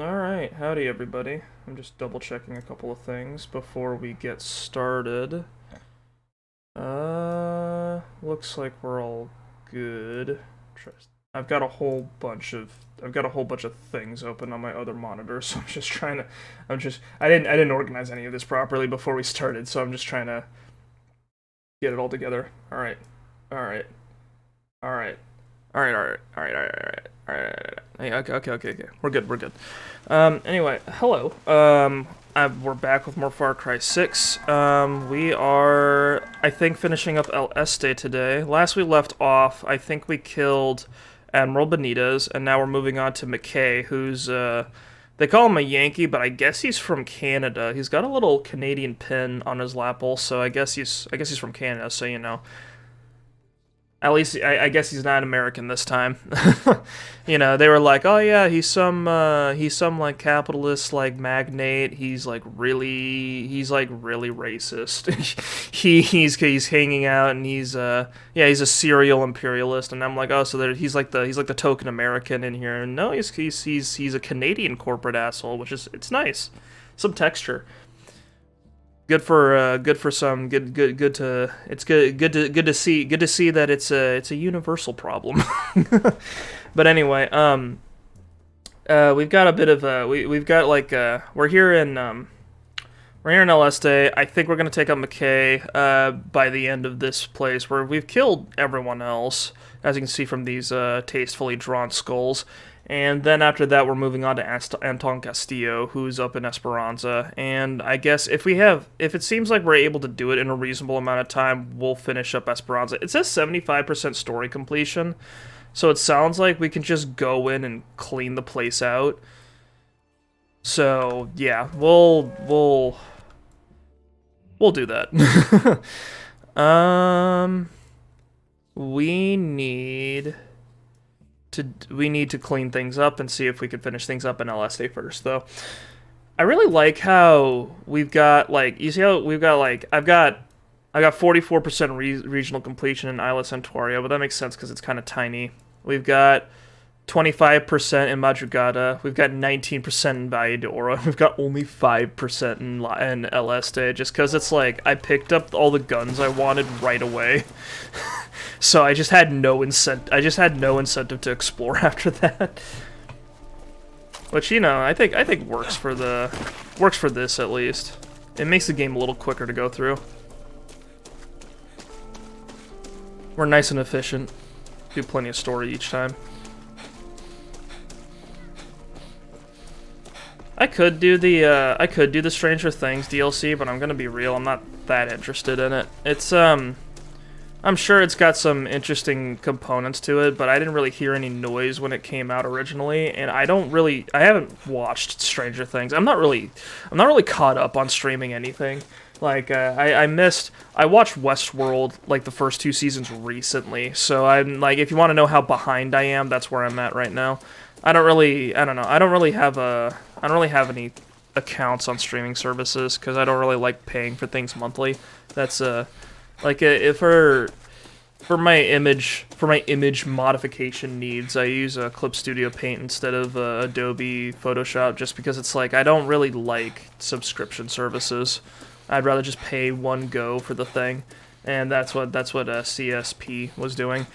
Alright, howdy everybody. I'm just double checking a couple of things before we get started. Looks like we're all good. I've got a whole bunch of things open on my other monitor, so I'm just trying to I didn't organize any of this properly before we started, so I'm just trying to get it all together. Alright. Alright. Alright. Alright, alright, alright, alright, alright, alright. Hey, okay. We're good. Anyway, hello. We're back with more Far Cry 6. We are, I think, finishing up El Este today. Last we left off, I think we killed Admiral Benitez, and now we're moving on to McKay, who's, they call him a Yankee, but I guess he's from Canada. He's got a little Canadian pin on his lapel, so I guess he's from Canada, so you know. At least, I guess he's not American this time. You know, they were like, oh yeah, he's some like capitalist, like magnate. He's like really racist. He's hanging out and he's a serial imperialist. And I'm like, oh, so he's like the token American in here. And no, he's a Canadian corporate asshole, which is, it's nice, some texture. Good to see that it's a universal problem. But anyway, we've got a bit of we've got like we're here in El Este. I think we're gonna take out McKay by the end of this place, where we've killed everyone else, as you can see from these tastefully drawn skulls. And then after that, we're moving on to Anton Castillo, who's up in Esperanza. And I guess if it seems like we're able to do it in a reasonable amount of time, we'll finish up Esperanza. It says 75% story completion, so it sounds like we can just go in and clean the place out. So yeah, we'll do that. We need to clean things up and see if we can finish things up in LSA first, though. I really like how we've got, like, you see how we've got, like, I got 44% regional completion in Isla Santuario, but that makes sense because it's kind of tiny. We've got 25% in Madrugada. We've got 19% in Valle de Oro. We've got only 5% in El Este, just because it's like I picked up all the guns I wanted right away. So I just had no incentive to explore after that. Which, you know, I think works for this at least. It makes the game a little quicker to go through. We're nice and efficient. Do plenty of story each time. I could do the Stranger Things DLC, but I'm gonna be real, I'm not that interested in it. It's I'm sure it's got some interesting components to it, but I didn't really hear any noise when it came out originally, and I haven't watched Stranger Things. I'm not really caught up on streaming anything. Like, I watched Westworld, like, the first 2 seasons recently, so I'm, like, if you want to know how behind I am, that's where I'm at right now. I don't really have any accounts on streaming services, because I don't really like paying for things monthly. That's, like, if for my image modification needs, I use Clip Studio Paint instead of Adobe Photoshop, just because it's like I don't really like subscription services. I'd rather just pay one go for the thing, and that's what CSP was doing.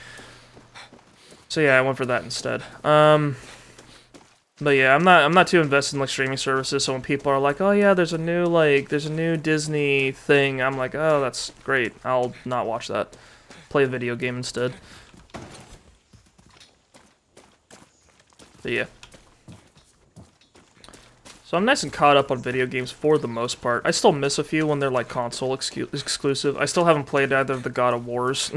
So yeah, I went for that instead. But yeah, I'm not too invested in like streaming services. So when people are like, "Oh yeah, there's a new Disney thing," I'm like, "Oh, that's great. I'll not watch that. Play a video game instead." But yeah. So I'm nice and caught up on video games for the most part. I still miss a few when they're like console exclusive. I still haven't played either of the God of Wars.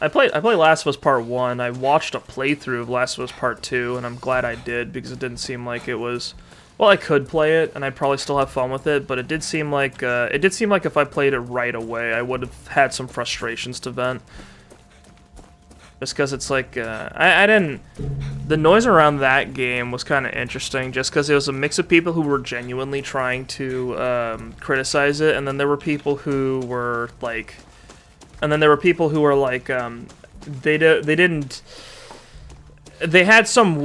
I played Last of Us Part 1. I watched a playthrough of Last of Us Part 2, and I'm glad I did, because it didn't seem like it was... Well, I could play it, and I'd probably still have fun with it, but it did seem like if I played it right away, I would have had some frustrations to vent. Just because it's like, I didn't... The noise around that game was kind of interesting, just because it was a mix of people who were genuinely trying to criticize it, and then there were people who were like... they didn't... they had some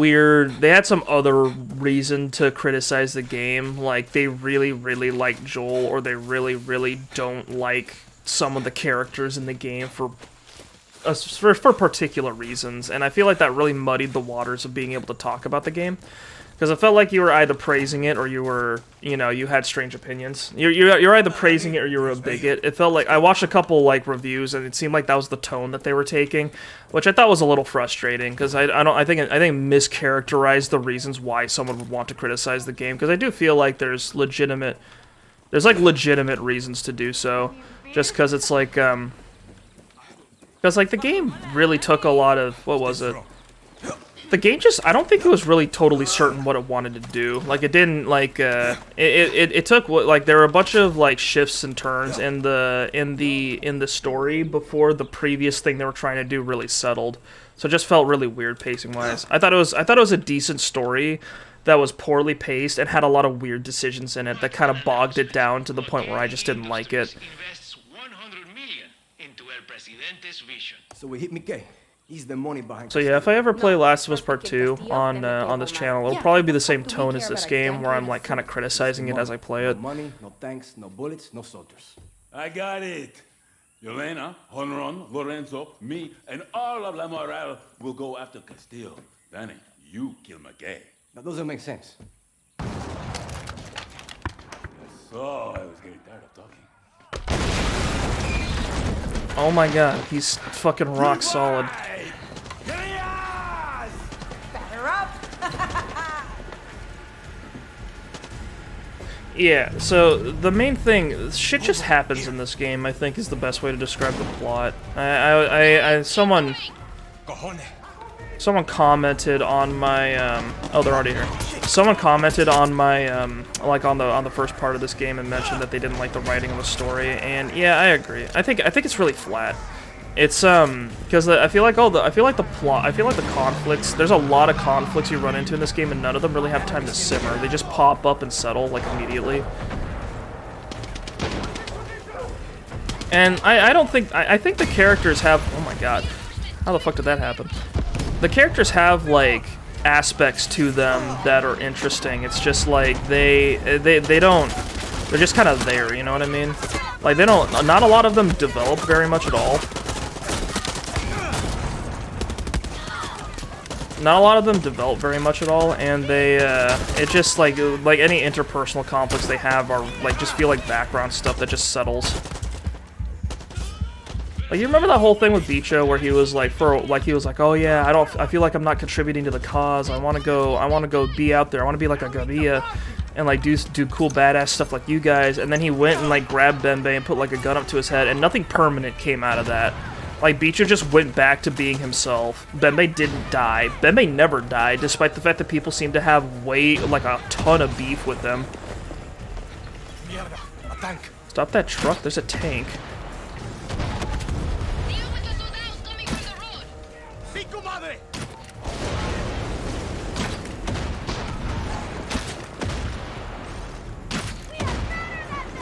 other reason to criticize the game, like they really, really like Joel, or they really, really don't like some of the characters in the game for particular reasons, and I feel like that really muddied the waters of being able to talk about the game. Because it felt like you were either praising it or you were, you know, you had strange opinions. You're either praising it or you were a bigot. It felt like I watched a couple like reviews and it seemed like that was the tone that they were taking, which I thought was a little frustrating because I think mischaracterized the reasons why someone would want to criticize the game, because I do feel like there's legitimate reasons to do so, just because it's like because like the game really took a lot of, what was it? The game just, I don't think it was really totally certain what it wanted to do. Like, it didn't, like, it took, like, there were a bunch of, like, shifts and turns in the story before the previous thing they were trying to do really settled. So it just felt really weird pacing-wise. I thought it was a decent story that was poorly paced and had a lot of weird decisions in it that kind of bogged it down to the point where I just didn't like it. So we hit Mickey. He's the money behind. So yeah, if I ever play Last of Us Part 2 on this channel, it'll probably be the same tone as this game, where I'm like kind of criticizing it as I play it. No money, no tanks, no bullets, no soldiers. I got it. Yelena, Honron, Lorenzo, me, and all of La Moral will go after Castillo. Danny, you kill McKay. That doesn't make sense. So I was getting tired of talking. Oh my god, he's fucking rock solid. Batter up. Yeah, so the main thing, shit just happens in this game, I think is the best way to describe the plot. Someone commented on my, oh, they're already here. Someone commented on my, like on the first part of this game and mentioned that they didn't like the writing of the story, and yeah, I agree. I think it's really flat. It's, because I feel like the conflicts, there's a lot of conflicts you run into in this game, and none of them really have time to simmer. They just pop up and settle, like, immediately. And I think the characters have, oh my god, how the fuck did that happen? The characters have, like, aspects to them that are interesting. It's just like they don't, they're just kind of there, you know what I mean? Like, they don't, not a lot of them develop very much at all. Not a lot of them develop very much at all, and they, it just, like any interpersonal conflicts they have are, like, just feel like background stuff that just settles. Like, you remember that whole thing with Bicho where he was like, oh yeah, I feel like I'm not contributing to the cause. I want to go be out there. I want to be like a guerrilla and like do cool badass stuff like you guys. And then he went and like grabbed Bembe and put like a gun up to his head, and nothing permanent came out of that. Like, Bicho just went back to being himself. Bembe didn't die. Bembe never died, despite the fact that people seem to have like a ton of beef with them. Stop that truck, there's a tank.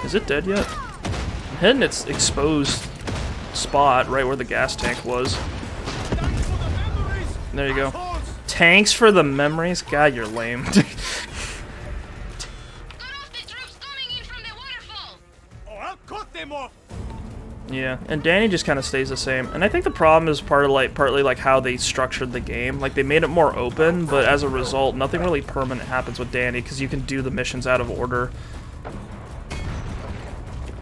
Is it dead yet? I'm hitting its exposed spot right where the gas tank was. There you go. Tanks for the memories? God, you're lame. Yeah, and Danny just kind of stays the same. And I think the problem is partly like how they structured the game. Like, they made it more open, but as a result, nothing really permanent happens with Danny because you can do the missions out of order.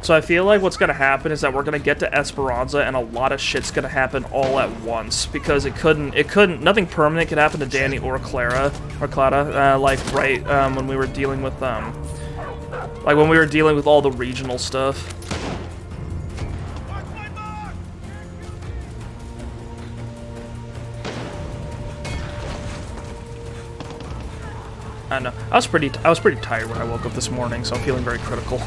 So I feel like what's gonna happen is that we're gonna get to Esperanza and a lot of shit's gonna happen all at once, because nothing permanent could happen to Danny or Clara, like right when we were dealing with all the regional stuff. I know. I was pretty tired when I woke up this morning, so I'm feeling very critical.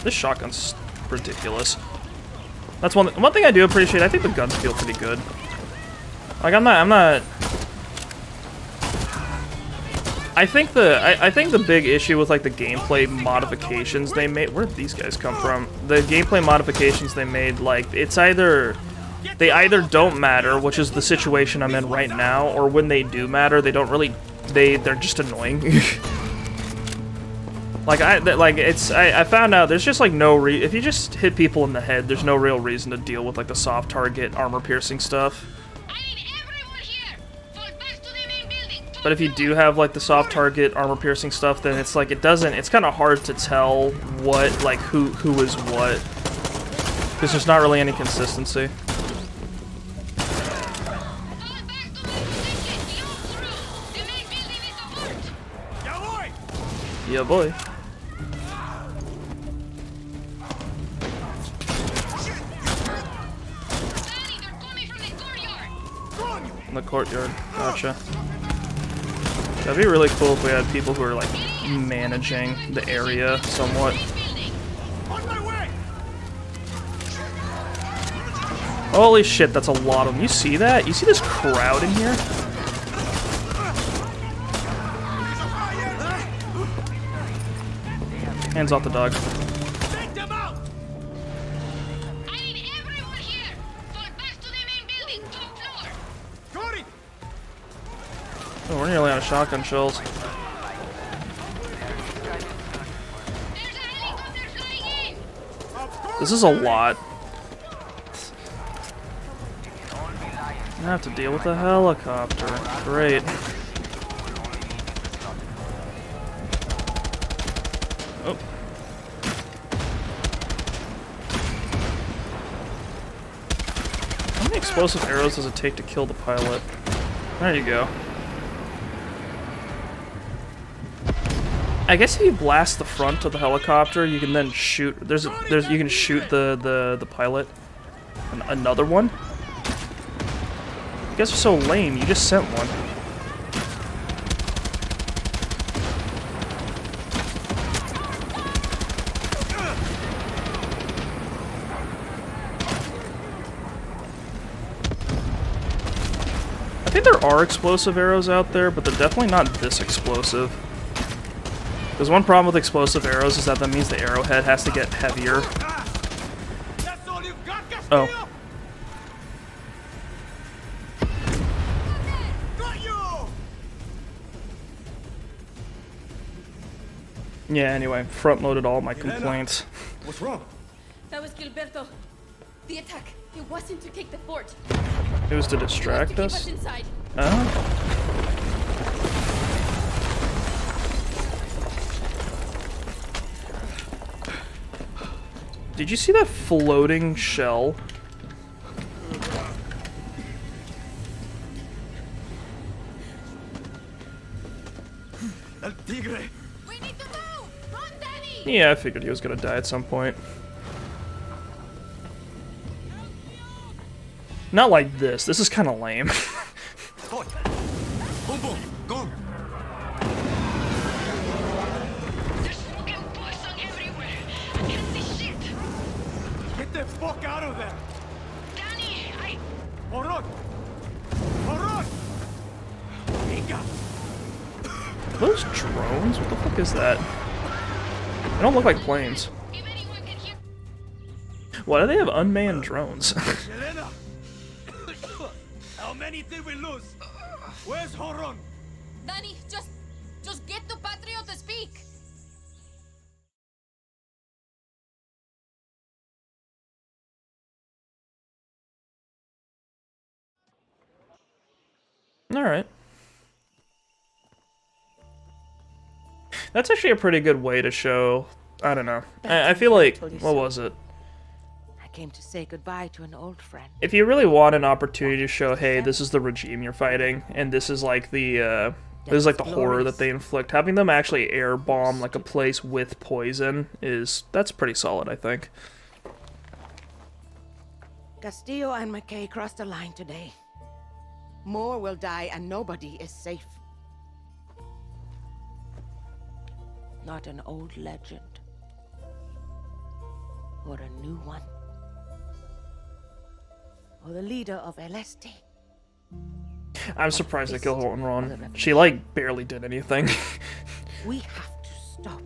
This shotgun's ridiculous. That's one thing I do appreciate. I think the guns feel pretty good. Like, I'm not I think the big issue with like the gameplay modifications they made. Where did these guys come from? The gameplay modifications they made, like they either don't matter, which is the situation I'm in right now, or when they do matter, they don't really. They're just annoying. I found out there's just like no if you just hit people in the head, there's no real reason to deal with like the soft target armor piercing stuff. But if you do have like the soft target armor piercing stuff, then it's like it's kind of hard to tell what like who is what, because there's not really any consistency. Yeah, boy. In the courtyard. Gotcha. That'd be really cool if we had people who are like managing the area somewhat. Holy shit, that's a lot of them. You see that? You see this crowd in here? Hands off the dog. Oh, we're nearly out of shotgun shells. This is a lot. I have to deal with a helicopter. Great. Oh. How many explosive arrows does it take to kill the pilot? There you go. I guess if you blast the front of the helicopter, you can then shoot. You can shoot the pilot. Another one. You guys are so lame. You just sent one. I think there are explosive arrows out there, but they're definitely not this explosive. There's one problem with explosive arrows is that means the arrowhead has to get heavier. Oh. Yeah, anyway, front-loaded all my complaints. What's wrong? That was Gilberto. The attack. It wasn't to take the fort. It was to distract us? Keep us inside. Oh. Did you see that floating shell? El tigre. We need to move! Run, Danny! Yeah, I figured he was gonna die at some point. Not like this. This is kind of lame. Boom, boom, go. There's smoking poison everywhere. I can't see shit. Get the fuck out of there. Danny, Hold on. Hold on. Venga. Those drones? What the fuck is that? They don't look like planes. if anyone can hear... Why do they have unmanned drones? Elena. How many did we lose? Where's Horon? Danny, just get to Patrio to speak. Alright. That's actually a pretty good way to show... I don't know. I feel like... What was it? I came to say goodbye to an old friend. If you really want an opportunity to show, hey, this is the regime you're fighting, and this is like the, this is like the horror that they inflict, having them actually air bomb like a place with poison that's pretty solid, I think. Castillo and McKay crossed the line today. More will die and nobody is safe. Not an old legend. Or a new one. Or the leader of LST. I'm surprised they killed Honron. She, like, barely did anything. We have to stop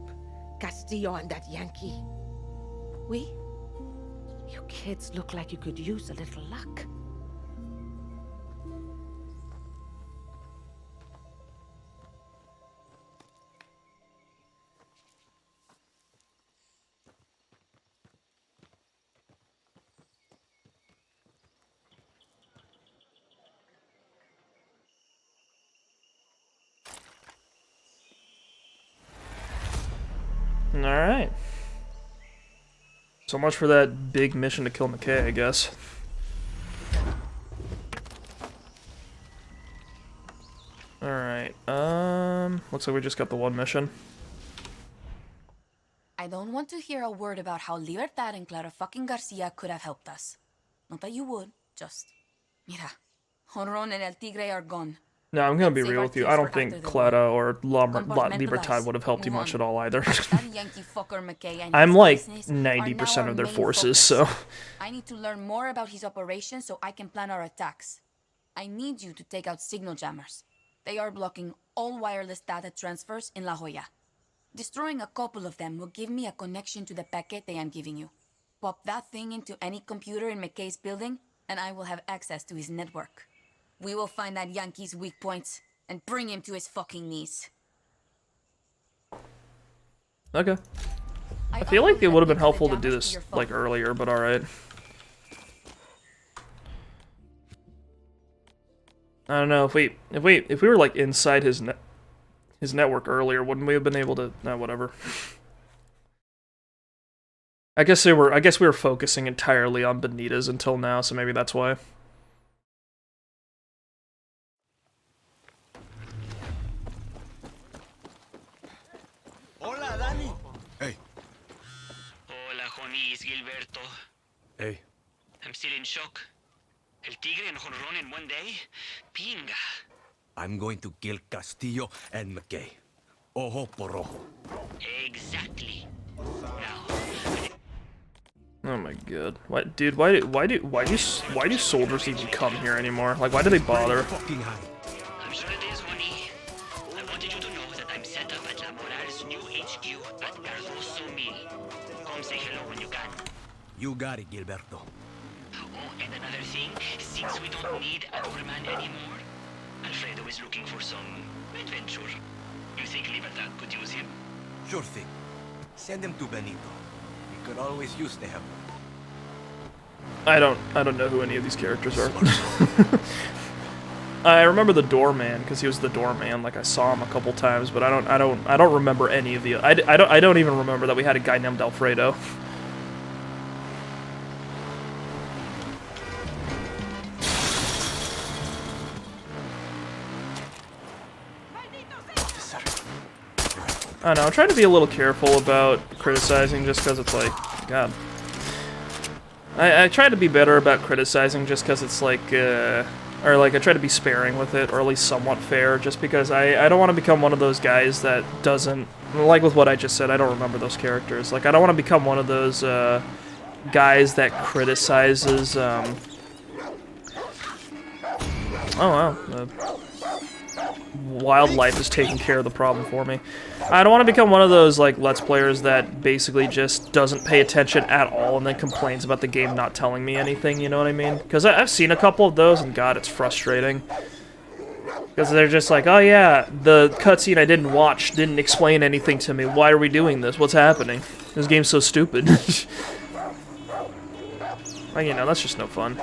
Castillo and that Yankee. We? You kids look like you could use a little luck. Alright. So much for that big mission to kill McKay, I guess. Alright, looks like we just got the one mission. I don't want to hear a word about how Libertad and Clara fucking Garcia could have helped us. Not that you would, just... Mira, Honron and El Tigre are gone. No, I'm gonna be real with you. I don't think Clara or Libertad would have helped you much at all either. I'm like 90% of their forces, so... I need to learn more about his operations so I can plan our attacks. I need you to take out signal jammers. They are blocking all wireless data transfers in La Jolla. Destroying a couple of them will give me a connection to the paquete I'm giving you. Pop that thing into any computer in McKay's building, and I will have access to his network. We will find that Yankee's weak points and bring him to his fucking knees. Okay. I feel like it would have been helpful to do this, like, earlier, but alright. I don't know, if we were, like, inside his network earlier, wouldn't we have been able to... Nah, whatever. I guess we were focusing entirely on Benitez until now, so maybe that's why. Hola, Danny. Hey. Hola, Jonis, Gilberto. Hey. I'm still in shock. El Tigre and Honron in one day? Pinga. I'm going to kill Castillo and McKay. Ojo por ojo. Exactly. Now. Oh my god. What, dude, why do soldiers even come here anymore? Like, why do they bother? I'm sure it is, Honey. I wanted you to know that I'm set up at La Moral's new HQ at Cardoso Mill. Come say hello when you can. You got it, Gilberto. Oh, and another thing, since we don't need a doorman anymore, Alfredo is looking for some adventure. You think Libertad could use him? Sure thing. Send him to Benito. He could always use the help. I don't know who any of these characters are. I remember the doorman because he was the doorman. Like, I saw him a couple times, but I don't remember any of the. I don't even remember that we had a guy named Alfredo. I don't know, I'm trying to be a little careful about criticizing just because it's like, God. I try to be better about criticizing just because it's like, or like I try to be sparing with it, or at least somewhat fair, just because I don't want to become one of those guys that doesn't, like with what I just said, I don't remember those characters. Like, I don't want to become one of those guys that criticizes, oh wow, wildlife is taking care of the problem for me. I don't want to become one of those, like, Let's Players that basically just doesn't pay attention at all and then complains about the game not telling me anything, you know what I mean? Because I've seen a couple of those, and God, it's frustrating. Because they're just like, oh yeah, the cutscene I didn't watch didn't explain anything to me. Why are we doing this? What's happening? This game's so stupid. Like, you know, that's just no fun.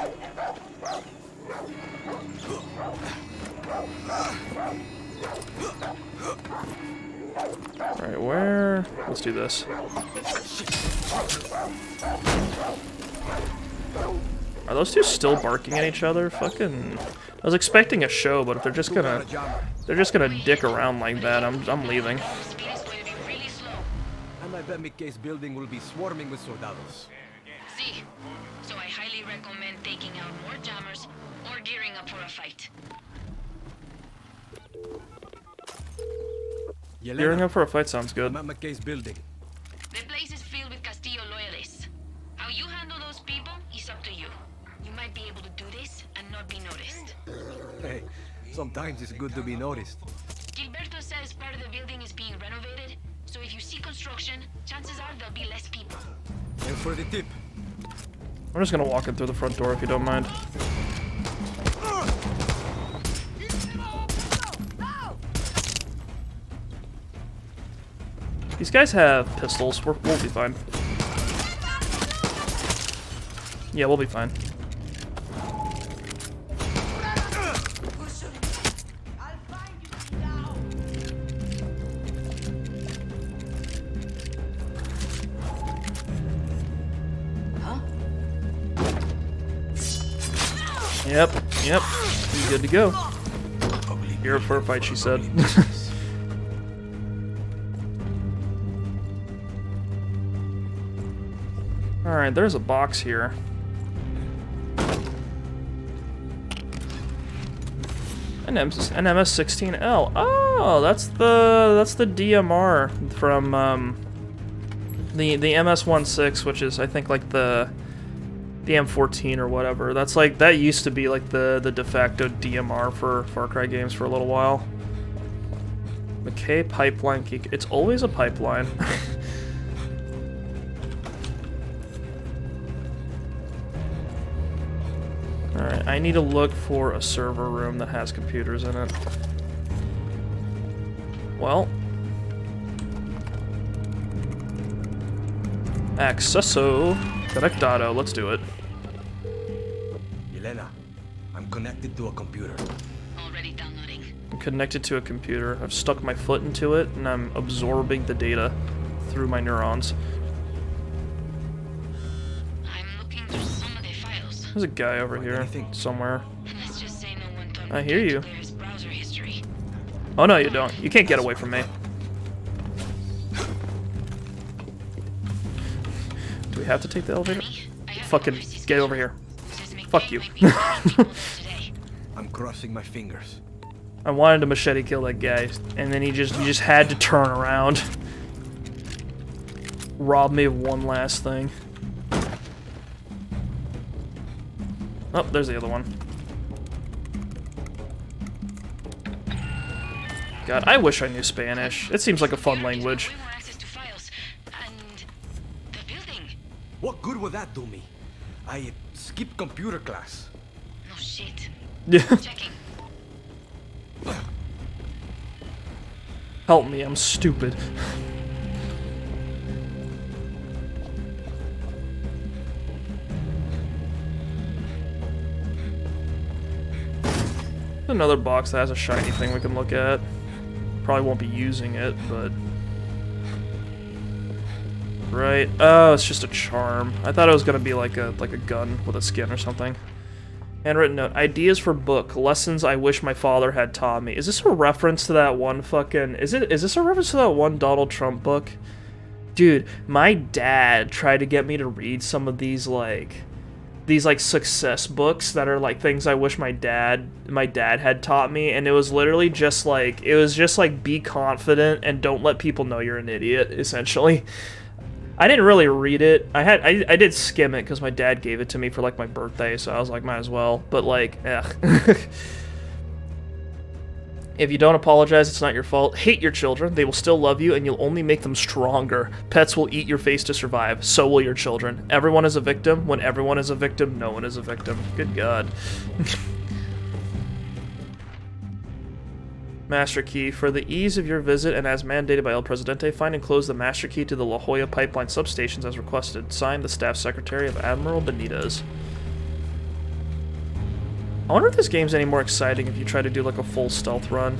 Alright, where? Let's do this. Are those two still barking at each other? Fucking... I was expecting a show, but if they're just gonna dick around like that, I'm leaving. And I bet McKay's building will be swarming with soldados. See, so I highly recommend taking out more jammers or gearing up for a fight. Gearing up for a fight sounds good. I'm at McKay's building. The place is filled with Castillo loyalists. How you handle those people is up to you. You might be able to do this and not be noticed. Hey, Sometimes it's good to be noticed. Gilberto says part of the building is being renovated, so if you see construction, chances are there'll be less people. And for the tip. I'm just gonna walk in through the front door if you don't mind. These guys have pistols. We'll be fine. Yeah, we'll be fine. Yep, yep. You good to go. Here for a fight, she said. Alright, there's a box here. An MS-16L. Oh, that's the DMR from the MS-16, which is I think like the M14 or whatever. That's like that used to be like the de facto DMR for Far Cry games for a little while. McKay pipeline key. It's always a pipeline. Alright, I need to look for a server room that has computers in it. Well. Accesso Conectado. Let's do it. Yelena, I'm connected to a computer. Already downloading. I'm connected to a computer. I've stuck my foot into it, and I'm absorbing the data through my neurons. I'm looking through some of the files. There's a guy over here anything? somewhere. Let's just say no one told I me hear to you. clear his browser history. Oh no, you don't. You can't get away from me. Do we have to take the elevator? I have Fucking the overseas get over here. Says McKay Fuck you. might be meeting people there today. I'm crossing my fingers. I wanted to machete kill that guy, and then he just had to turn around. Rob me of one last thing. Oh, there's the other one. God, I wish I knew Spanish. It seems like a fun language. Way more access to files. And the building. What good would that do me? I skipped computer class. No shit. Yeah. Checking. Help me, I'm stupid. Another box that has a shiny thing we can look at. Probably won't be using it, but... Right. Oh, it's just a charm. I thought it was gonna be like a gun with a skin or something. Handwritten note. Ideas for book. Lessons I wish my father had taught me. Is this a reference to that one fucking... Is this a reference to that one Donald Trump book? Dude, my dad tried to get me to read some of these success books that are like things I wish my dad had taught me, and it was literally just like be confident and don't let people know you're an idiot, essentially. I didn't really read it. I did skim it because my dad gave it to me for like my birthday, so I was like, might as well. But like, ugh. If you don't apologize, it's not your fault. Hate your children. They will still love you, and you'll only make them stronger. Pets will eat your face to survive. So will your children. Everyone is a victim. When everyone is a victim, no one is a victim. Good God. Master key. For the ease of your visit and as mandated by El Presidente, find and close the master key to the La Jolla pipeline substations as requested. Signed, the Staff Secretary of Admiral Benitez. I wonder if this game's any more exciting if you try to do like a full stealth run.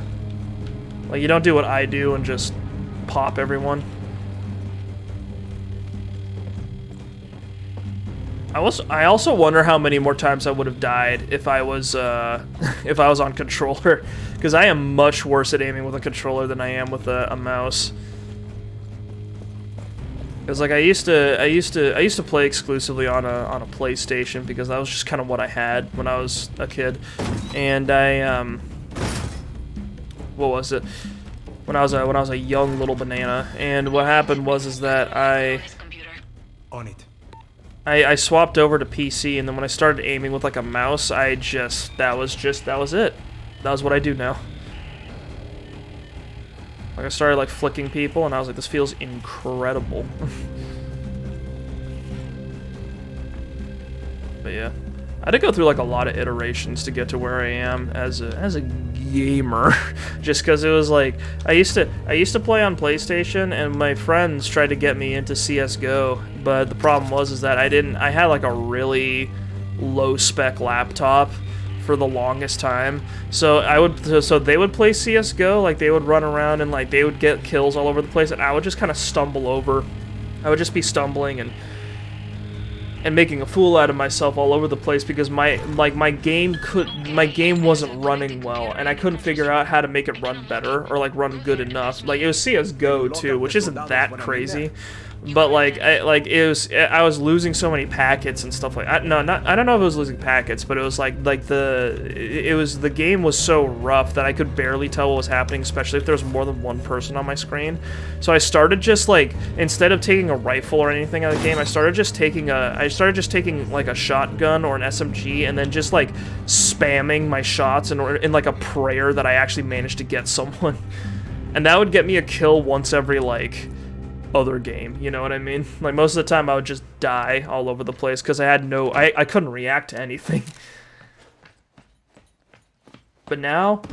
Like you don't do what I do and just pop everyone. I also wonder how many more times I would have died if I was on controller, because I am much worse at aiming with a controller than I am with a mouse. Because like I used to play exclusively on a PlayStation because that was just kind of what I had when I was a kid, and what was it? When I was a young little banana, and what happened was that On it. I swapped over to PC, and then when I started aiming with like a mouse, that was it. That was what I do now. Like, I started, like, flicking people, and I was like, this feels incredible. But yeah. I had to go through, like, a lot of iterations to get to where I am as a gamer. Just because it was, like, I used to play on PlayStation, and my friends tried to get me into CSGO, but the problem was that I had, like, a really low-spec laptop for the longest time. So they would play CS:GO, like they would run around and like they would get kills all over the place, and I would just kind of stumble over. I would just be stumbling and making a fool out of myself all over the place because my game wasn't running well, and I couldn't figure out how to make it run better or like run good enough. Like it was CS:GO too, which isn't that crazy. But like, I was losing so many packets and stuff like. I don't know if it was losing packets, but it was like the game was so rough that I could barely tell what was happening, especially if there was more than one person on my screen. So I started just like, instead of taking a rifle or anything out of the game, I started just taking like a shotgun or an SMG and then just like spamming my shots in like a prayer that I actually managed to get someone, and that would get me a kill once every like other game, you know what I mean? Like most of the time I would just die all over the place because I had I couldn't react to anything. But now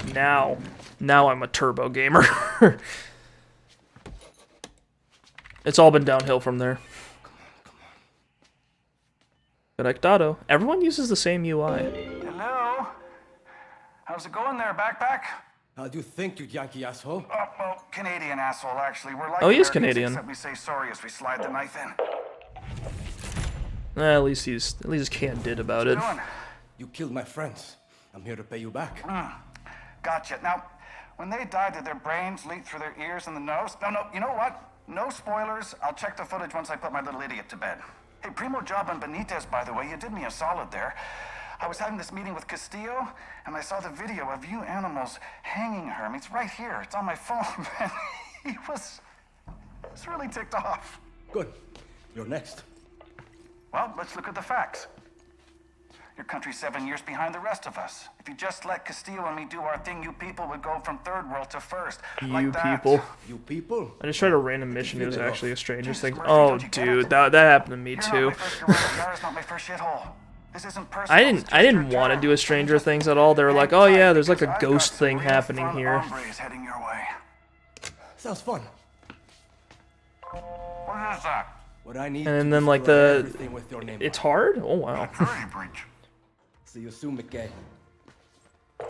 I'm a turbo gamer. It's all been downhill from there. Conectado. Everyone uses the same UI. Hello? How's it going there, backpack? How do you think, you Yankee asshole? Oh, well, Canadian asshole, actually. We're like Oh, he is Americans, Canadian. except we say sorry as we slide the knife in. At least he's candid about it. Doing? You killed my friends. I'm here to pay you back. Gotcha. Now, when they died, did their brains leak through their ears and the nose? No, you know what? No spoilers. I'll check the footage once I put my little idiot to bed. Hey, primo job on Benitez, by the way. You did me a solid there. I was having this meeting with Castillo, and I saw the video of you animals hanging her. I mean, it's right here. It's on my phone, man. He was really ticked off. Good. You're next. Well, let's look at the facts. Your country's 7 years behind the rest of us. If you just let Castillo and me do our thing, you people would go from third world to first. You people. You people? I just tried a random mission. It was actually a Stranger Things. Oh, dude, that happened to me too. Yara's not my first shithole. This isn't personal. I didn't want to do a Stranger Things at all. They were like, oh yeah, there's like a ghost thing happening here. Heading your way. Sounds fun. What is that? What I need. And then like it's hard. Oh wow. Security breach. See you soon, McKay.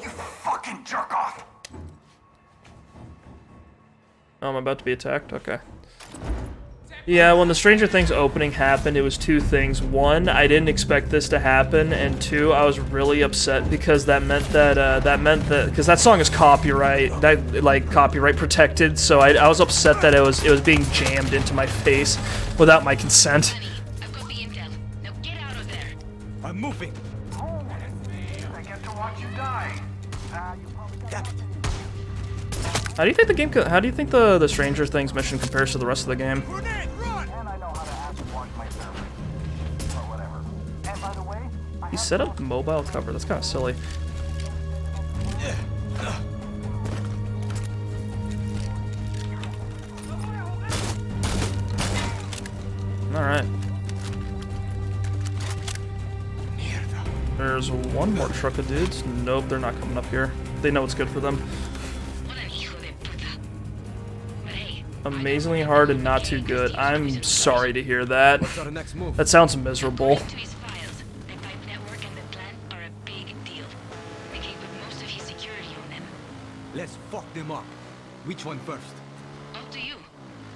You fucking jerk off. Oh, I'm about to be attacked. Okay. Yeah, when the Stranger Things opening happened, it was two things. One, I didn't expect this to happen, and two, I was really upset because that meant that because that song is copyright protected. So I was upset that it was being jammed into my face without my consent. I've got the intel. Now get out of there. I'm moving. I get to watch you die. How do you think the game? How do you think the Stranger Things mission compares to the rest of the game? And I know how to ask watch myself. Or whatever. And by the way, He set up mobile cover. That's kind of silly. All right. There's one more truck of dudes. Nope, they're not coming up here. They know what's good for them. What an hijo de puta. But hey, Amazingly hard and not too good. I'm sorry to hear that. What's our next move? That sounds miserable. according to his files, the pipe network and the plant are a big deal. We can put most of his security on them. Let's fuck them up. Which one first? Up to you.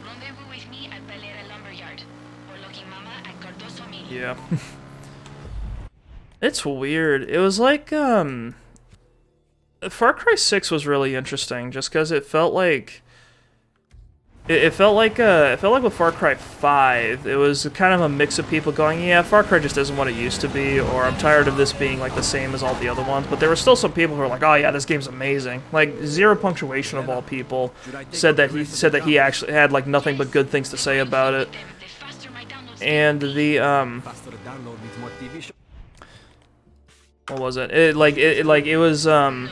Rendezvous with me at Valera Lumberyard. Or Lucky Mama at Cardoso Mill. Yeah. It's weird. It was like, Far Cry 6 was really interesting just because it felt like... It felt like with Far Cry 5, it was kind of a mix of people going, yeah, Far Cry just isn't what it used to be, or I'm tired of this being like the same as all the other ones. But there were still some people who were like, oh yeah, this game's amazing. Like Zero Punctuation of all people said that he actually had like nothing but good things to say about it. The faster my download speed. And the Faster the download means more TV shows. what was it? It was No,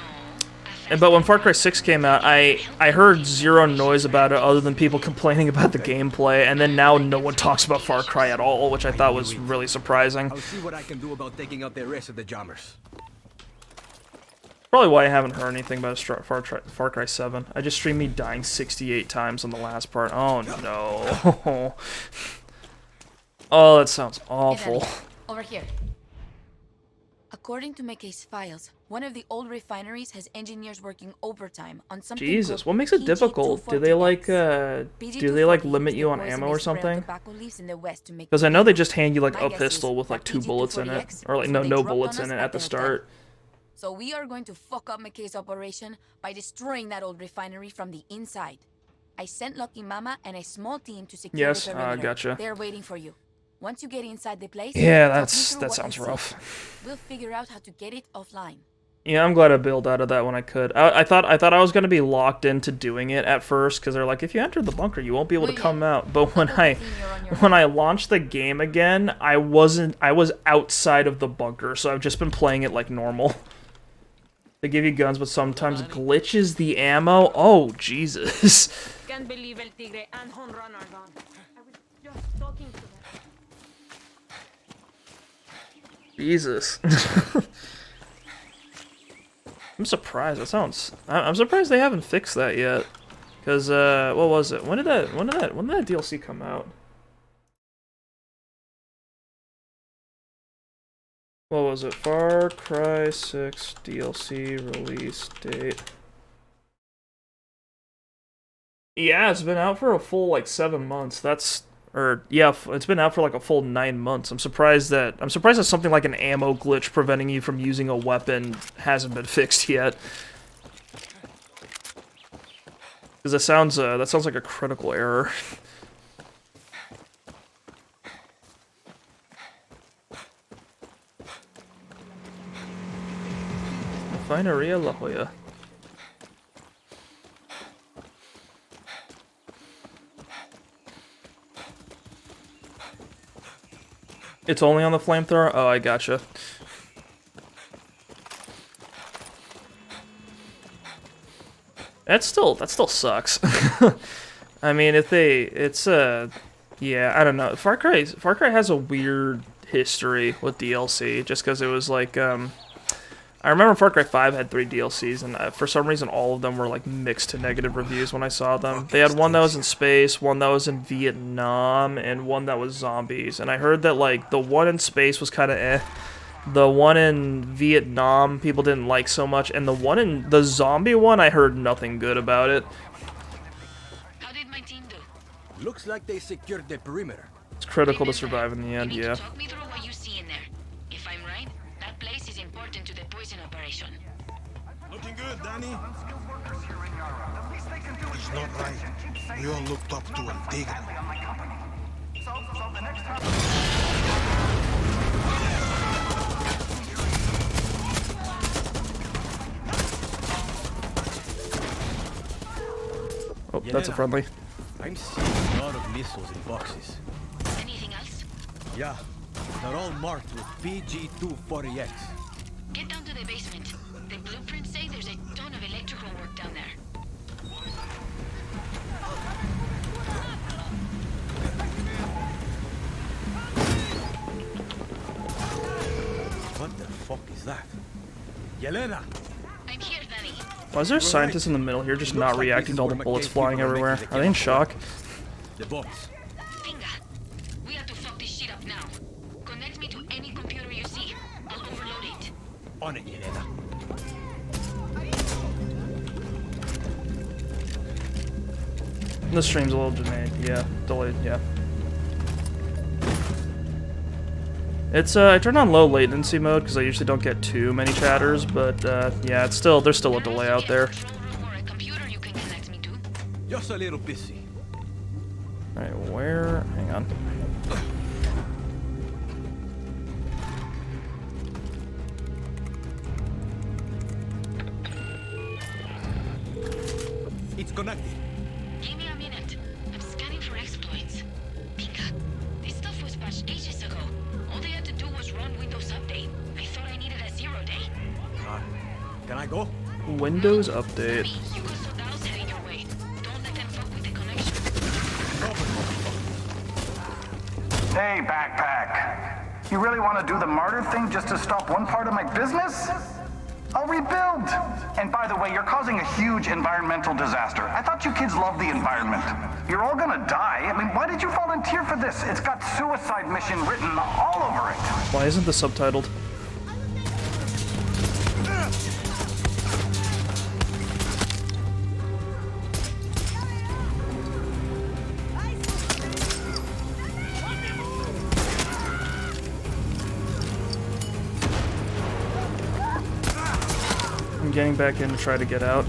I But when Far Cry 6 came out, I heard zero noise about it other than people complaining about the gameplay, and then now no one talks about Far Cry at all, which I thought was really surprising. I'll see what I can do about taking out the rest of the jammers. Probably why I haven't heard anything about Far Cry 7. I just streamed me dying 68 times on the last part. Oh no. Oh, that sounds awful. Over here. According to McKay's files, one of the old refineries has engineers working overtime on something. Jesus, what makes it difficult? Do they like limit you on ammo or something? Because I know they just hand you like a pistol with like 2 bullets in it, or like no bullets in it at the start. So we are going to fuck up McKay's operation by destroying that old refinery from the inside. I sent Lucky Mama and a small team to secure the perimeter. Gotcha. They're waiting for you. Once you get inside the place, yeah, that sounds rough. We'll figure out how to get it offline. Yeah, I'm glad I bailed out of that when I could. I thought I was gonna be locked into doing it at first because they're like, if you enter the bunker, you won't be able to come out. But when I launched the game again, I was outside of the bunker, so I've just been playing it like normal. They give you guns, but sometimes glitches the ammo. Oh Jesus! Can't believe El Tigre and Honron are gone. I was just talking to them. Jesus. I'm surprised. I'm surprised they haven't fixed that yet. Cause what was it? When did that DLC come out? What was it? Far Cry 6 DLC release date. Yeah, it's been out for a full like 7 months. It's been out for like a full 9 months. I'm surprised that something like an ammo glitch preventing you from using a weapon hasn't been fixed yet. Because that sounds like a critical error. Refineria La Jolla. It's only on the flamethrower? Oh, I gotcha. That still sucks. I mean, yeah, I don't know. Far Cry has a weird history with DLC, just because it was like, I remember Far Cry 5 had 3 DLCs, and for some reason all of them were like mixed to negative reviews when I saw them. They had one that was in space, one that was in Vietnam, and one that was zombies. And I heard that like the one in space was kind of eh. The one in Vietnam people didn't like so much, and the zombie one I heard nothing good about it. How did my team do? Looks like they secured the perimeter. It's critical to survive in the end, yeah. Talk me through what you see in there. If I'm right, that place is important to the poison operation. Looking good, Danny. It's not right. We all looked up to El Tigre. Oh, that's a friendly. I'm seeing a lot of missiles in boxes. Anything else? Yeah, they're all marked with PG-240X. Get down to the basement. The blueprints say there's a ton of electrical work down there. What the fuck is that? Yelena! I'm here, Danny. Why is there a scientist in the middle here just not reacting to all the bullets flying everywhere? Are they in shock? The box. Pinga, we have to fuck this shit up now. Connect me to any computer you see. I'll overload it. On it, Yelena. The stream's a little delayed, yeah. It's I turned on low latency mode because I usually don't get too many chatters, but yeah, there's still a delay out there. Just a little busy. All right, where? Hang on. It's connected. Give me a minute. I'm scanning for exploits. Pinga, this stuff was patched ages ago. All they had to do was run Windows Update. I thought I needed a 0 day. Can I go? Windows update. You got soldados heading your way. Don't let them fuck with the connection. Hey, backpack. You really want to do the martyr thing just to stop one part of my business? I'll rebuild. And by the way, you're causing a huge environmental disaster. I thought you kids love the environment. You're all gonna die. I mean, why did you volunteer for this? It's got suicide mission written all over it. Why isn't this subtitled? I'm getting back in to try to get out.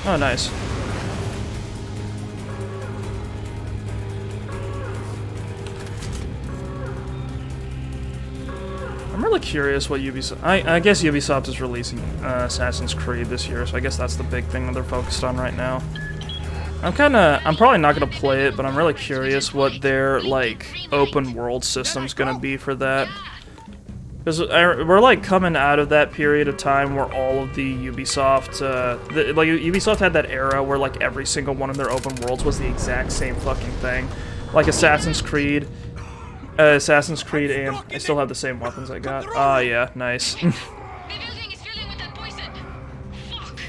Oh, nice. I'm really curious what Ubisoft... I guess Ubisoft is releasing Assassin's Creed this year, so I guess that's the big thing that they're focused on right now. I'm probably not gonna play it, but I'm really curious what their, like, open world system's gonna be for that. Because we're, like, coming out of that period of time where all of the Ubisoft, Ubisoft had that era where, like, every single one of their open worlds was the exact same fucking thing. Like Assassin's Creed, and I still have the same weapons I got. Ah, yeah, nice. The building is filling with that poison. Fuck.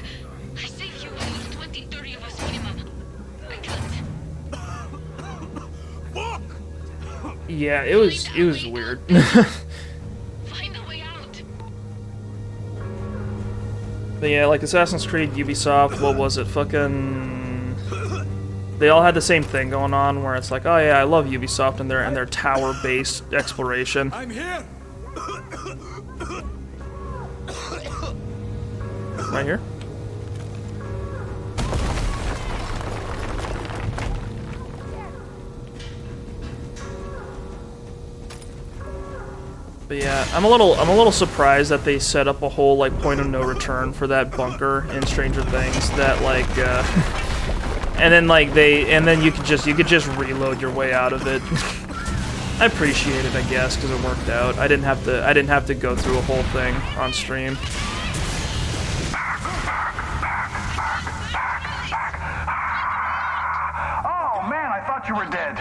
I saved you at least 20, 30 of us minimum. I can't. Yeah, it was weird. Find a way out. But yeah, like Assassin's Creed, Ubisoft, what was it? Fucking... They all had the same thing going on where it's like, oh yeah, I love Ubisoft and their tower-based exploration. I'm here. Right here? But yeah, I'm a little surprised that they set up a whole like point of no return for that bunker in Stranger Things that like and then you could just reload your way out of it. I appreciate it, I guess, because it worked out. I didn't have to go through a whole thing on stream. Oh man, I thought you were dead.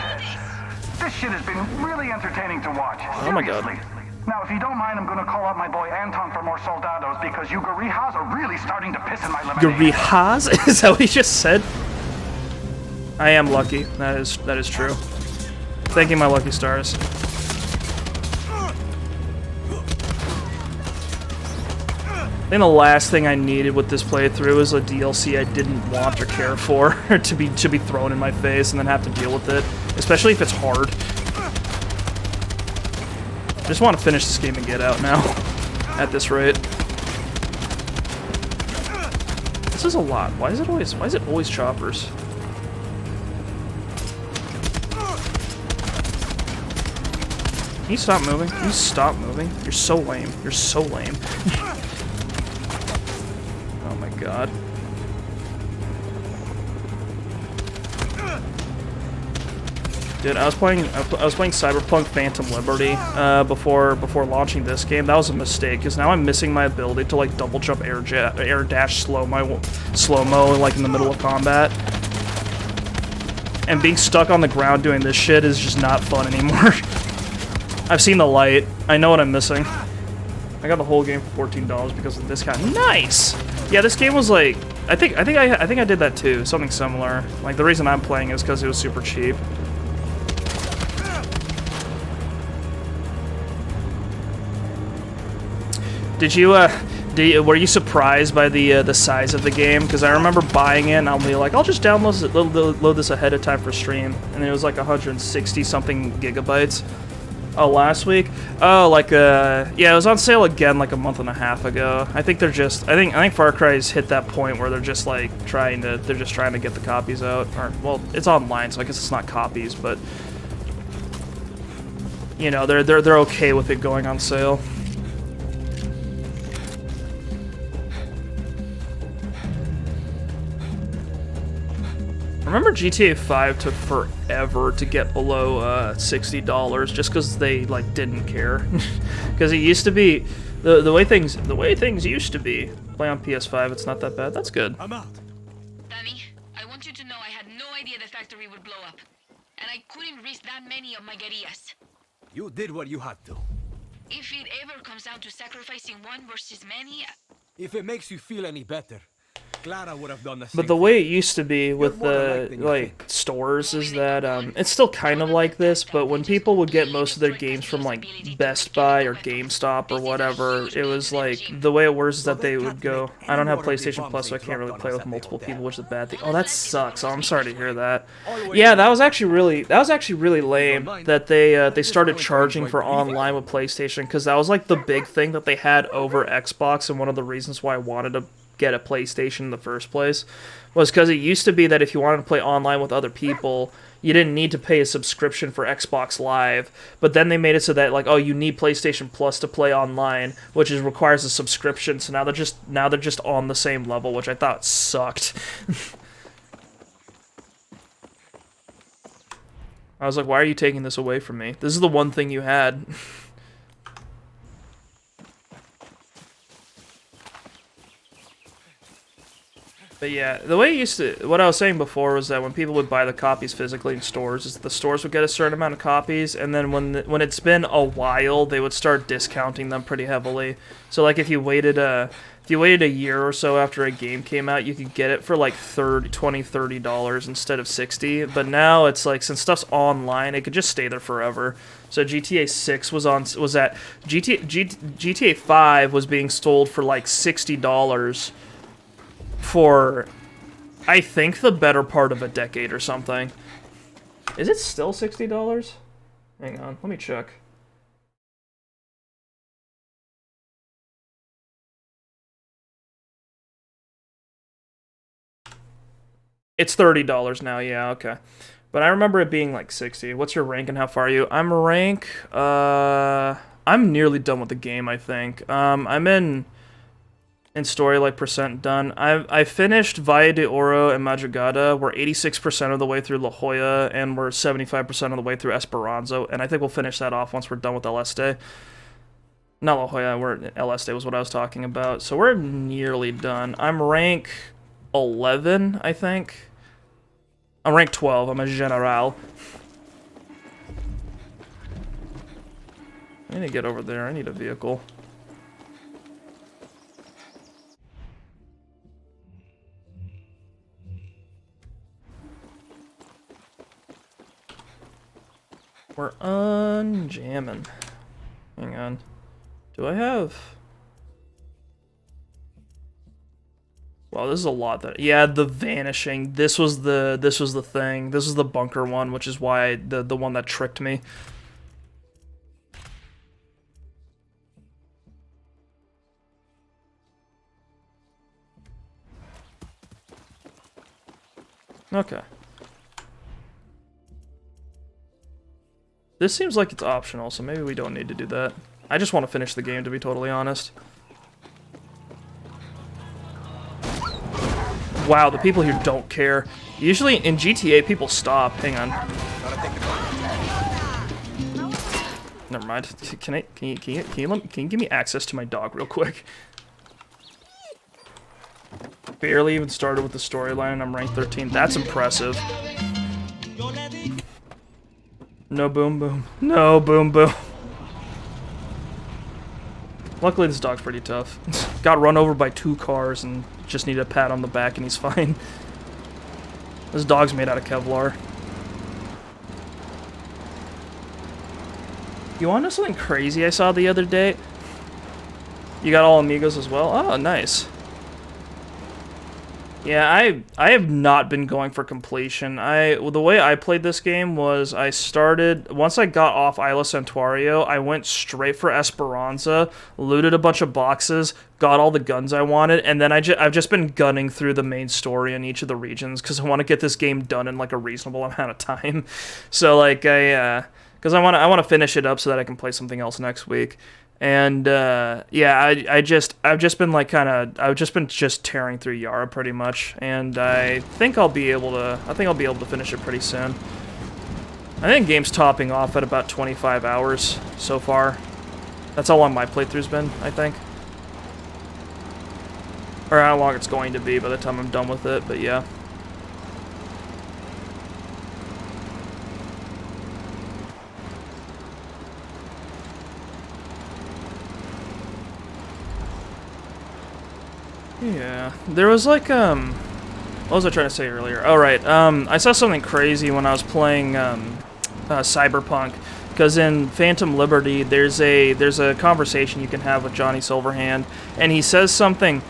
This shit has been really entertaining to watch. Seriously. Oh my god. Now, if you don't mind, I'm gonna call out my boy Anton for more soldados because you Garihas are really starting to piss in my lemonade. Garihas? Is that what he just said? I am lucky. That is true. Thank you, my lucky stars. I think the last thing I needed with this playthrough is a DLC I didn't want or care for to be thrown in my face and then have to deal with it, especially if it's hard. I just want to finish this game and get out now. At this rate. This is a lot. Why is it always choppers? Can you stop moving? Can you stop moving? You're so lame. You're so lame. Oh my god. Dude, I was playing Cyberpunk Phantom Liberty before launching this game. That was a mistake because now I'm missing my ability to like double jump, air dash, slow-mo like in the middle of combat. And being stuck on the ground doing this shit is just not fun anymore. I've seen the light. I know what I'm missing. I got the whole game for $14 because of the discount. Nice. Yeah, this game was like I think I did that too. Something similar. Like the reason I'm playing is because it was super cheap. Were you surprised by the size of the game? Because I remember buying it and I'll be like, I'll just load this ahead of time for stream, and it was like 160 something gigabytes. Oh, last week? Oh, like yeah, it was on sale again like a month and a half ago. I think I think Far Cry's hit that point where they're just like trying to get the copies out. Or well, it's online, so I guess it's not copies, but you know, they're okay with it going on sale. I Remember GTA 5 took forever to get below $60 just because they like didn't care. Because it used to be the way things used to be. Play on PS5, it's not that bad. That's good. I'm out. Danny, I want you to know I had no idea the factory would blow up. And I couldn't risk that many of my guerrillas. You did what you had to. If it ever comes down to sacrificing one versus many, If it makes you feel any better, Clara would have done the same. But the way it used to be with more alike the than you like think. stores is that it's still kind of like this, but when people would get most of their games from like Best Buy or GameStop or whatever, it was like the way it works is that they would go, I don't have PlayStation Plus, so I can't really play with multiple people, which is a bad thing. Oh, that sucks. Oh, I'm sorry to hear that. Yeah, that was actually really lame that they started charging for online with PlayStation, because that was like the big thing that they had over Xbox, and one of the reasons why I wanted to get a PlayStation in the first place was because it used to be that if you wanted to play online with other people, you didn't need to pay a subscription for Xbox Live, but then they made it so that like, oh, you need PlayStation Plus to play online, which requires a subscription. So now they're just on the same level, which I thought sucked. I was like, why are you taking this away from me? This is the one thing you had. But yeah, the way it used to, what I was saying before was that when people would buy the copies physically in stores, is the stores would get a certain amount of copies, and then when it's been a while, they would start discounting them pretty heavily. So like if you waited a year or so after a game came out, you could get it for like $30 instead of $60. But now it's like, since stuff's online, it could just stay there forever. So GTA 6 GTA 5 was being sold for like $60 for, I think, the better part of a decade or something. Is it still $60? Hang on, let me check. It's $30 now, yeah, okay. But I remember it being like 60. What's your rank and how far are you? I'm rank, I'm nearly done with the game, I think. I'm in story like percent done. I finished Valle de Oro and Madrugada. We're 86% of the way through La Jolla, and we're 75% of the way through Esperanza, and I think we'll finish that off once we're done with El Este. Not La Jolla, El Este was what I was talking about. So we're nearly done. I'm rank 11, I think. I'm rank 12. I'm a General. I need to get over there. I need a vehicle. We're unjamming. Hang on. Do I have... Wow, this is a lot that... Yeah, the vanishing. This was the thing. This was the bunker one, which is why the one that tricked me. Okay. This seems like it's optional, so maybe we don't need to do that. I just want to finish the game, to be totally honest. Wow, the people here don't care. Usually in GTA, people stop. Hang on. Never mind. Can you give me access to my dog real quick? Barely even started with the storyline, and I'm ranked 13. That's impressive. No boom boom. No boom boom. Luckily this dog's pretty tough. Got run over by 2 cars and just needed a pat on the back and he's fine. This dog's made out of Kevlar. You wanna know something crazy I saw the other day? You got all amigos as well? Oh, nice. Yeah, I have not been going for completion. The way I played this game was I started, once I got off Isla Santuario, I went straight for Esperanza, looted a bunch of boxes, got all the guns I wanted, and then I've just been gunning through the main story in each of the regions because I want to get this game done in like a reasonable amount of time. So like because I want to finish it up so that I can play something else next week. And yeah, I've just been like I've just been tearing through Yara pretty much, and I think I'll be able to finish it pretty soon. I think game's topping off at about 25 hours so far. That's how long my playthrough's been, I think. Or how long it's going to be by the time I'm done with it, but yeah. Yeah, there was like, what was I trying to say earlier? Oh, right, I saw something crazy when I was playing, Cyberpunk, because in Phantom Liberty, there's a conversation you can have with Johnny Silverhand, and he says something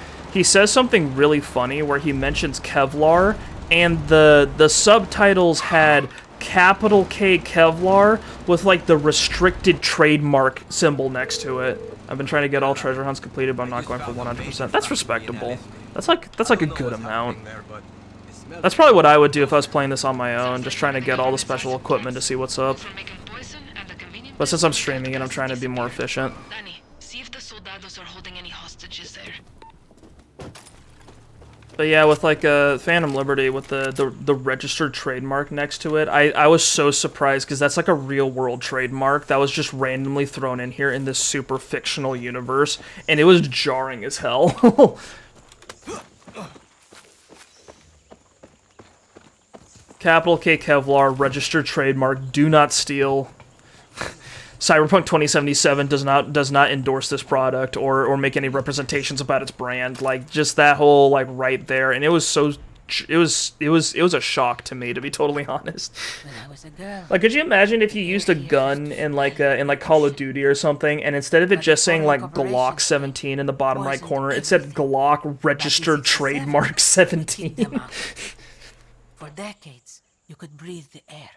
really funny where he mentions Kevlar, and the subtitles had capital K Kevlar with like the restricted trademark symbol next to it. I've been trying to get all treasure hunts completed, but I'm not going for 100%. That's respectable. That's like a good amount. That's probably what I would do if I was playing this on my own, just trying to get all the special equipment to see what's up. But since I'm streaming it, I'm trying to be more efficient. Danny, see if the soldados are holding any hostages there. But yeah, with like Phantom Liberty, with the registered trademark next to it, I was so surprised because that's like a real world trademark that was just randomly thrown in here in this super fictional universe, and it was jarring as hell. Capital K Kevlar, registered trademark, do not steal. Cyberpunk 2077 does not endorse this product or make any representations about its brand. Like, just that whole like right there, and it was a shock to me, to be totally honest. When I was a girl. Like, could you imagine if you used a gun in like Call of Duty or something, and instead of it just saying like Glock 17 in the bottom right corner, it said Glock registered trademark 17. For decades, you could breathe the air.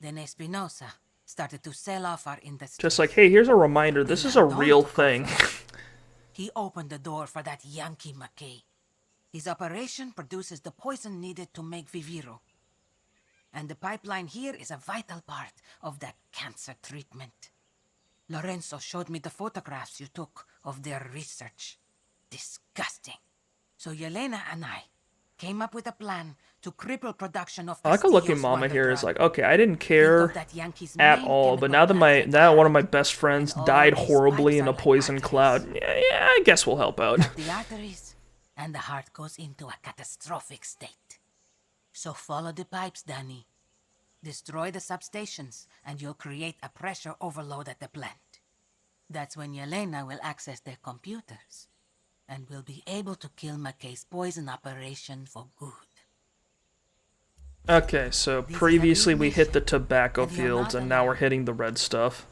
Then Espinosa started to sell off our industry. Just like, hey, here's a reminder, this is a real thing. He opened the door for that Yankee McKay. His operation produces the poison needed to make Viviro. And the pipeline here is a vital part of that cancer treatment. Lorenzo showed me the photographs you took of their research. Disgusting. So Yelena and I came up with a plan to cripple production of I like a looking mama here is like, okay, I didn't care at all, but now that one of my best friends died horribly in a poison cloud, yeah, I guess we'll help out. The arteries and the heart goes into a catastrophic state. So follow the pipes, Danny. Destroy the substations, and you'll create a pressure overload at the plant. That's when Yelena will access their computers, and will be able to kill McKay's poison operation for good. Okay, so previously we hit the tobacco fields, and now we're hitting the red stuff.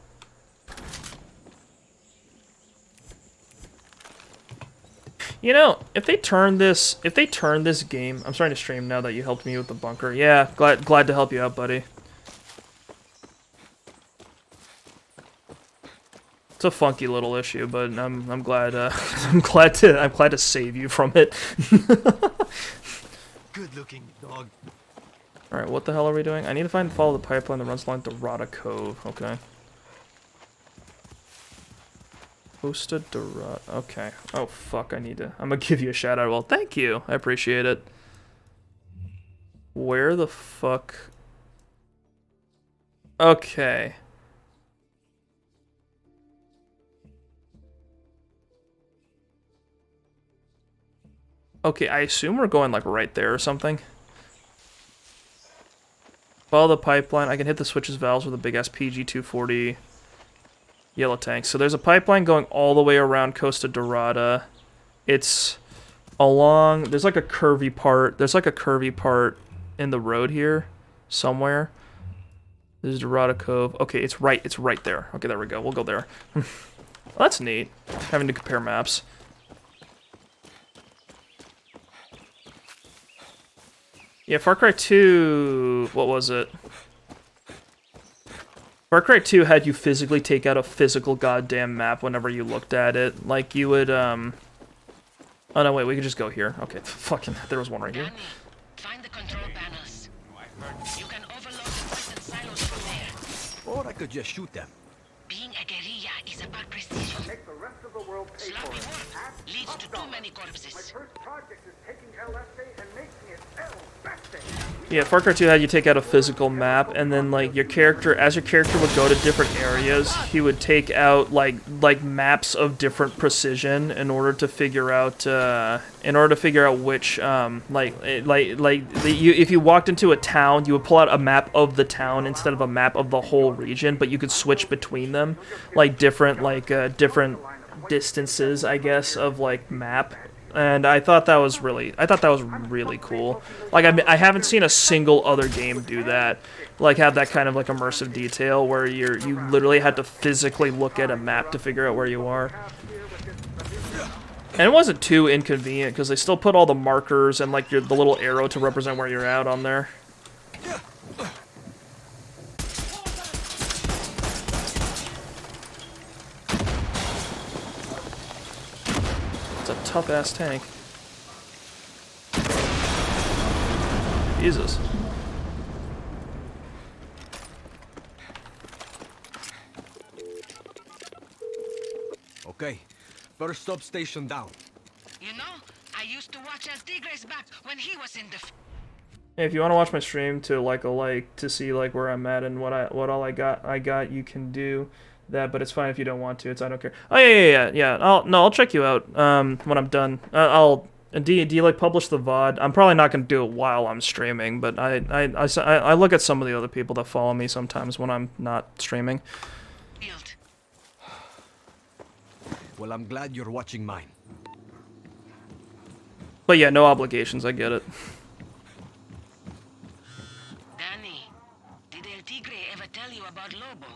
You know, if they turn this game, I'm starting to stream now that you helped me with the bunker. Yeah, glad to help you out, buddy. It's a funky little issue, but I'm glad I'm glad to save you from it. Good looking dog. All right, what the hell are we doing? I need to follow the pipeline that runs along Dorada Cove. Okay. Costa Dorada. Okay. Oh fuck! I'm gonna give you a shout out. Well, thank you. I appreciate it. Where the fuck? Okay. Okay, I assume we're going like right there or something. Follow the pipeline. I can hit the switches valves with a big ass PG-240 yellow tank. So there's a pipeline going all the way around Costa Dorada. It's along. There's like a curvy part. There's like a curvy part in the road here somewhere. This is Dorada Cove. Okay, it's right there. Okay, there we go. We'll go there. Well, that's neat. Having to compare maps. Yeah, Far Cry 2, what was it? Far Cry 2 had you physically take out a physical goddamn map whenever you looked at it. Like, you would, Oh no, wait, we could just go here. Okay, fucking, there was one right here. Danny, find the control panels. You can overload the poison silos from there. Or I could just shoot them. Being a guerrilla is about prestige. Sloppy work leads to too many corpses. Yeah, Far Cry 2 had you take out a physical map, and then like your character, as your character would go to different areas, he would take out like maps of different precision in order to figure out which if you walked into a town, you would pull out a map of the town instead of a map of the whole region, but you could switch between them, like different distances, I guess, of like map. And I thought that was really cool. Like, I haven't seen a single other game do that. Like, have that kind of, like, immersive detail where you literally had to physically look at a map to figure out where you are. And it wasn't too inconvenient, because they still put all the markers and, like, the little arrow to represent where you're at on there. It's a tough-ass tank. Jesus. Okay, first substation down. You know, I used to watch El Tigre's back when he was in the... Hey, if you want to watch my stream to see like where I'm at and what all I got, you can do that, but it's fine if you don't want to. I don't care. Oh yeah. I'll check you out when I'm done. Do you like publish the VOD? I'm probably not gonna do it while I'm streaming, but I look at some of the other people that follow me sometimes when I'm not streaming. Well, I'm glad you're watching mine. But yeah, no obligations. I get it. Danny, did El Tigre ever tell you about Lobo?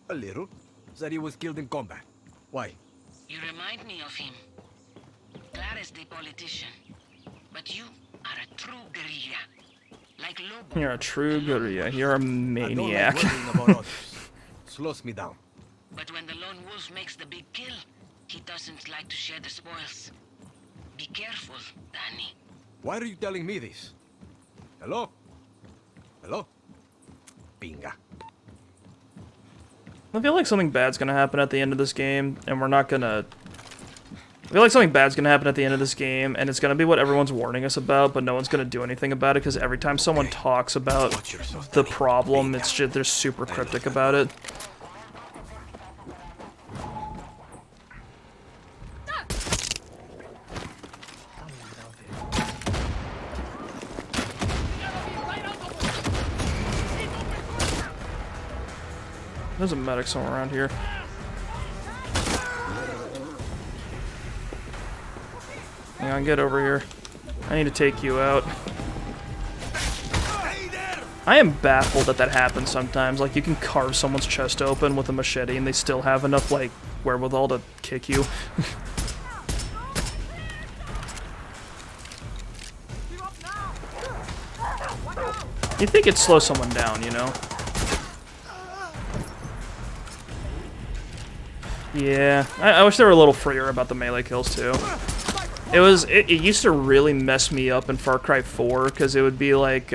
A little. Said he was killed in combat. Why? You remind me of him. Clara's the politician, but you are a true guerrilla. Like Lobo. You're a true guerrilla. You're a maniac. I don't like worrying about others. Slows me down. But when the lone wolf makes the big kill, he doesn't like to share the spoils. Be careful, Danny. Why are you telling me this? Hello? Hello? Pinga. I feel like something bad's gonna happen at the end of this game, and we're not gonna... I feel like something bad's gonna happen at the end of this game, and it's gonna be what everyone's warning us about, but no one's gonna do anything about it, because every time someone talks about the problem, it's just, they're super cryptic about it. There's a medic somewhere around here. Hang on, get over here. I need to take you out. I am baffled that happens sometimes. Like, you can carve someone's chest open with a machete and they still have enough, like, wherewithal to kick you. You think it'd slow someone down, you know? Yeah, I wish they were a little freer about the melee kills too. It used to really mess me up in Far Cry 4 because it would be like,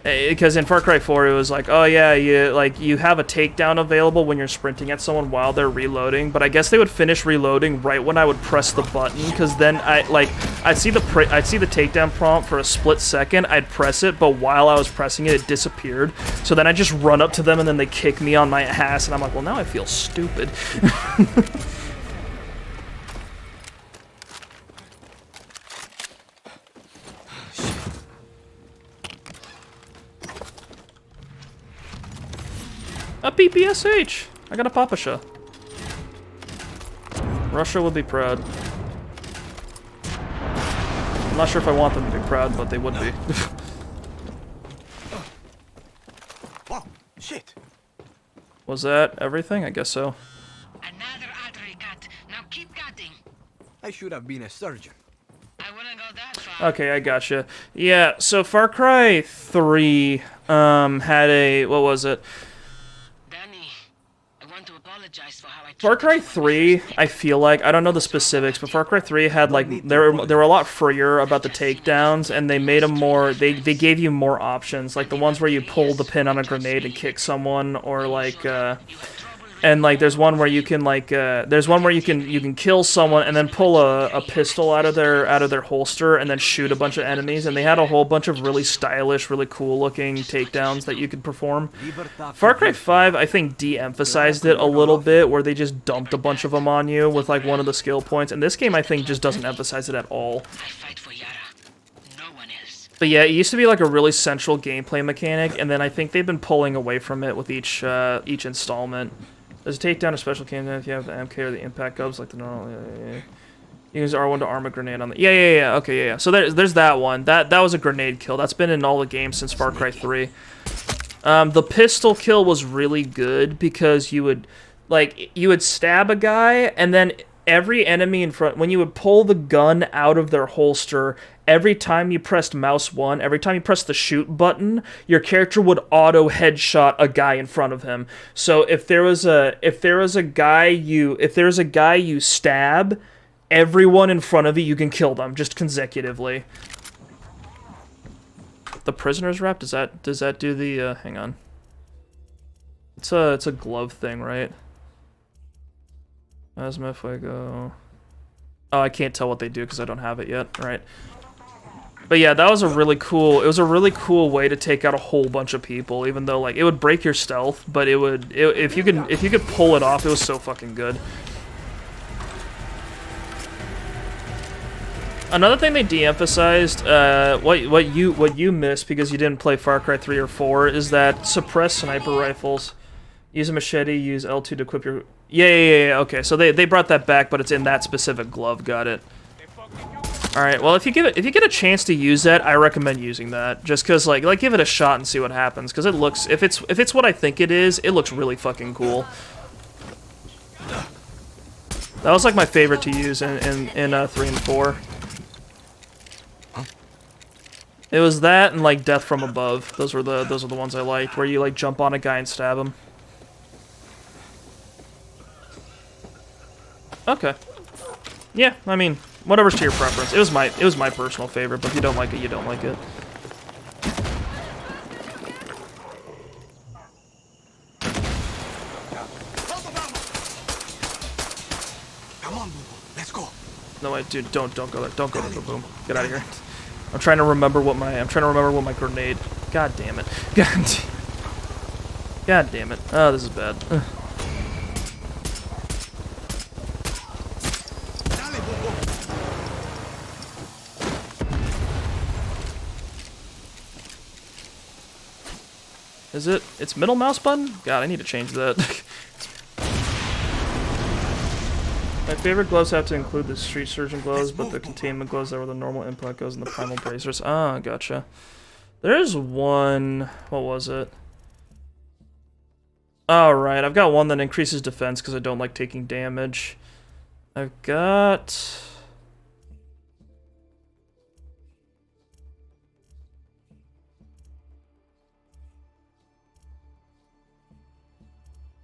because in Far Cry 4 it was like, oh yeah, you have a takedown available when you're sprinting at someone while they're reloading, but I guess they would finish reloading right when I would press the button, because then I'd see the takedown prompt for a split second, I'd press it, but while I was pressing it, it disappeared. So then I just run up to them and then they kick me on my ass, and I'm like, well, now I feel stupid. A PPSH! I got a Papasha. Russia would be proud. I'm not sure if I want them to be proud, but they would be. Oh, shit. Was that everything? I guess so. Another artery cut. Now keep cutting. I should have been a surgeon. I wouldn't go that far. Okay, I gotcha. Yeah, so Far Cry 3 had a... what was it? Far Cry 3, I feel like, I don't know the specifics, but Far Cry 3 had, like, they were a lot freer about the takedowns, and they made them more, they gave you more options, like the ones where you pull the pin on a grenade and kick someone, or like, and like there's one where you can like you can kill someone and then pull a pistol out of their holster and then shoot a bunch of enemies, and they had a whole bunch of really stylish, really cool looking takedowns that you could perform. Far Cry 5 I think de-emphasized it a little bit, where they just dumped a bunch of them on you with like one of the skill points, and this game I think just doesn't emphasize it at all. I fight for Yara. No one else. But yeah, it used to be like a really central gameplay mechanic, and then I think they've been pulling away from it with each installment. There's a takedown, a special cannon if you have the MK or the impact gubs, like the normal. Yeah. You use R1 to arm a grenade on the. Yeah. Okay, yeah. So there's that one. That was a grenade kill. That's been in all the games since Far Cry 3. The pistol kill was really good because you would stab a guy, and then every enemy in front, when you would pull the gun out of their holster, every time you pressed mouse 1, every time you pressed the shoot button, your character would auto headshot a guy in front of him. So if there was a guy you stab, everyone in front of you can kill them just consecutively. The prisoner's wrap, does that do the hang on. It's a glove thing, right? Asma Fuego. Oh, I can't tell what they do because I don't have it yet. Right. But yeah, that was a really cool. It was a really cool way to take out a whole bunch of people. Even though like it would break your stealth, but if you could pull it off, it was so fucking good. Another thing they de-emphasized, what you missed because you didn't play Far Cry 3 or 4, is that suppressed sniper rifles. Use a machete, use L2 to equip your... Yeah, okay, so they brought that back, but it's in that specific glove, got it. Alright, well, if you get a chance to use that, I recommend using that. Just because, like give it a shot and see what happens, because it looks... If it's what I think it is, it looks really fucking cool. That was, like, my favorite to use in 3 and 4. It was that and like Death from Above. Those are the ones I liked, where you like jump on a guy and stab him. Okay. Yeah, I mean, whatever's to your preference. It was my personal favorite, but if you don't like it, you don't like it. Come on, let's go. No wait, dude, don't go there. Don't go there, boom. Get out of here. I'm trying to remember what my grenade. God damn it. God damn it. Oh, this is bad. Ugh. Is it? It's middle mouse button? God, I need to change that. My favorite gloves have to include the street surgeon gloves, but the containment gloves that were the normal implant gloves and the primal bracers. Ah, gotcha. There's one... What was it? Alright, I've got one that increases defense because I don't like taking damage. I've got...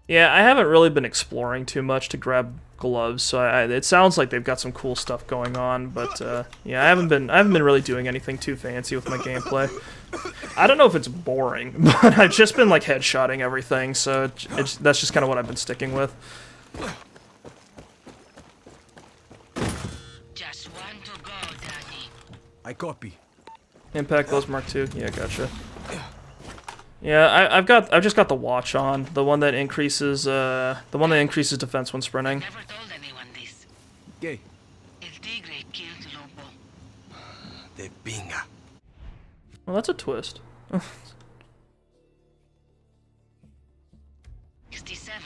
Yeah, I haven't really been exploring too much to grab gloves, so it sounds like they've got some cool stuff going on, but yeah, I haven't been really doing anything too fancy with my gameplay. I don't know if it's boring, but I've just been like headshotting everything, so that's just kind of what I've been sticking with. Just one to go, Danny. I copy. Impact gloves Mark II. Yeah, gotcha. Yeah, I've just got the watch on, the one that increases defense when sprinting. Never told anyone this. Okay. El Tigre killed Lobo. The pinga. Well, that's a twist. 67.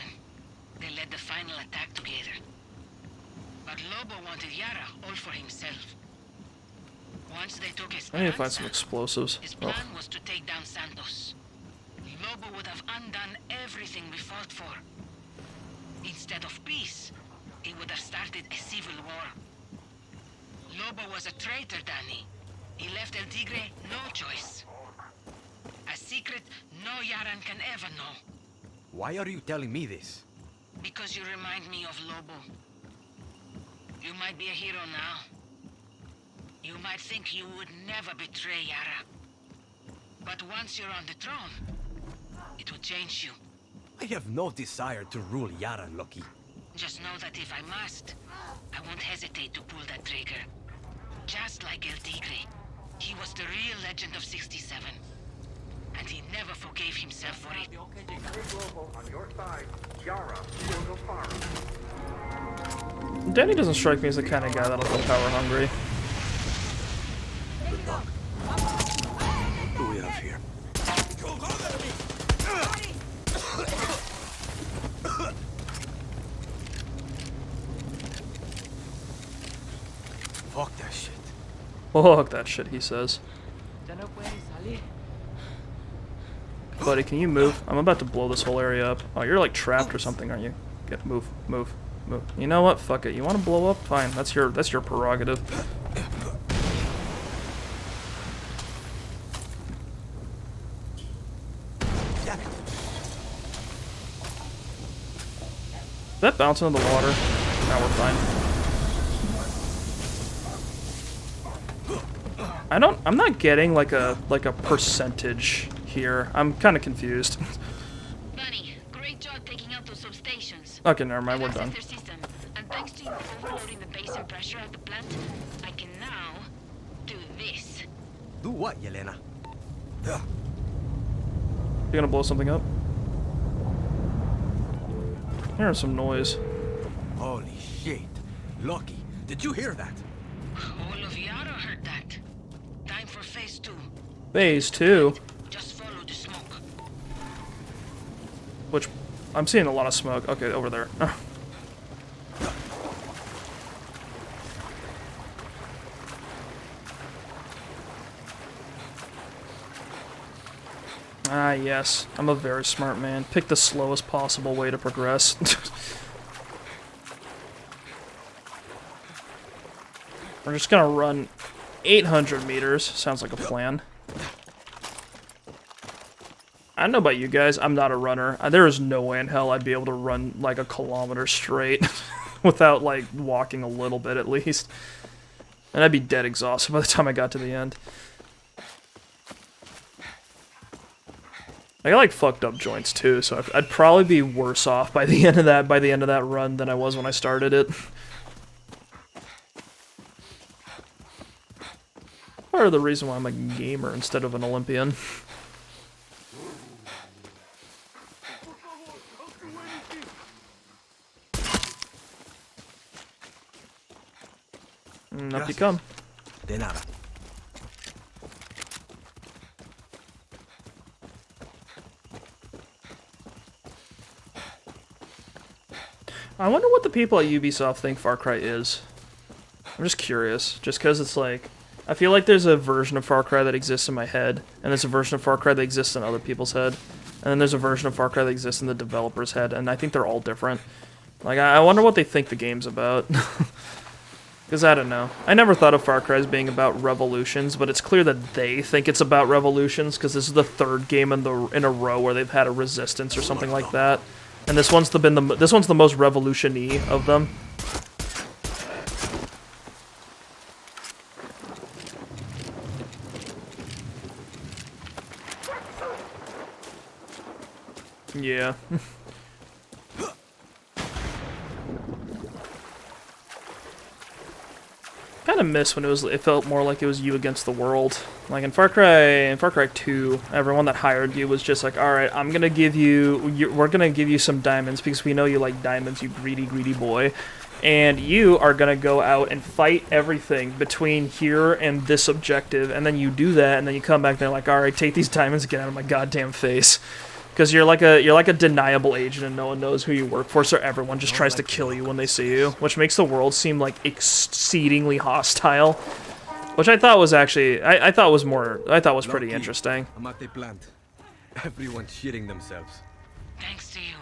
They led the final attack together. But Lobo wanted Yara all for himself. Once they took I need to find some explosives. His plan was to take down Santos. Lobo would have undone everything we fought for. Instead of peace, he would have started a civil war. Lobo was a traitor, Danny. He left El Tigre no choice. A secret no Yaran can ever know. Why are you telling me this? Because you remind me of Lobo. You might be a hero now. You might think you would never betray Yara. But once you're on the throne, it will change you. I have no desire to rule Yara, Loki. Just know that if I must, I won't hesitate to pull that trigger. Just like El Tigre. He was the real legend of 67. And he never forgave himself for it. On your side, Yara will go far. Danny doesn't strike me as the kind of guy that'll go power hungry. What do we have here? Fuck that shit. Fuck that shit, he says. Buddy, can you move? I'm about to blow this whole area up. Oh, you're like trapped or something, aren't you? Get move. You know what? Fuck it. You want to blow up? Fine. That's your prerogative. Did that bounce into the water? Now we're fine. I'm not getting like a percentage here. I'm kind of confused. Bunny, great job taking out those substations. Okay, never mind. We're done. And thanks to you overloading the basin pressure at the plant, I can now do this. Do what, Yelena? You gonna blow something up? Hearing some noise. Holy shit. Loki, did you hear that? All of Yara heard that. Time for phase 2. Phase 2? Just follow the smoke. Which, I'm seeing a lot of smoke. Okay, over there. Ah, yes. I'm a very smart man. Pick the slowest possible way to progress. We're just gonna run 800 meters. Sounds like a plan. I don't know about you guys. I'm not a runner. There is no way in hell I'd be able to run like a kilometer straight without like walking a little bit at least. And I'd be dead exhausted by the time I got to the end. I got like fucked up joints too, so I'd probably be worse off by the end of that run than I was when I started it. Part of the reason why I'm a gamer instead of an Olympian. Up you come. De nada. I wonder what the people at Ubisoft think Far Cry is. I'm just curious, just because it's like, I feel like there's a version of Far Cry that exists in my head, and there's a version of Far Cry that exists in other people's head, and then there's a version of Far Cry that exists in the developer's head, and I think they're all different. Like, I wonder what they think the game's about. Because I don't know. I never thought of Far Cry as being about revolutions, but it's clear that they think it's about revolutions, because this is the third game in a row where they've had a resistance or something like that. And this one's the most revolution-y of them. Yeah. Kind of miss when it felt more like it was you against the world. Like in Far Cry 2, everyone that hired you was just like, all right, we're gonna give you some diamonds because we know you like diamonds, you greedy boy, and you are gonna go out and fight everything between here and this objective, and then you do that, and then you come back and they're like, all right, take these diamonds and get out of my goddamn face. Because you're like a deniable agent and no one knows who you work for, so everyone just tries to kill you when they see you, which makes the world seem like exceedingly hostile. Which I thought was actually, I thought was pretty interesting. I'm at the plant. Everyone's shitting themselves. Thanks to you.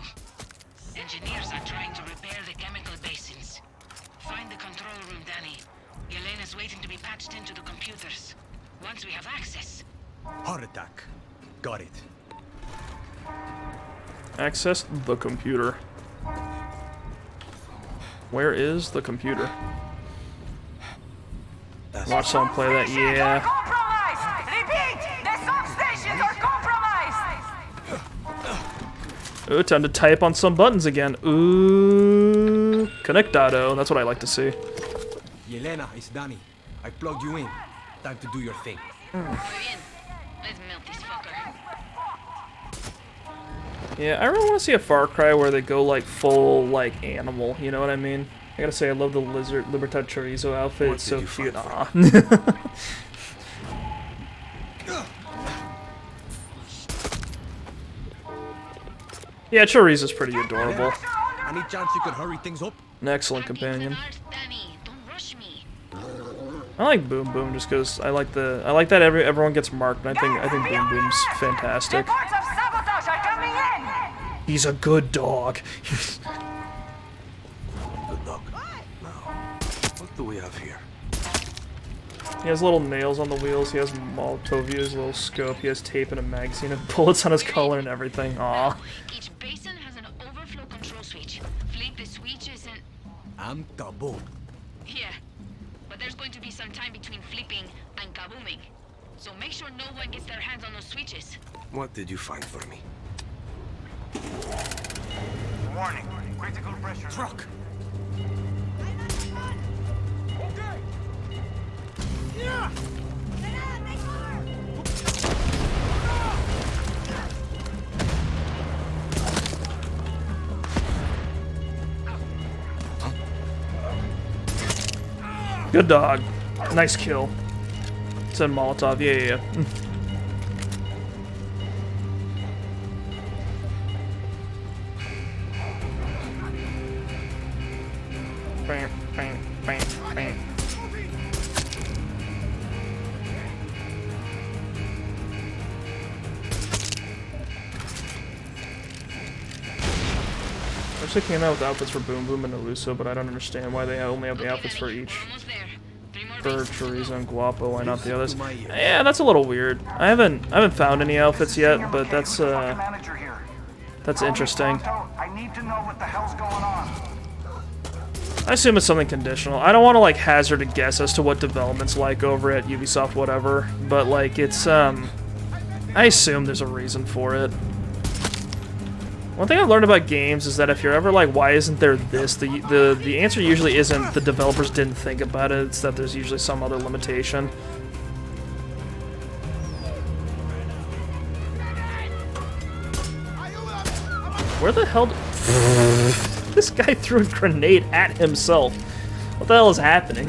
Engineers are trying to repair the chemical basins. Find the control room, Danny. Yelena's waiting to be patched into the computers. Once we have access. Heart attack. Got it. Access the computer. Where is the computer? Watch someone play that, yeah. Repeat, the substations are compromised. Ooh, time to type on some buttons again. Ooh, conectado. That's what I like to see. Yelena, it's Danny. I plugged you in. Time to do your thing. Let's melt this fucker. Yeah, I really want to see a Far Cry where they go like full like animal. You know what I mean? I gotta say, I love the Libertad Chorizo outfit. It's so cute. Aw. Yeah, Chorizo's pretty adorable. Any chance you could hurry things up? An excellent companion. Danny, don't rush me. I like Boom Boom just because I like that everyone gets marked, and I think Boom Boom's fantastic. Reports of sabotage are coming in! He's a good dog. Good dog. Now, what do we have here? He has little nails on the wheels. He has Molotov-U's little scope. He has tape and a magazine and bullets on his collar and everything. Aw. Each basin has an overflow control switch. Flip the switches and... I'm kaboom. Yeah. But there's going to be some time between flipping and kabooming. So make sure no one gets their hands on those switches. What did you find for me? Warning. Critical pressure. Truck! Good dog. Nice kill. Said Molotov. Yeah. Bang, bang, bang, bang. Actually came out with outfits for Boom Boom and Eluso, but I don't understand why they only have the outfits for each. For Chorizo and Guapo, why not the others? Yeah, that's a little weird. I haven't found any outfits yet, but that's interesting. I need to know what the hell's going on. I assume it's something conditional. I don't want to like hazard a guess as to what development's like over at Ubisoft, whatever. But like it's I assume there's a reason for it. One thing I've learned about games is that if you're ever like, why isn't there this? The answer usually isn't the developers didn't think about it. It's that there's usually some other limitation. Where the hell? This guy threw a grenade at himself. What the hell is happening?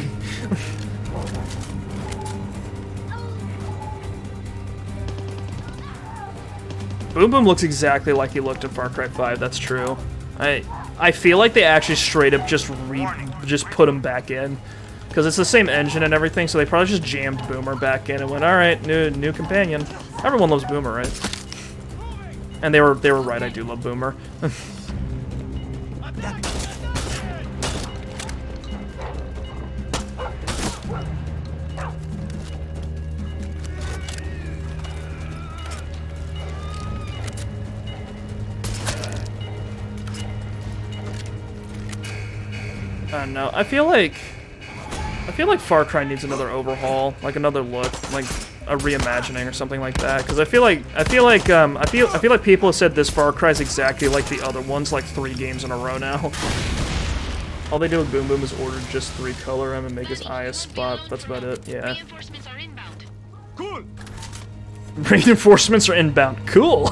Boom Boom looks exactly like he looked in Far Cry 5. That's true. I feel like they actually straight up just put him back in, because it's the same engine and everything. So they probably just jammed Boomer back in and went, all right, new companion. Everyone loves Boomer, right? And they were right. I do love Boomer. I don't know. I feel like Far Cry needs another overhaul, like another look, like a reimagining or something like that. Because I feel like people have said this Far Cry is exactly like the other ones, like 3 games in a row now. All they do with Boom Boom is order just 3 color him and make his eye a spot. That's about it. Yeah. Reinforcements are inbound. Cool! Reinforcements are inbound. Cool.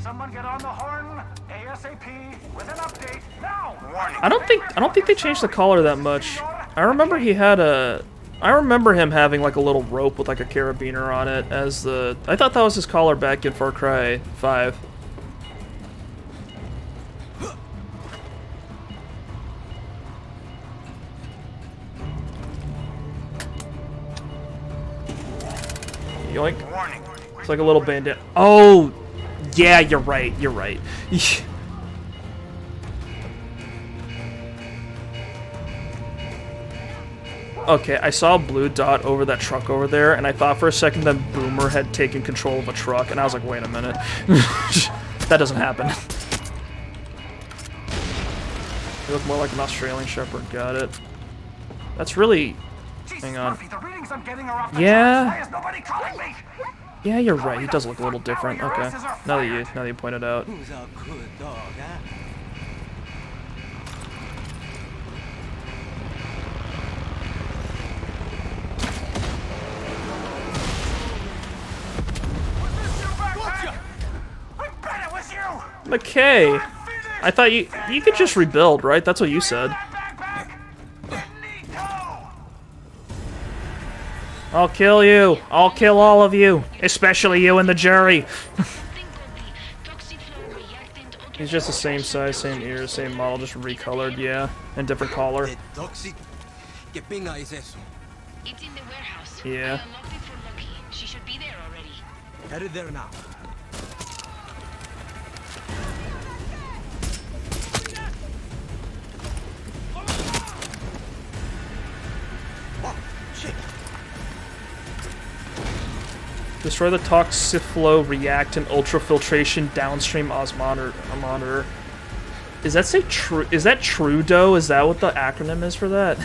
Someone get on the horn ASAP with an update now. Warning. I don't think they changed the collar that much. I remember him having like a little rope with like a carabiner on it as the. I thought that was his collar back in Far Cry 5. Yoink. It's like a little bandit. Oh, yeah, you're right. You're right. Okay, I saw a blue dot over that truck over there, and I thought for a second that Boomer had taken control of a truck, and I was like, wait a minute. That doesn't happen. You look more like an Australian Shepherd. Got it. That's really... Hang on. The readings I'm getting are off the Yeah. charts. Why is nobody calling me? Yeah, you're right. He does look a little different. Okay. Now that you point it out. Who's a good dog, huh? McKay, I thought you could just rebuild, right? That's what you said. I'll kill you. I'll kill all of you, especially you and the jury. He's just the same size, same ears, same model, just recolored, yeah, and different collar. Toxic. ¿Qué pinga es eso? It's in the warehouse. Yeah. I unlocked it for Loki. She should be there already. Headed there now. Oh, shit. Destroy the toxiflow reactant ultrafiltration downstream osmometer. Is that say true? Is that Trudeau? Is that what the acronym is for that?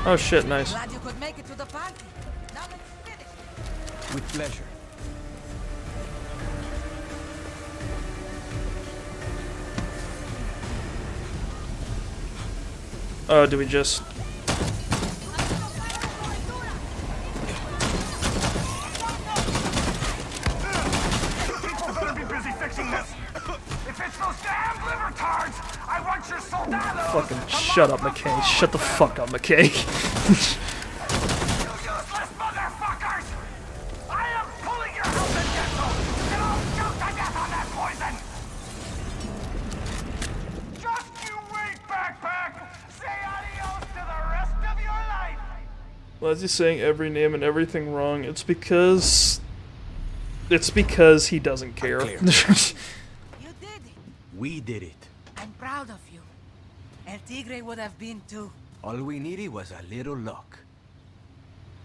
Oh shit! Nice. Glad you could make it to the party. Now let's finish. With pleasure. Oh, do we just? People better be busy fixing this. If it's those damn libertards, I want your soldados. Fucking shut up, McKay. Shut the fuck up, McKay. You useless motherfuckers! I am pulling your health and dental, and I'll choke to death on that poison. Just you wait, backpack. Say adios to the rest of your life. Why is he saying every name and everything wrong? It's because he doesn't care. You did it. We did it. I'm proud of you. El Tigre would have been too. All we needed was a little luck.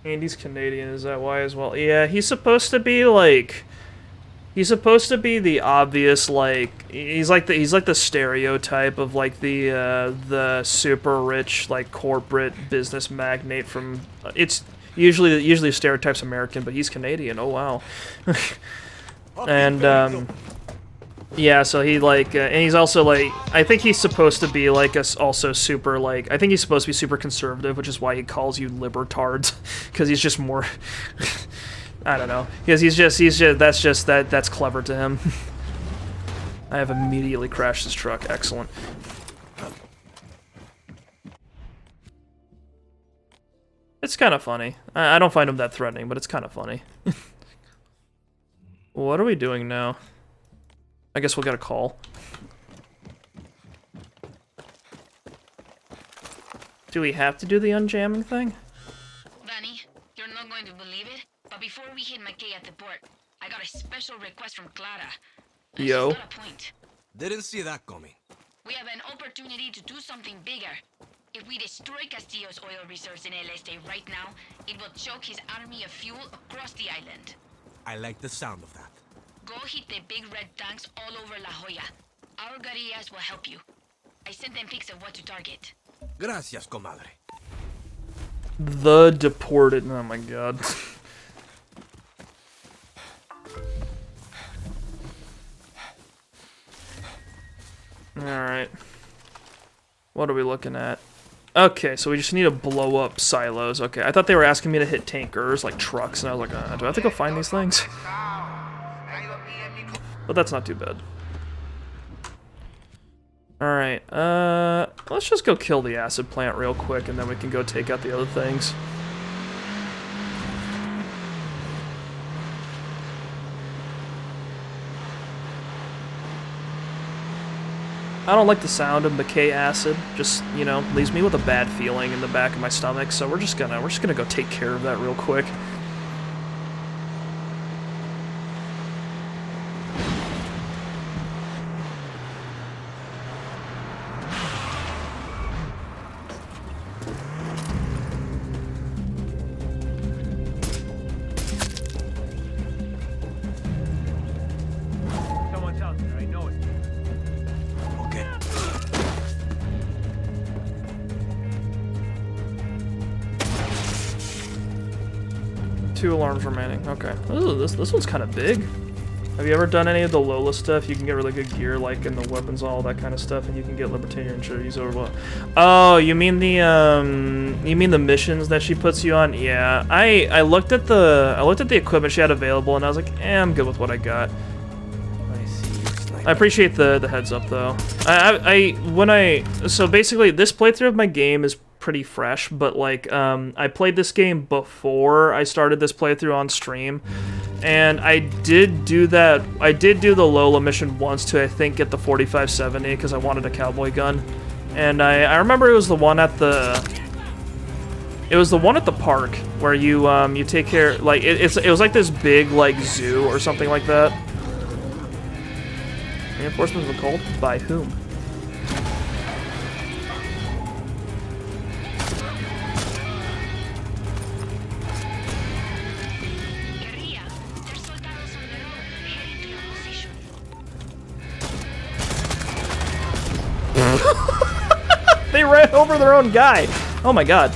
Andy's Canadian, is that why as well? Yeah, he's supposed to be like... He's supposed to be the obvious, like... He's like the stereotype of, like, the super rich, like, corporate business magnate from... It's usually the stereotype's American, but he's Canadian, oh wow. And, yeah, so he, like, and he's also, like, I think he's supposed to be, like, also super, like, I think he's supposed to be super conservative, which is why he calls you libertards, because he's just more, I don't know, because that's clever to him. I have immediately crashed this truck, excellent. It's kind of funny. I don't find him that threatening, but it's kind of funny. What are we doing now? I guess we'll get a call. Do we have to do the unjamming thing? Danny, you're not going to believe it, but before we hit McKay at the port, I got a special request from Clara. And Yo. she's got a point. Didn't see that coming. We have an opportunity to do something bigger. If we destroy Castillo's oil reserves in El Este right now, it will choke his army of fuel across the island. I like the sound of that. Go hit the big red tanks all over La Jolla. Our guerrillas will help you. I sent them pics of what to target. Gracias, comadre. The deported. Oh my god. Alright. What are we looking at? Okay, so we just need to blow up silos. Okay, I thought they were asking me to hit tankers, like trucks, and I was like, do I have to go find these things? But that's not too bad. Alright, let's just go kill the acid plant real quick, and then we can go take out the other things. I don't like the sound of McKay acid. Just, you know, leaves me with a bad feeling in the back of my stomach. So we're just gonna go take care of that real quick. Someone's out there, I know it. Okay. 2 alarms remaining. Okay. Ooh, this one's kind of big. Have you ever done any of the Lola stuff? You can get really good gear, like in the weapons, all that kind of stuff, and you can get Libertarian trees over what? Oh, you mean the missions that she puts you on? Yeah. I looked at the equipment she had available, and I was like, I'm good with what I got. I appreciate the heads up though. So basically this playthrough of my game is pretty fresh, but like I played this game before I started this playthrough on stream, and I did do the Lola mission once to I think get the 4570 because I wanted a cowboy gun, and I remember it was the one at the park where you take care, like it was like this big like zoo or something like that. Reinforcements were called? By whom? They ran over their own guy! Oh my god.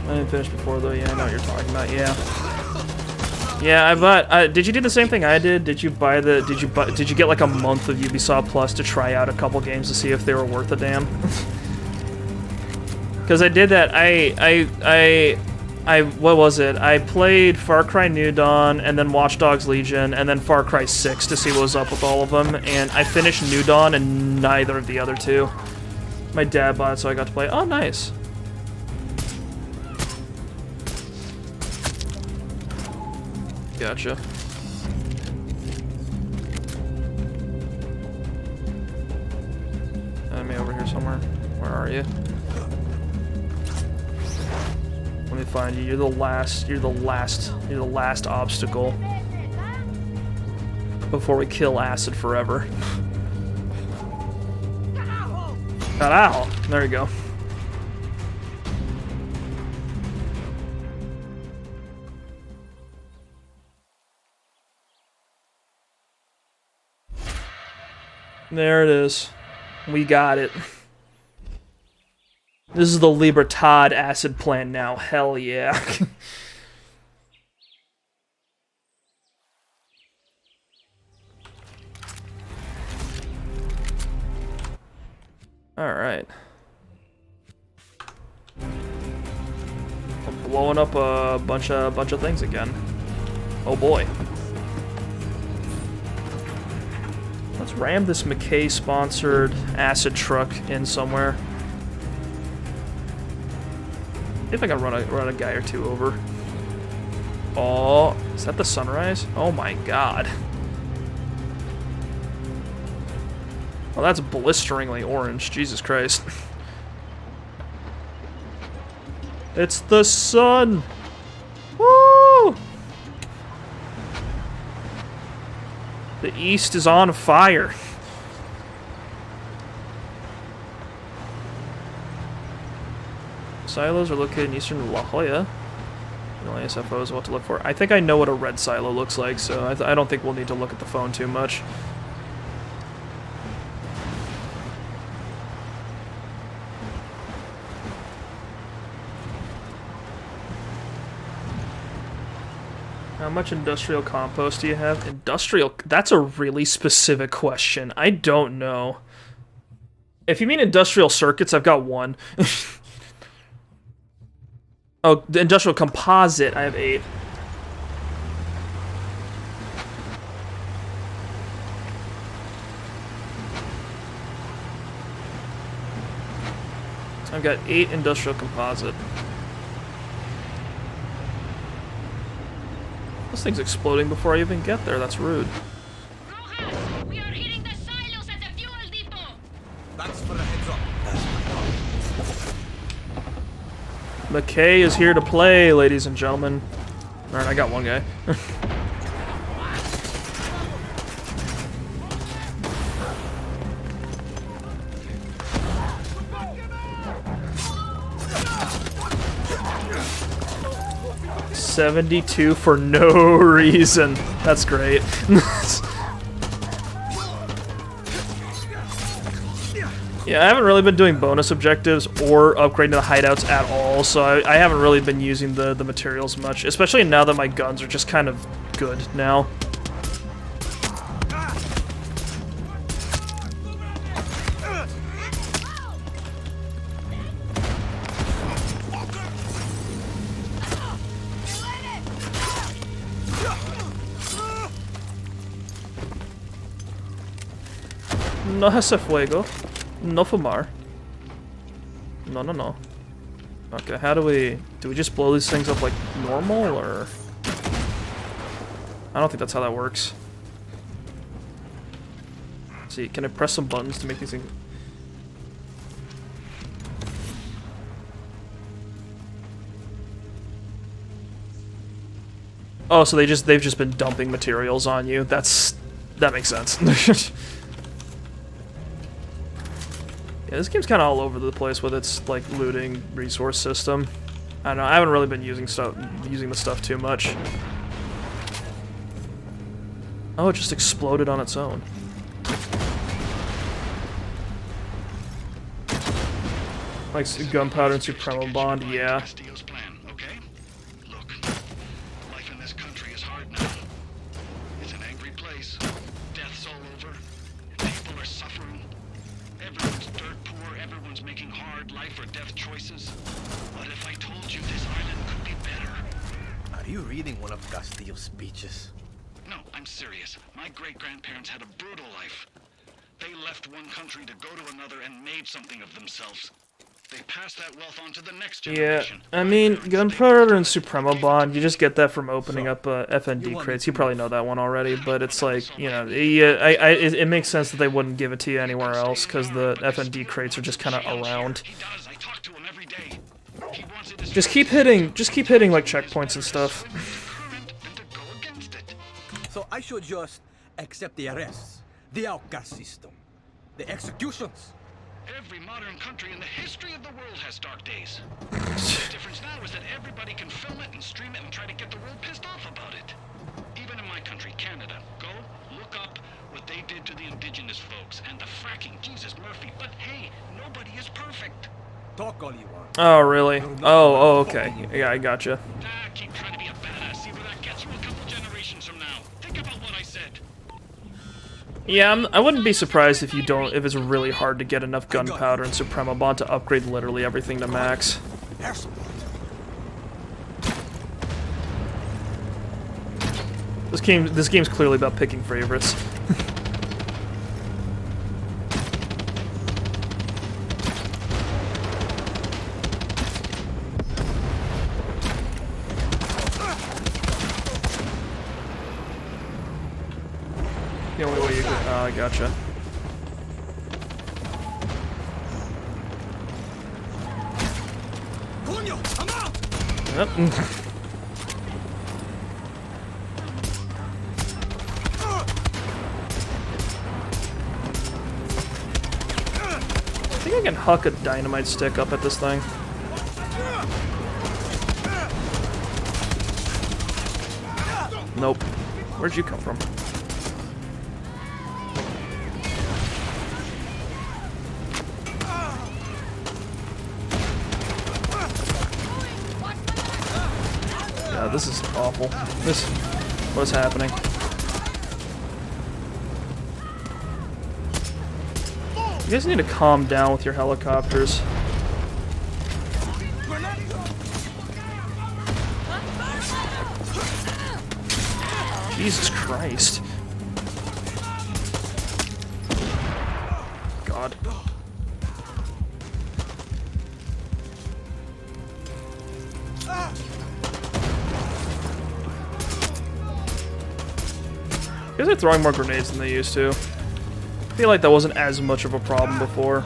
I didn't finish before though, yeah, I know what you're talking about, yeah. Yeah, I bought, did you do the same thing I did? Did you get like a month of Ubisoft Plus to try out a couple games to see if they were worth a damn? Because I did that, what was it? I played Far Cry New Dawn, and then Watch Dogs Legion, and then Far Cry 6 to see what was up with all of them, and I finished New Dawn and neither of the other two. My dad bought it, so I got to play. Oh, nice. Gotcha. Enemy over here somewhere. Where are you? Let me find you. You're the last obstacle before we kill Acid forever. Ow! There you go. There it is. We got it. This is the Libertad acid plant now. Hell yeah. Alright. I'm blowing up a bunch of things again. Oh boy. Let's ram this McKay-sponsored acid truck in somewhere. See if I can run a guy or two over. Oh, is that the sunrise? Oh my god. Well, that's blisteringly orange. Jesus Christ. It's the sun! Woo! The east is on fire. Silos are located in eastern La Jolla. The only SFO is what to look for. I think I know what a red silo looks like, so I don't think we'll need to look at the phone too much. How much industrial compost do you have? Industrial... That's a really specific question. I don't know. If you mean industrial circuits, I've got 1. Oh, the industrial composite, I have 8. I've got 8 industrial composite. This thing's exploding before I even get there. That's rude. Rojas, we are hitting the silos at the fuel depot. Thanks for the heads up. McKay is here to play, ladies and gentlemen. Alright, I got one guy. 72 for no reason. That's great. Yeah, I haven't really been doing bonus objectives or upgrading the hideouts at all, so I haven't really been using the materials much, especially now that my guns are just kind of good now. No hace fuego. No fumar. No, no, no. Okay, how do we just blow these things up like normal, or? I don't think that's how that works. Let's see, can I press some buttons to make these things? Oh, so they've just been dumping materials on you. That makes sense. Yeah, this game's kind of all over the place with its like looting resource system. I don't know. I haven't really been using the stuff too much. Oh, it just exploded on its own. Like gunpowder and Supremo Bond, yeah. Reading one of Castillo's speeches. No, I'm serious. My great-grandparents had a brutal life. They left one country to go to another and made something of themselves. They passed that wealth on to the next generation. Yeah, I mean, gunpowder and Supremo Bond, you just get that from opening up FND crates. You probably know that one already, but it's like, you know, it makes sense that they wouldn't give it to you anywhere else, because the FND crates are just kind of around. Just keep hitting like checkpoints and stuff. So I should just accept the arrests, the outcast system, the executions. Every modern country in the history of the world has dark days. The difference now is that everybody can film it and stream it and try to get the world pissed off about it. Even in my country, Canada, go look up what they did to the indigenous folks and the fracking, Jesus Murphy. But hey, nobody is perfect. Talk all you want. Oh, really? Oh, okay. Yeah, I gotcha. Keep trying to be a badass. See where that gets you a couple generations from now. Think about what I said. Yeah, I wouldn't be surprised if if it's really hard to get enough gunpowder and Supremo Bond to upgrade literally everything to max. This game's clearly about picking favorites. The only way you can. Oh, I gotcha. Yep. I think I can huck a dynamite stick up at this thing. Nope. Where'd you come from? Yeah, this is awful. What's happening? You guys need to calm down with your helicopters. Jesus Christ. God. I guess they're throwing more grenades than they used to. I feel like that wasn't as much of a problem before.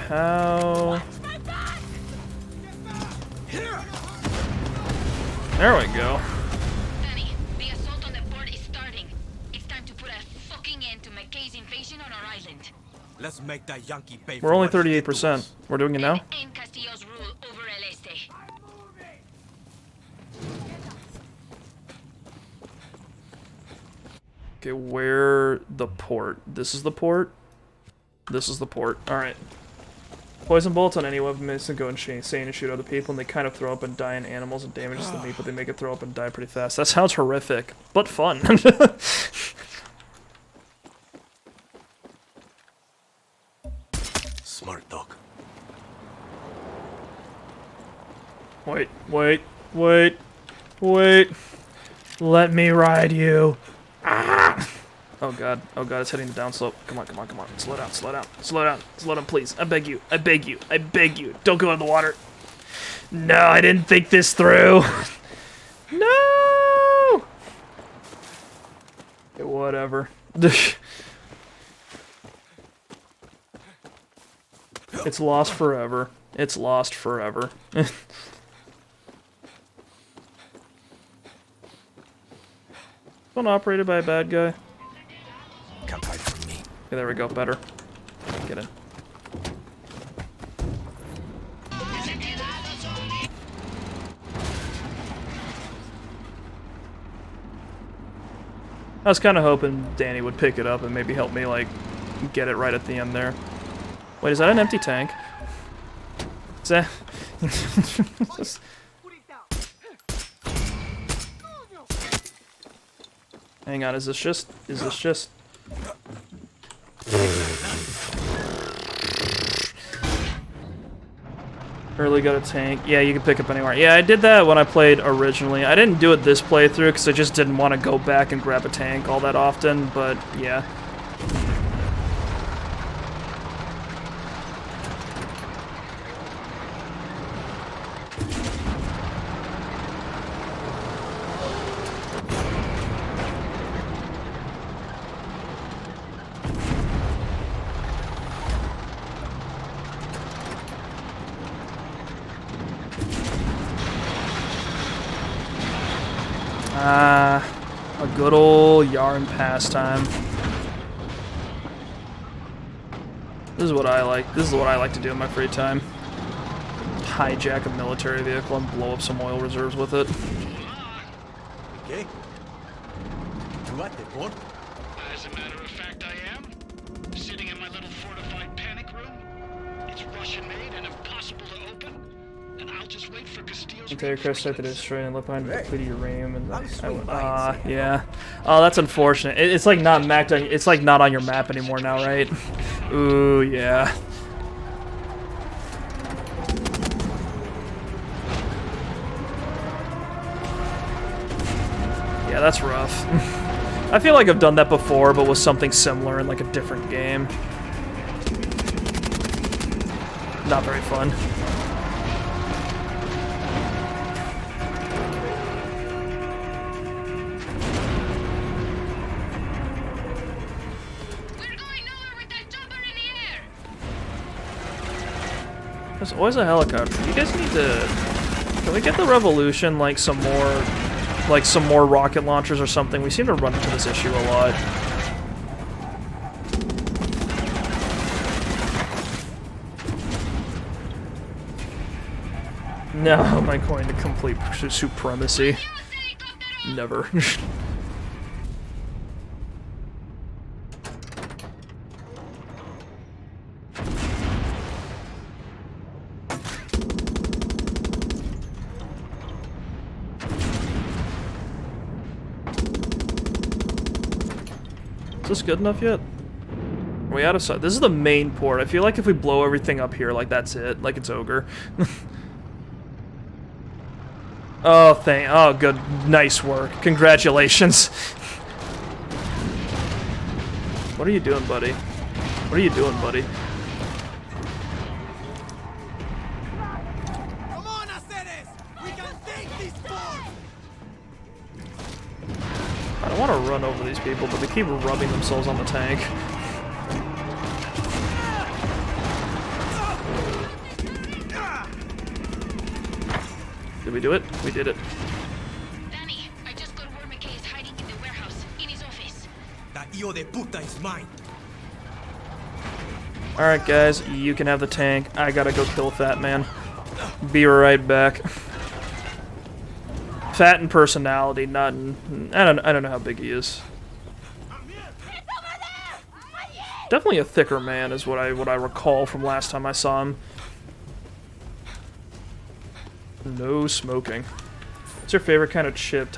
how... There we go. Danny, the assault on the port is starting. It's time to put a fucking end to McKay's invasion on our island. Let's make that Yankee pay. We're only 38%. We're doing it now? End Castillo's rule over El Este. Okay, where the port? This is the port? This is the port. Alright. Poison bullets on any weapon makes them go insane and shoot other people, and they kind of throw up and die in animals and damages the meat, but they make it throw up and die pretty fast. That sounds horrific, but fun. Smart dog. Wait. Let me ride you. Ah! Oh god, it's hitting the downslope. Come on. Slow down, please. I beg you. Don't go in the water. No, I didn't think this through. No! Okay, whatever. It's lost forever. One operated by a bad guy. Can't hide from me. Okay, there we go. Better. Get in. I was kind of hoping Danny would pick it up and maybe help me, like, get it right at the end there. Wait, is that an empty tank? Is that... Hang on, is this just... Early got a tank. Yeah, you can pick up anywhere. Yeah, I did that when I played originally. I didn't do it this playthrough because I just didn't want to go back and grab a tank all that often, but yeah. A good old Yara pastime. This is what I like. This is what I like to do in my free time. Hijack a military vehicle and blow up some oil reserves with it. Okay. You at the port? As a matter of fact, I am. Sitting in my little fortified panic room. It's Russian-made and impossible to open. And I'll just wait for Castillo's... Until your crest start to destroy and look behind the depleted uranium and yeah. Oh, that's unfortunate. It's like not mapped on. It's like not on your map anymore now, right? Ooh, yeah. Yeah, that's rough. I feel like I've done that before, but with something similar in like a different game. Not very fun. There's always a helicopter. You guys need to... Can we get the Revolution, like, some more rocket launchers or something? We seem to run into this issue a lot. No, am I going to complete supremacy? Never. Is this good enough yet? Are we out of sight? This is the main port. I feel like if we blow everything up here, like that's it. Like it's ogre. Oh, good. Nice work. Congratulations. What are you doing, buddy? What are you doing, buddy? Come on, Aceres! We can take this port! I don't want to run over these people, but they keep rubbing themselves on the tank. Did we do it? We did it. Danny, I just got where McKay is hiding in the warehouse, in his office. That hijo de puta is mine. Alright, guys, you can have the tank. I gotta go kill Fat Man. Be right back. Fat in personality, not in... I don't know how big he is. Definitely a thicker man is what I recall from last time I saw him. No smoking. What's your favorite kind of chip?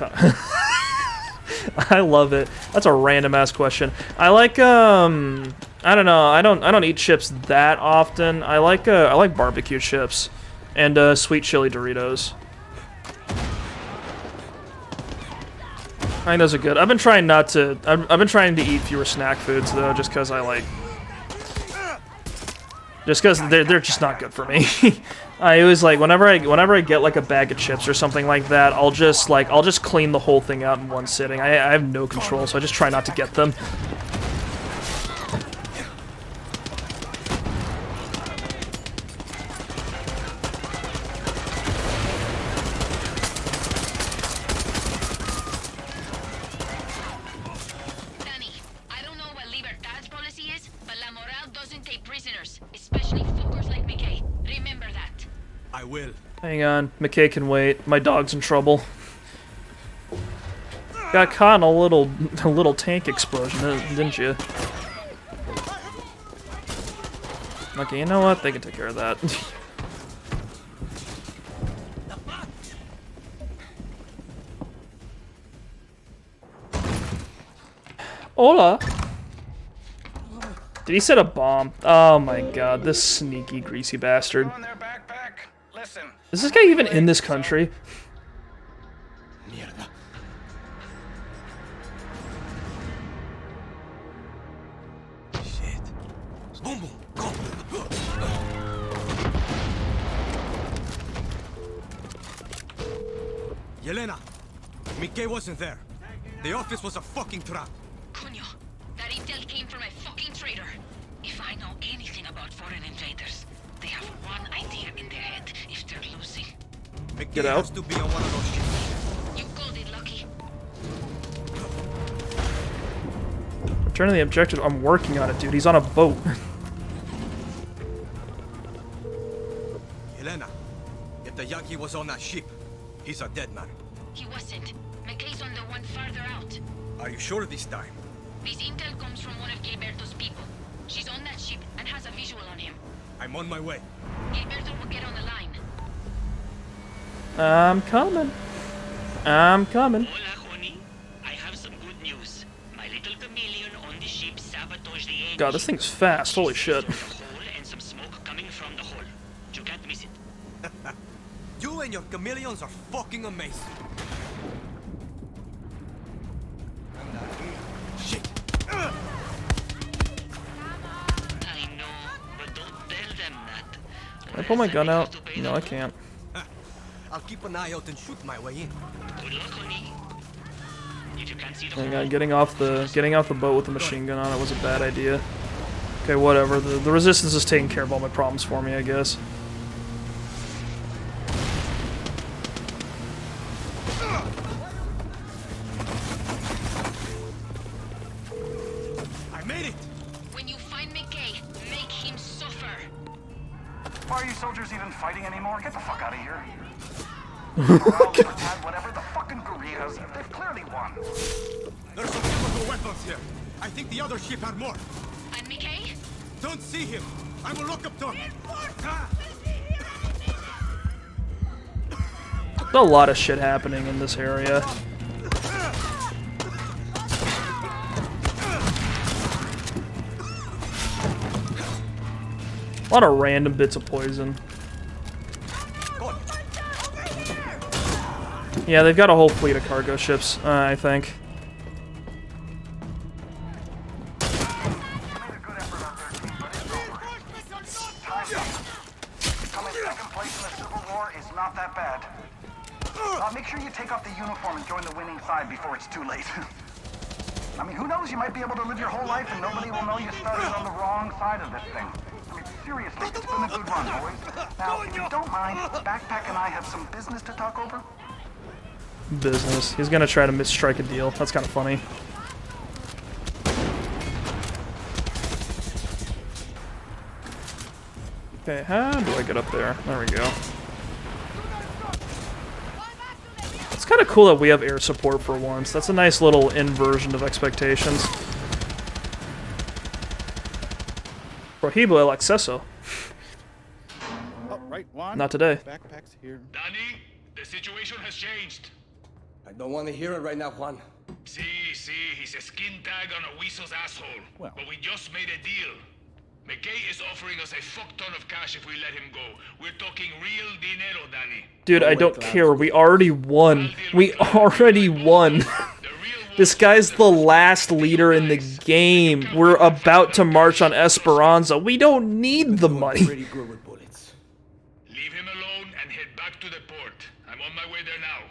I love it. That's a random ass question. I like I don't know. I don't eat chips that often. I like barbecue chips and sweet chili Doritos. I think those are good. I've been trying not to. I've been trying to eat fewer snack foods though, just because I like. Just because they're just not good for me. I always like whenever I get like a bag of chips or something like that, I'll just clean the whole thing out in one sitting. I have no control, so I just try not to get them. Danny, I don't know what Libertad's policy is, but La Moral doesn't take prisoners, especially fuckers like McKay. Remember that. I will. Hang on, McKay can wait. My dog's in trouble. Got caught in a little tank explosion, didn't you? Okay, you know what? They can take care of that. Hola. Did he set a bomb? Oh my god, this sneaky, greasy bastard. Is this guy even in this country? Mierda. Shit. Boom, boom, go. Yelena, Mickey wasn't there. The office was a fucking trap. Coño, that intel came from a fucking traitor. If I know anything about foreign invaders, they have one idea in their head if they're losing. Mickey Get out. has to be on one of those ships. You called it, Lucky. Return to the objective. I'm working on it, dude. He's on a boat. Yelena, if the Yankee was on that ship, he's a dead man. He wasn't. McKay's on the one farther out. Are you sure this time? This intel comes from one of Gilberto's people. She's on that ship and has a visual on him. I'm on my way. Gilberto will get on the line. I'm coming. I'm coming. Hola, honey. I have some good news. My little chameleon on the ship sabotaged the engine. God, this thing's fast. Holy shit. There's a hole and some smoke coming from the hole. You can't miss it. You and your chameleons are fucking amazing. Shit. I know, but don't tell them that. Can I pull my gun out? No, I can't. I'll keep an eye out and shoot my way in. Good luck, honey. If you can't see the Hang hole, on, getting off the boat with the machine gun on it was a bad idea. Okay, whatever. The resistance is taking care of all my problems for me, I guess. I made it! When you find McKay, make him suffer. Why are you soldiers even fighting anymore? Get the fuck out of here. Morale, Libertad, whatever, the fucking guerrillas, they've clearly won. There's some chemical weapons here. I think the other ship had more. And McKay? Don't see him. I will look up to him. There's a lot of shit happening in this area. A lot of random bits of poison. Yeah, they've got a whole fleet of cargo ships, I think. Coming second place in the Civil War is not that bad. Make sure you take off the uniform and join the winning side before it's too late. I mean, who knows? You might be able to live your whole life and nobody will know you started on the wrong side of this thing. I mean, seriously, it's been a good run, boys. Now, if you don't mind, Backpack and I have some business to talk over. Business. He's gonna try to misstrike a deal. That's kind of funny. Okay, how do I get up there? There we go. It's kind of cool that we have air support for once. That's a nice little inversion of expectations. Prohibo el acceso. Oh, right, Juan. Not today. Backpack's here. Danny, the situation has changed. I don't want to hear it right now, Juan. See, he's a skin tag on a weasel's asshole. Well. But we just made a deal. McKay is offering us a fuck ton of cash if we let him go. We're talking real dinero, Danny. Dude, I don't care. We already won. We already won. This guy's the last leader in the game. We're about to march on Esperanza. We don't need the money. Pretty good with bullets. Leave him alone and head back to the port. I'm on my way there now.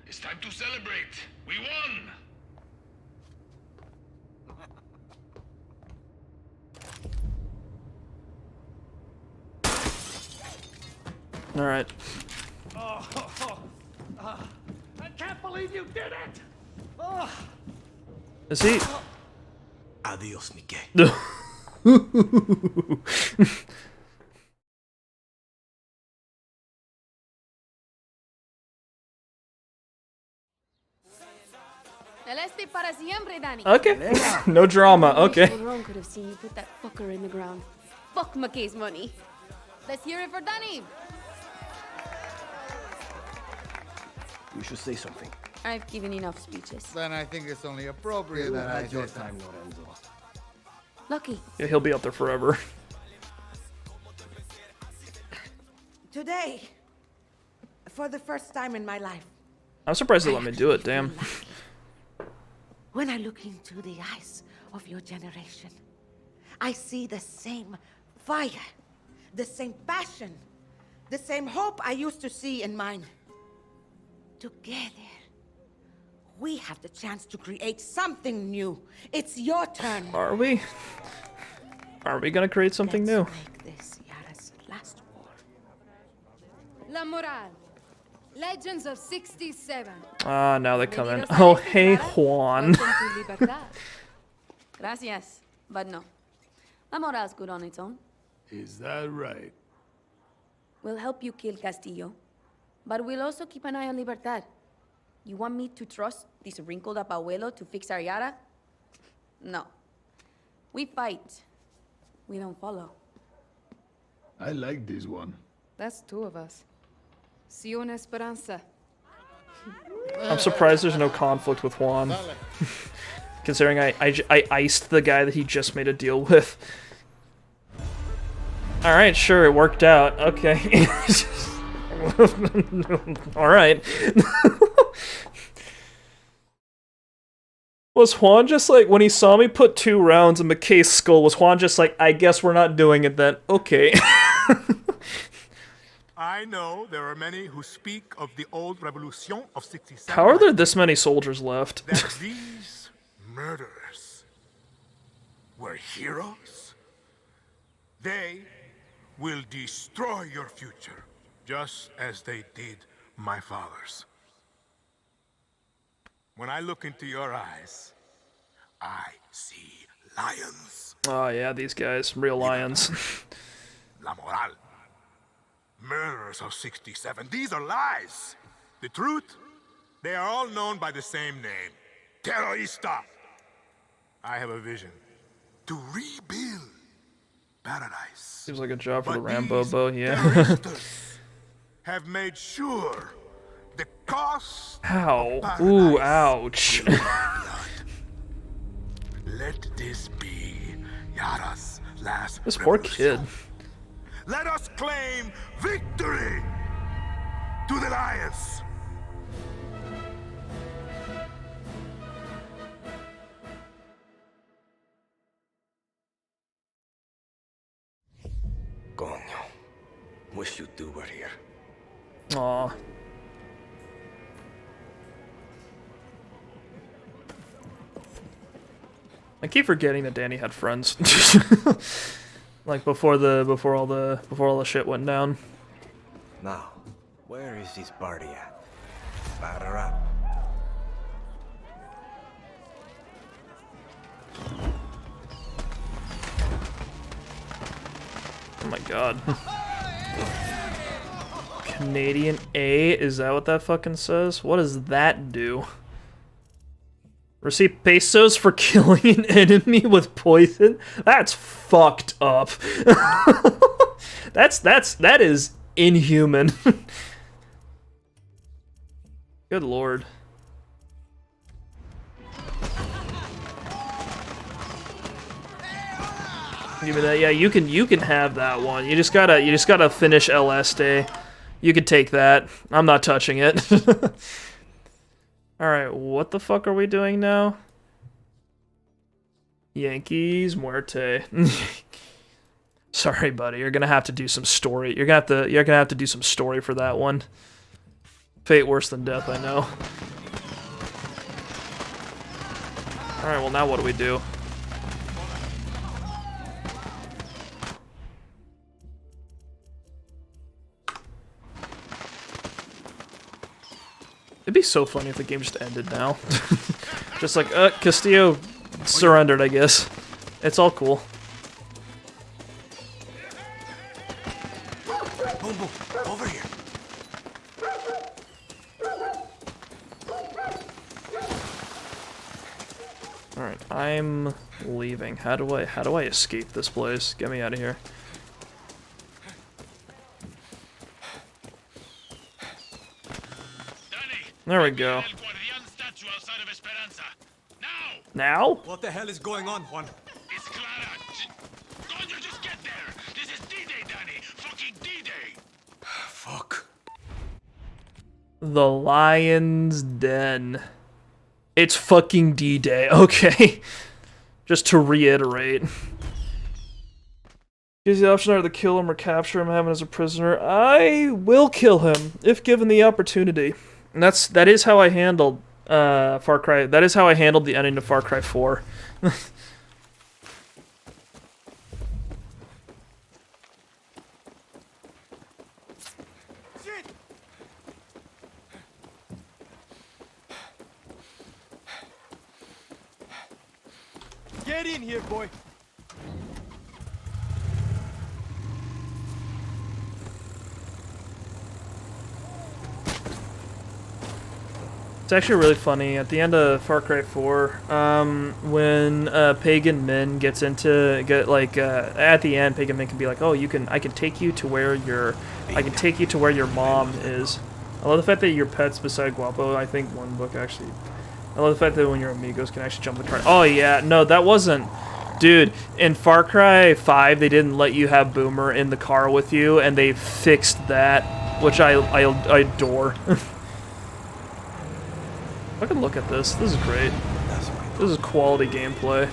It's time to celebrate. We won! Alright. I can't believe you did it! Is he? Adios, Mickey. Celeste para siempre, Danny. Okay. No drama. Okay. Ron could have seen you put that fucker in the ground. Fuck McKay's money. Let's hear it for Danny. We should say something. I've given enough speeches. Then I think it's only appropriate that I At your say time, Lorenzo. Lucky. Yeah, he'll be out there forever. Today, for the first time in my life, I'm surprised they let me do it, damn. when I look into the eyes of your generation, I see the same fire, the same passion, the same hope I used to see in mine. Together, we have the chance to create something new. It's your turn. Are we? Are we gonna create something new? Make this Yara's last war. La Moral. Legends of 67. Ah, now they come in. Oh, hey, Juan. Welcome to Libertad. Gracias. But no. La Moral's good on its own. Is that right? We'll help you kill Castillo. But we'll also keep an eye on Libertad. You want me to trust this wrinkled-up abuelo to fix our Yara? No. We fight. We don't follow. I like this one. That's two of us. See you in Esperanza. I'm surprised there's no conflict with Juan. Considering I iced the guy that he just made a deal with. Alright, sure, it worked out. Okay. Alright. Was Juan just like, when he saw me put 2 rounds in McKay's skull, was Juan just like, I guess we're not doing it then? Okay. I know there are many who speak of the old revolution of 67. How are there this many soldiers left? That these murderers were heroes? They will destroy your future, just as they did my father's. When I look into your eyes, I see lions. Oh yeah, these guys, real lions. La Moral. Murderers of 67. These are lies. The truth? They are all known by the same name. Terrorista. I have a vision. To rebuild paradise. Seems like a job for the But Rambo these bow, yeah. terroristas have made sure the cost Ow. of Ooh, paradise ouch. Let this be Yara's last This poor revolution. kid. Let us claim victory to the lions. Coño. Wish you two were here. Aw. I keep forgetting that Danny had friends. Like before all the shit went down. Now, where is this party at? Batter up. Oh my god. Canadian A? Is that what that fucking says? What does that do? Receive pesos for killing an enemy with poison? That's fucked up. That is inhuman. Good lord. Give me that. Yeah, you can have that one. You just gotta finish LS Day. You can take that. I'm not touching it. Alright, what the fuck are we doing now? Yankees Muerte. Sorry, buddy. You're gonna have to do some story. You're gonna have to do some story for that one. Fate worse than death, I know. Alright, well now what do we do? It'd be so funny if the game just ended now. Just like, Castillo surrendered, I guess. It's all cool. Boom, boom, over here. Alright, I'm leaving. How do I escape this place? Get me out of here. There we go. Now? What the hell is going on, Juan? It's Clara. Don't you just get there? This is D-Day, Danny. Fucking D-Day. Fuck. The Lion's Den. It's fucking D-Day, okay. Just to reiterate. Gives the option either to kill him or capture him, have him as a prisoner. I will kill him, if given the opportunity. And that is how I handled Far Cry. That is how I handled the ending of Far Cry 4. Get in here, boy. It's actually really funny. At the end of Far Cry 4, when Pagan Min gets at the end, Pagan Min can be like, "Oh, I can take you to where your mom is." I love the fact that your pet's beside Guapo. I think one book actually. I love the fact that when your amigos can actually jump the car. Oh yeah, no, that wasn't. Dude, in Far Cry 5, they didn't let you have Boomer in the car with you, and they fixed that, which I adore. Fucking look at this. This is great. This is quality gameplay.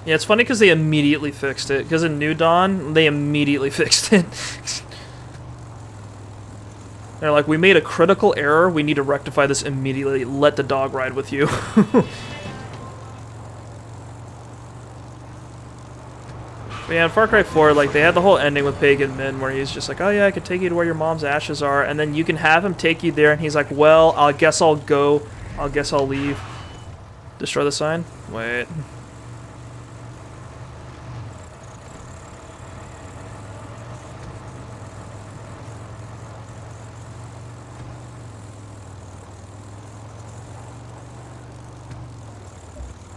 Yeah, it's funny because they immediately fixed it. Because in New Dawn, they immediately fixed it. They're like, we made a critical error. We need to rectify this immediately. Let the dog ride with you. But yeah, in Far Cry 4, like, they had the whole ending with Pagan Min where he's just like, oh yeah, I could take you to where your mom's ashes are, and then you can have him take you there, and he's like, well, I guess I'll go. I guess I'll leave. Destroy the sign? Wait.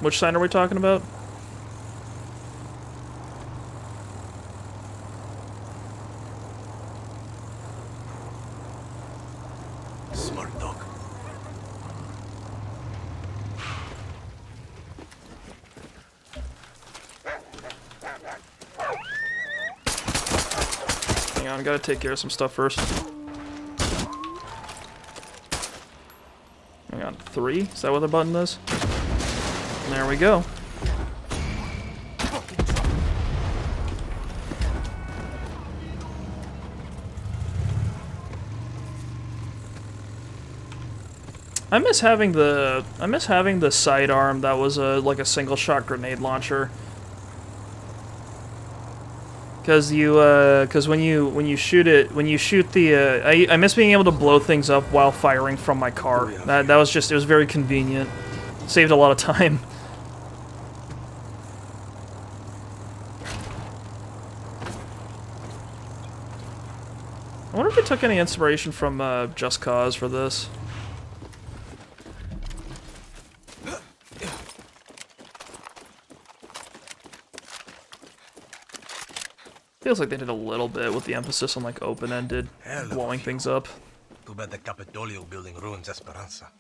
Which sign are we talking about? Smart dog. Hang on, I gotta take care of some stuff first. Hang on, 3? Is that what the button is? There we go. I miss having the sidearm that was like a single shot grenade launcher. Cause when you shoot the I miss being able to blow things up while firing from my car. That was it was very convenient. Saved a lot of time. I wonder if they took any inspiration from Just Cause for this. Feels like they did a little bit with the emphasis on like open-ended, blowing things up. Too bad the Capitolio building ruins Esperanza.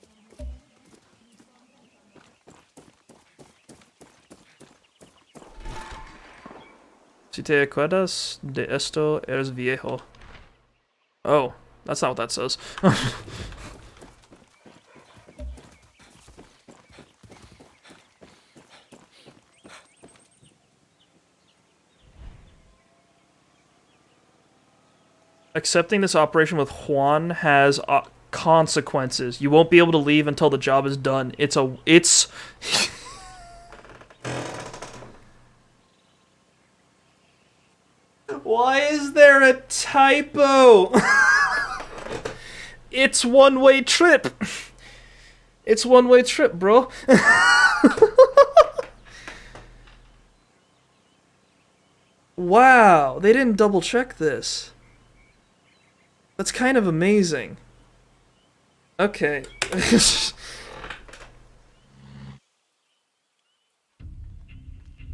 Si te acuerdas de esto, eres viejo. Oh, that's not what that says. Accepting this operation with Juan has consequences. You won't be able to leave until the job is done. It's Why is there a typo? It's one-way trip. It's one-way trip, bro. Wow, they didn't double check this. That's kind of amazing. Okay.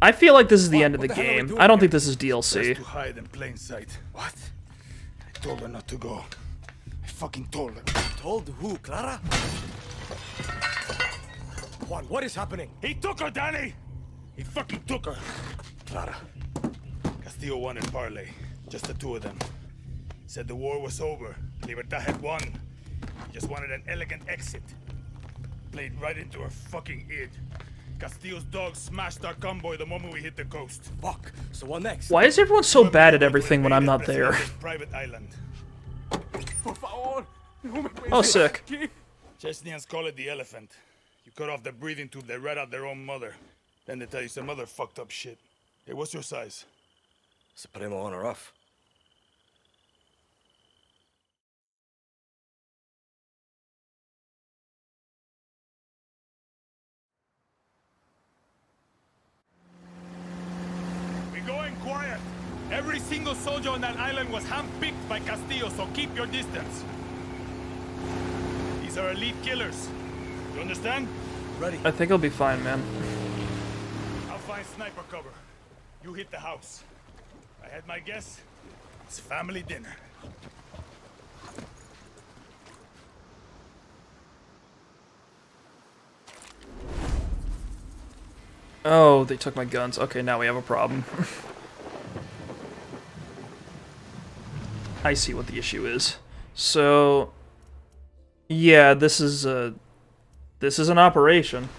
I feel like this is the end of the game. I don't think this is DLC. Best to hide in plain sight. What? I told her not to go. I fucking told her. Told who, Clara? Juan, what is happening? He took her, Danny! He fucking took her. Clara. Castillo wanted parley. Just the two of them. Said the war was over. Libertad had won. He just wanted an elegant exit. Played right into her fucking id. Castillo's dogs smashed our convoy the moment we hit the coast. Fuck. So what next? Why is everyone so bad at everything when I'm not there? Private island. Oh, sick. Chesnians call it the elephant. You cut off the breathing tube, they rat out their own mother. Then they tell you some other fucked up shit. Hey, what's your size? Supremo on or off? We're going quiet. Every single soldier on that island was handpicked by Castillo, so keep your distance. These are elite killers. You understand? Ready. I think I'll be fine, man. I'll find sniper cover. You hit the house. I had my guess. It's family dinner. Oh, they took my guns. Okay, now we have a problem. I see what the issue is. So, yeah, this is an operation.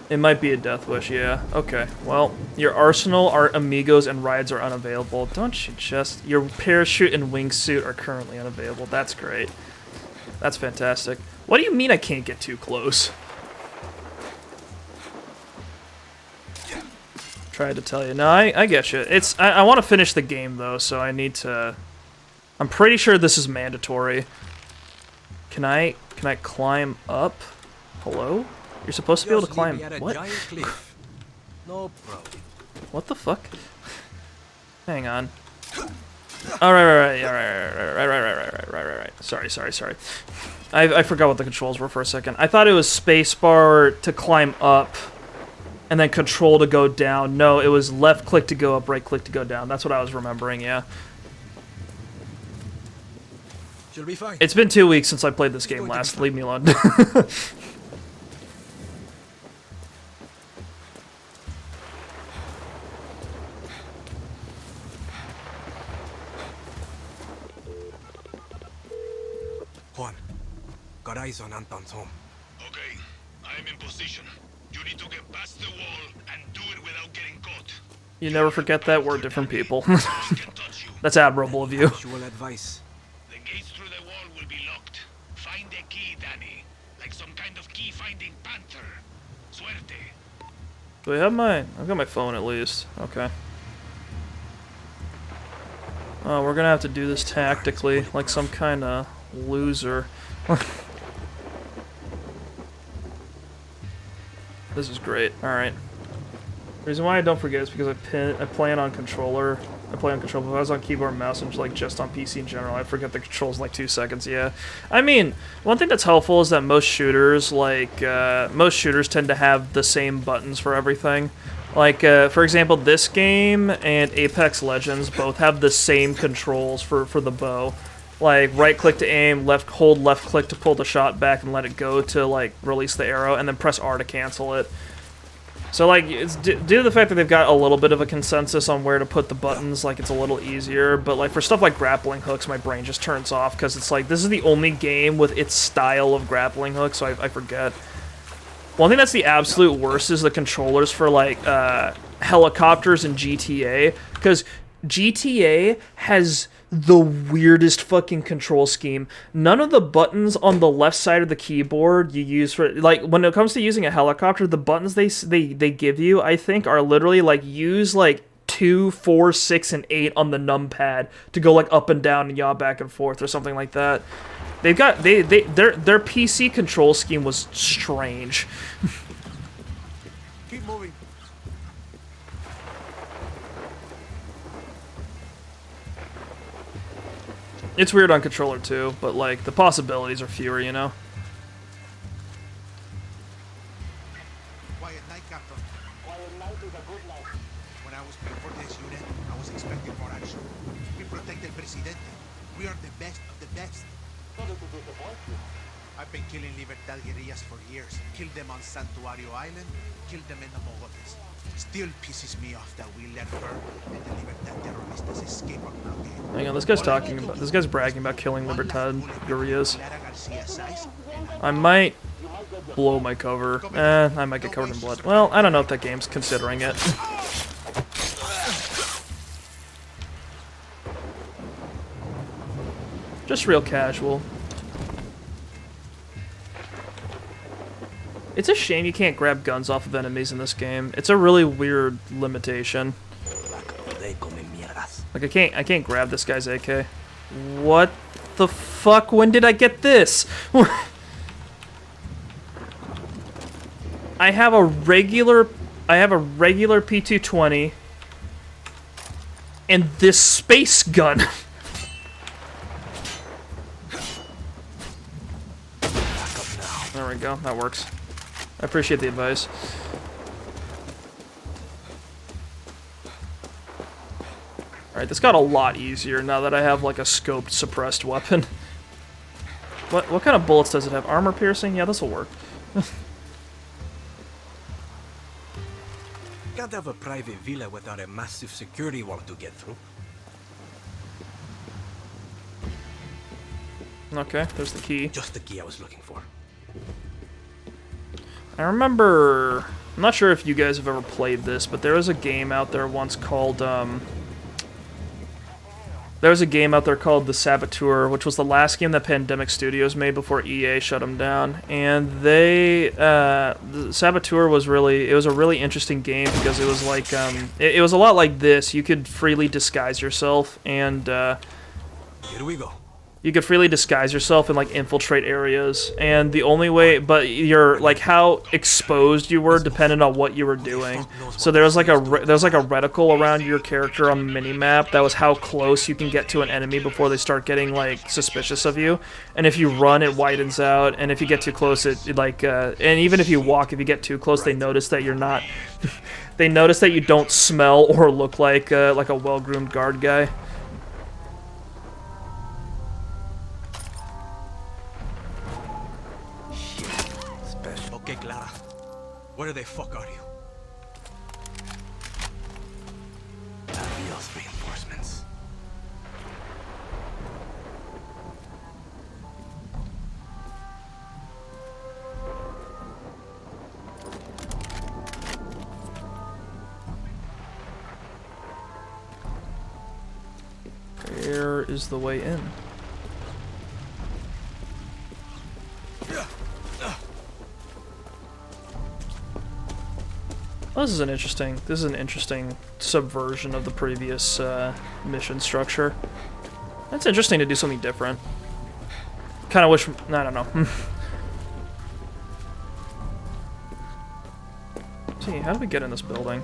It might be a death wish, yeah. Okay, well, your arsenal, our amigos, and rides are unavailable. Don't you just... Your parachute and wingsuit are currently unavailable. That's great. That's fantastic. What do you mean I can't get too close? Tried to tell you. No, I get you. I want to finish the game, though, so I need to... I'm pretty sure this is mandatory. Can I climb up? Hello? You're supposed to be able to climb... What? No problem. What the fuck? Hang on. Alright. Sorry. I forgot what the controls were for a second. I thought it was spacebar to climb up, and then control to go down. No, it was left click to go up, right click to go down. That's what I was remembering, yeah. She'll be fine. It's been 2 weeks since I played this game last. Leave me alone. Juan, got eyes on Anton's home. Okay, I am in position. You need to get past the wall and do it without getting caught. You never forget that we're different people. That's admirable of you. Actual advice. The gates through the wall will be locked. Find the key, Danny. Like some Do I have my... I've got my phone at least. Okay. Oh, we're gonna have to do this tactically, like some kind of loser. This is great. Alright. The reason why I don't forget is because I play on controller. I play on controller. If I was on keyboard and mouse and like just on PC in general, I forget the controls in like 2 seconds. Yeah. I mean, one thing that's helpful is that most shooters, tend to have the same buttons for everything. Like, for example, this game and Apex Legends both have the same controls for the bow. Like, right-click to aim, hold left-click to pull the shot back and let it go to, like, release the arrow, and then press R to cancel it. So, like, it's due to the fact that they've got a little bit of a consensus on where to put the buttons, like, it's a little easier. But, like, for stuff like grappling hooks, my brain just turns off, because it's like, this is the only game with its style of grappling hooks, so I forget. One thing that's the absolute worst is the controllers for, like, helicopters in GTA, because GTA has the weirdest fucking control scheme. None of the buttons on the left side of the keyboard you use for, like, when it comes to using a helicopter, the buttons they give you, I think, are literally, like, use, like, 2, 4, 6, and 8 on the numpad to go, like, up and down and yaw back and forth or something like that. They've got, their PC control scheme was strange. Keep moving. It's weird on controller too, but like the possibilities are fewer, you know. Quiet night, Captain. Quiet night is a good night. When I was playing for this unit, I was expecting more action. We protect el presidente. We are the best of the best. I've been killing Libertad guerrillas for years. Killed them on Santuario Island, killed them in the Mogotes. Still pisses me off that we let her and the Libertad terroristas escape our blockade. Hang on, this guy's bragging about killing Libertad guerrillas. I might blow my cover. I might get covered in blood. Well, I don't know if that game's considering it. Just real casual. It's a shame you can't grab guns off of enemies in this game. It's a really weird limitation. Like I can't grab this guy's AK. What the fuck? When did I get this? I have a regular P220 and this space gun. There we go. That works. I appreciate the advice. Alright, this got a lot easier now that I have, like, a scoped suppressed weapon. What kind of bullets does it have? Armor piercing? Yeah, this'll work. Can't have a private villa without a massive security wall to get through. Okay, there's the key. Just the key I was looking for. I remember... I'm not sure if you guys have ever played this, but there was a game out there once called, there was a game out there called The Saboteur, which was the last game that Pandemic Studios made before EA shut them down. And they... The Saboteur was really... It was a really interesting game because it was like, it was a lot like this. You could freely disguise yourself and, Here we go. You could freely disguise yourself and, like, infiltrate areas, and the only way, but you're, like, how exposed you were depended on what you were doing. So there was like a reticle around your character on the minimap that was how close you can get to an enemy before they start getting, like, suspicious of you. And if you run, it widens out, and if you get too close, it like, and even if you walk, if you get too close, they notice that you're not, they notice that you don't smell or look like a well-groomed guard guy. Okay, Clara. Where the fuck are you? Adios, reinforcements. Where is the way in? Oh, this is an interesting subversion of the previous mission structure. That's interesting to do something different. Kind of wish, I don't know. See, how do we get in this building?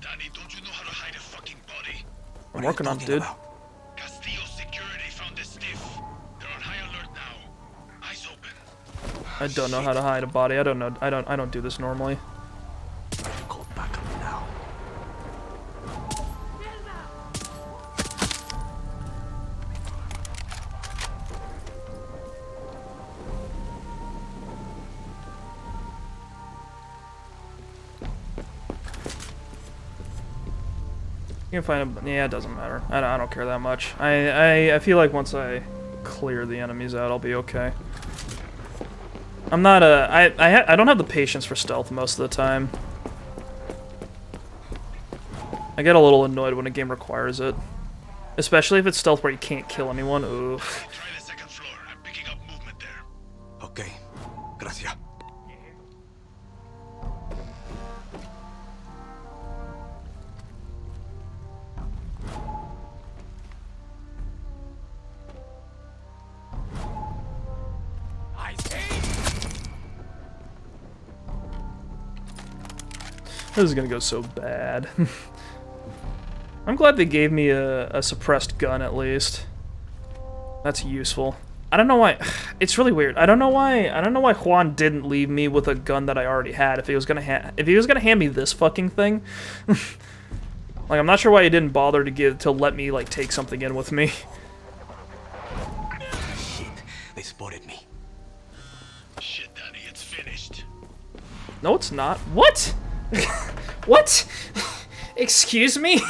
Danny, don't you know how to hide a fucking body? I'm working on it, dude. Castillo's security found the stiff. They're on high alert now. Eyes open. I don't know how to hide a body. I don't do this normally. Go back up now. You can find a, yeah, it doesn't matter. I don't care that much. I feel like once I clear the enemies out, I'll be okay. I'm not I don't have the patience for stealth most of the time. I get a little annoyed when a game requires it, especially if it's stealth where you can't kill anyone. Oof. Try the second floor. I'm picking up movement there. Okay. Gracias. This is gonna go so bad. I'm glad they gave me a suppressed gun at least. That's useful. I don't know why. It's really weird. I don't know why Juan didn't leave me with a gun that I already had. If he was gonna hand me this fucking thing, like I'm not sure why he didn't bother to let me like take something in with me. Shit, they spotted me. Shit, Danny, it's finished. No, it's not. What? What? Excuse me?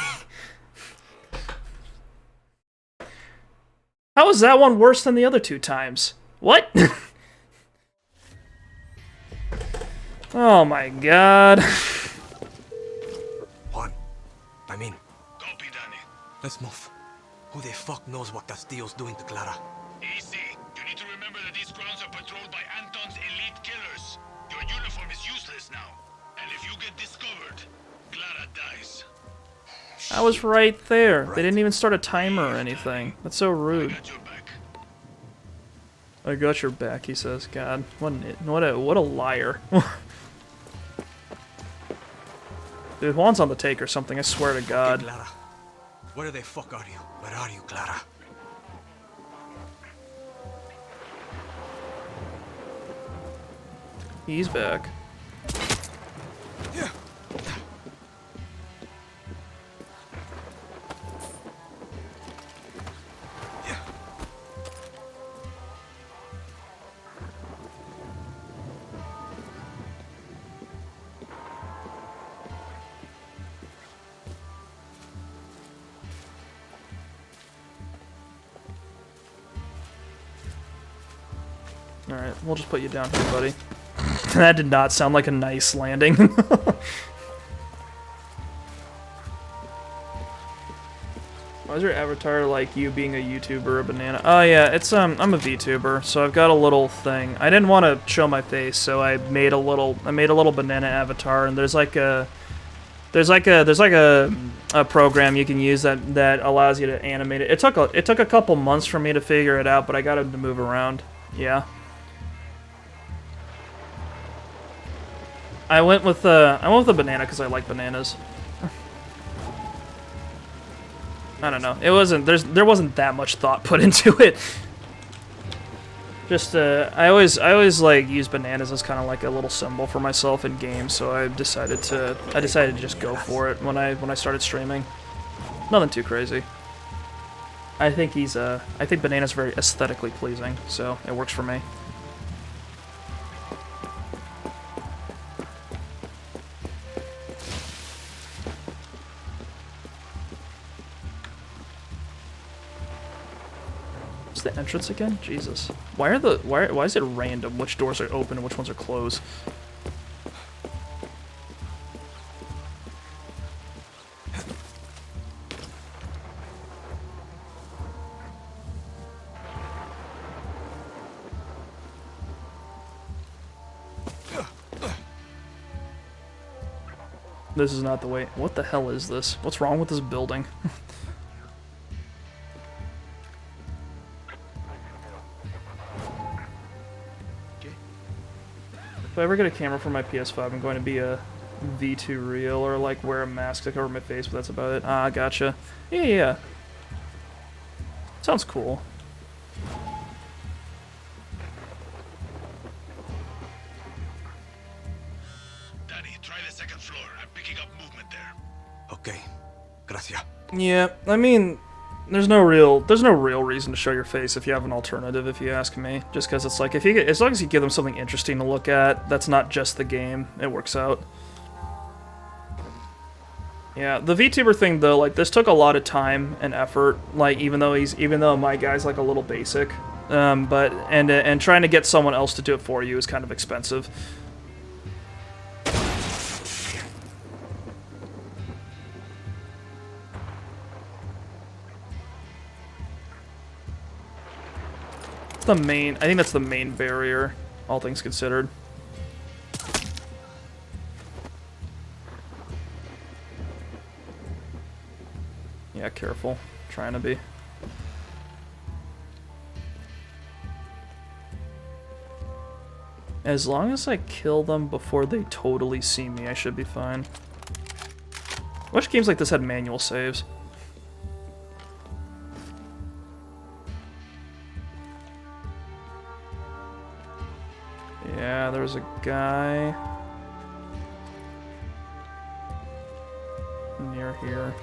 How is that one worse than the other two times? What? Oh my god. Juan, I mean, Copy, Danny. let's move. Who the fuck knows what Castillo's doing to Clara? Easy. You need to remember that these grounds are patrolled by Anton's elite killers. Your uniform is useless now. And if you get discovered, Clara dies. I was right there. They didn't even start a timer or anything. That's so rude. I got your back, he says. God, what a liar. Dude, Juan's on the take or something, I swear to God. Okay, Clara. Where the fuck are you? Where are you, Clara? He's back. Yeah. Alright, we'll just put you down here, buddy. That did not sound like a nice landing. Why is your avatar like you being a YouTuber or a banana? Oh yeah, it's I'm a VTuber, so I've got a little thing. I didn't want to show my face, so I made a little banana avatar, and there's like a program you can use that allows you to animate it. It took a couple months for me to figure it out, but I got him to move around. Yeah. I went with the banana because I like bananas. I don't know. There wasn't that much thought put into it. Just I always like use bananas as kind of like a little symbol for myself in games, so I decided to just go for it when I started streaming. Nothing too crazy. I think banana's very aesthetically pleasing, so it works for me. The entrance again? Jesus. Why is it random which doors are open and which ones are closed? This is not the way. What the hell is this? What's wrong with this building? If I ever get a camera for my PS5, I'm going to be a V2 reel or like wear a mask to cover my face, but that's about it. Ah, gotcha. Yeah, yeah. Sounds cool. Danny, try the second floor. I'm picking up movement there. Okay. Gracias. Yeah, I mean, there's no real reason to show your face if you have an alternative, if you ask me. Just because it's like, as long as you give them something interesting to look at, that's not just the game, it works out. Yeah, the VTuber thing though, like this took a lot of time and effort. Like even though my guy's like a little basic, and trying to get someone else to do it for you is kind of expensive. I think that's the main barrier, all things considered. Yeah, careful. Trying to be. As long as I kill them before they totally see me, I should be fine. I wish games like this had manual saves. Yeah, there's a guy near here.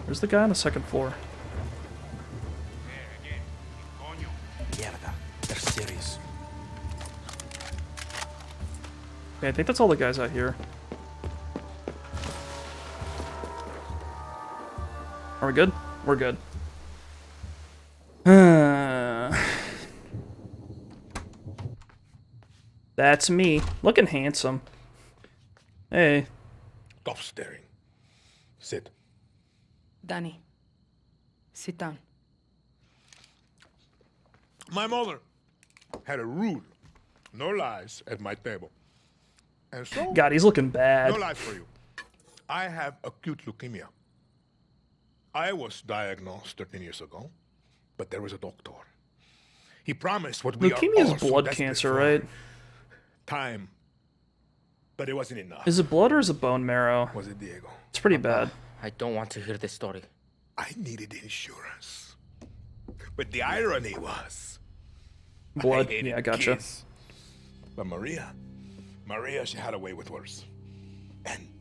Where's the guy on the second floor? Yara, they're serious. Okay, I think that's all the guys out here. Are we good? We're good. That's me. Looking handsome. Hey. Stop staring. Sit. Danny, sit down. My mother had a rule. No lies at my table. And so... God, he's looking bad. No lies for you. I have acute leukemia. I was diagnosed 13 years ago, but there was a doctor. He promised what we Leukemia are is blood cancer, right? Time. But it wasn't enough. Is it blood or is it bone marrow? Was it Diego? It's pretty bad. I don't want to hear this story. I needed insurance. But the irony was... Blood? Yeah, gotcha. Kids. But Maria, she had a way with worse. And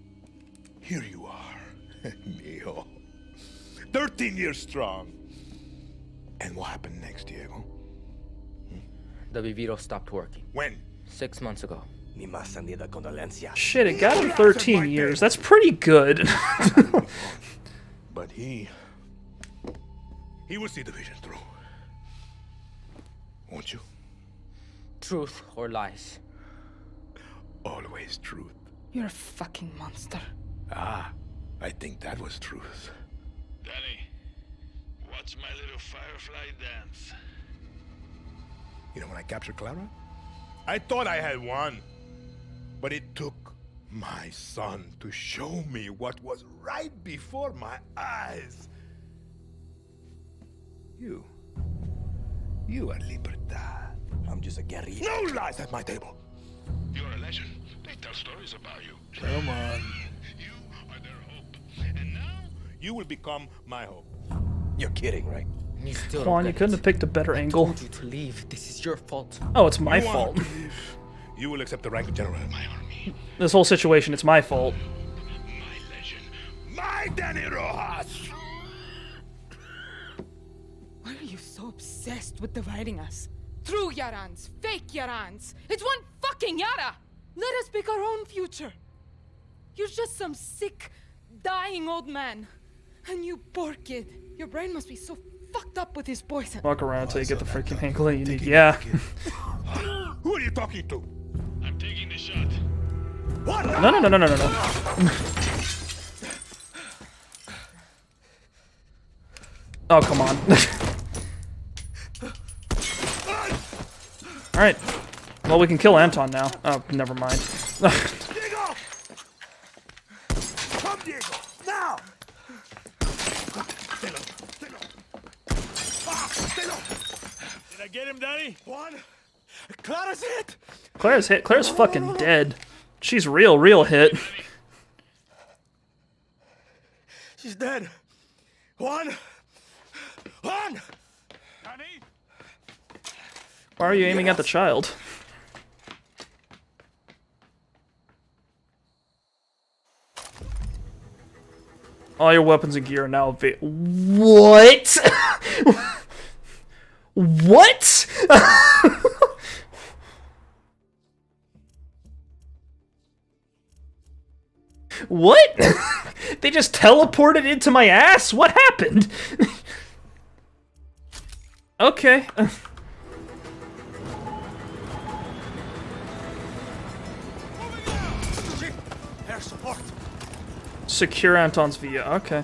here you are, Mijo. 13 years strong. And what happened next, Diego? The Viviro stopped working. When? 6 months ago. Ni más sandida condolencia. Shit, it got him 13 years. That's pretty good. But he will see the vision through. Won't you? Truth or lies? Always truth. You're a fucking monster. Ah, I think that was truth. Danny, watch my little firefly dance. You know when I captured Clara? I thought I had won. But it took my son to show me what was right before my eyes. You are Libertad. I'm just a guerrilla. No lies at my table. You're a legend. They tell stories about you. Come on. You are their hope. And now, You will become my hope. You're kidding, right? You still Juan, don't you get couldn't it. have picked a better angle. I told you to leave. This is your fault. Oh, it's my You want fault. to leave. You will accept the rank of general in my army. This whole situation, it's my fault. My legend. My Danny Rojas! Why are you so obsessed with dividing us? True Yarans, fake Yarans. It's one fucking Yara! Let us pick our own future. You're just some sick, dying old man. And you poor kid. Your brain must be so fucked up with his poison. Walk around until you get the freaking angle that you need. Yeah. Who do you talking to? I'm taking the shot. What? No, no, no, no, no, no, no. Oh, come on. Alright. Well, we can kill Anton now. Oh, never mind. Diego! Come, Diego! Now! Did I get him, Danny? Juan! Clara's hit! Claire's hit. Claire's fucking dead. She's real hit. She's dead. Juan! Juan! Danny? Why are you aiming at the child? All your weapons and gear are now available. What? What? What? They just teleported into my ass? What happened? Okay. Air support. Secure Anton's via. Okay.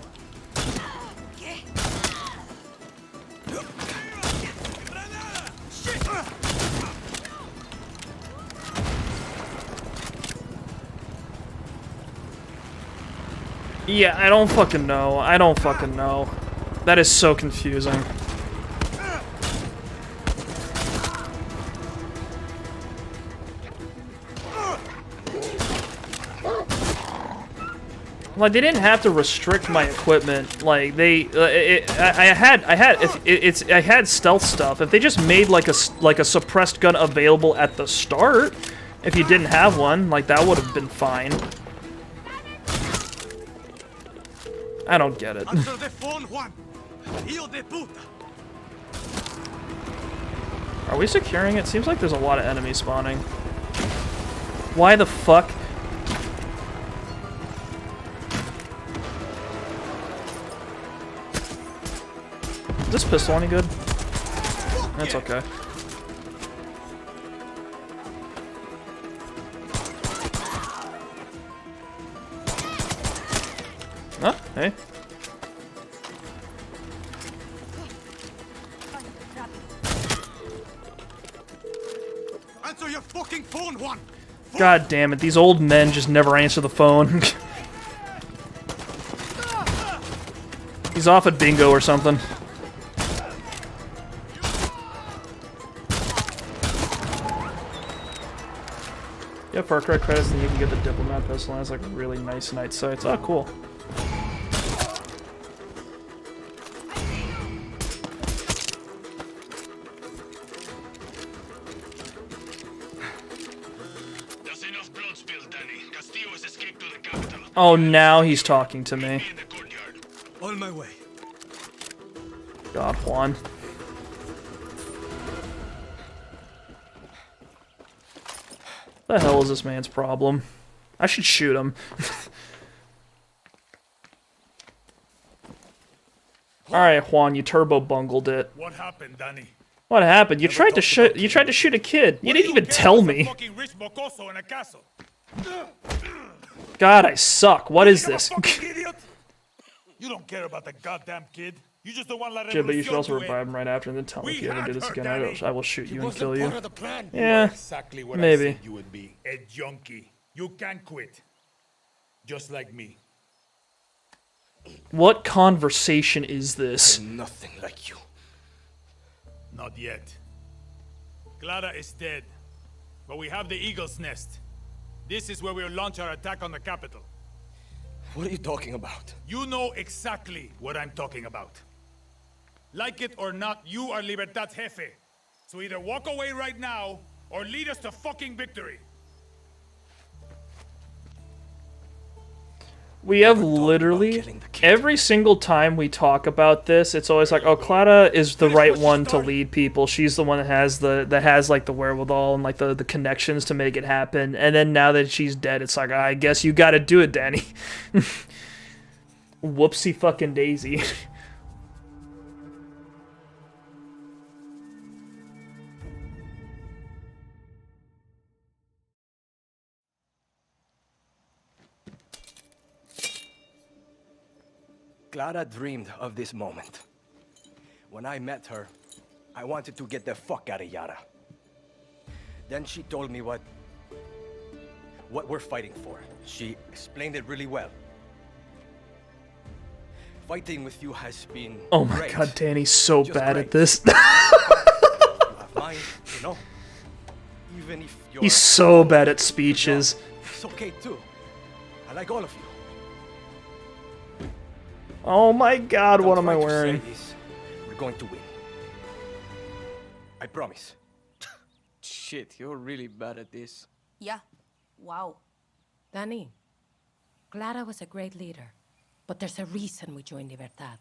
Yeah, I don't fucking know. I don't fucking know. That is so confusing. Like, they didn't have to restrict my equipment. Like, they, I had stealth stuff. If they just made like a suppressed gun available at the start, if you didn't have one, like that would have been fine. I don't get it. Answer the phone, Juan. Hijo de puta. Are we securing it? Seems like there's a lot of enemies spawning. Why the fuck? Is this pistol any good? That's okay. Huh? Hey. Answer your fucking phone, Juan. God damn it, these old men just never answer the phone. He's off at bingo or something. Yeah, Far Cry credits, and you can get the Diplomat pistol, and it's like really nice night sights. Oh, cool. There's enough blood spilled, Danny. Castillo has escaped to the capital. Oh, now he's talking to me. On my way. God, Juan. The hell is this man's problem? I should shoot him. Alright, Juan, you turbo bungled it. What happened, Danny? What happened? You tried to shoot a kid. You didn't even tell me. Fucking rich mocoso in a castle. God, I suck. What is this? Fucking idiot! You don't care about the goddamn kid. You just don't want La Yeah, but you should also Revolucion to revive end. him right after and then tell me if you ever do this again. I will shoot you and wasn't kill you. part of the plan. You Yeah, are exactly what I maybe. said you would be. A junkie. You can't quit. Just like me. What conversation is this? Nothing like you. Not yet. Clara is dead. But we have the Eagle's Nest. This is where we'll launch our attack on the capital. What are you talking about? You know exactly what I'm talking about. Like it or not, you are Libertad's jefe. So either walk away right now, or lead us to fucking victory. We have literally, every single time we talk about this, it's always like, oh, Clara is the right one to lead people. She's the one that has like the wherewithal and like the connections to make it happen. And then now that she's dead, it's like, I guess you gotta do it, Danny. Whoopsie fucking daisy. Clara dreamed of this moment. When I met her, I wanted to get the fuck out of Yara. Then she told me what we're fighting for. She explained it really well. Fighting with you has been Oh my great. god, Danny's so Just bad great. at this. You have mine, you know. Even if you're He's so bad at speeches. it's okay too. I like all of you. Oh my god, what am I I'm trying to wearing? say is, we're going to win. I promise. Shit, you're really bad at this. Yeah. Wow. Danny, Clara was a great leader, but there's a reason we joined Libertad.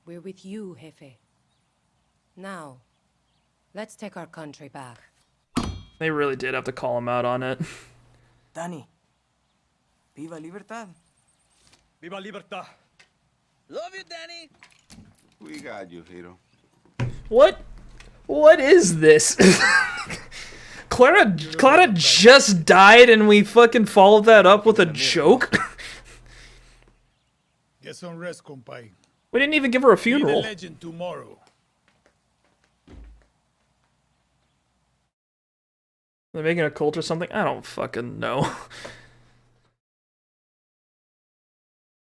We're with you, Jefe. Now, let's take our country back. They really did have to call him out on it. Danny. Viva Libertad. Viva Libertad. Love you, Danny. We got you, hero. What? What is this? Clara just died and we fucking followed that up with a joke? Get some rest, compay. We didn't even give her a Be the funeral. legend tomorrow. They're making a cult or something? I don't fucking know.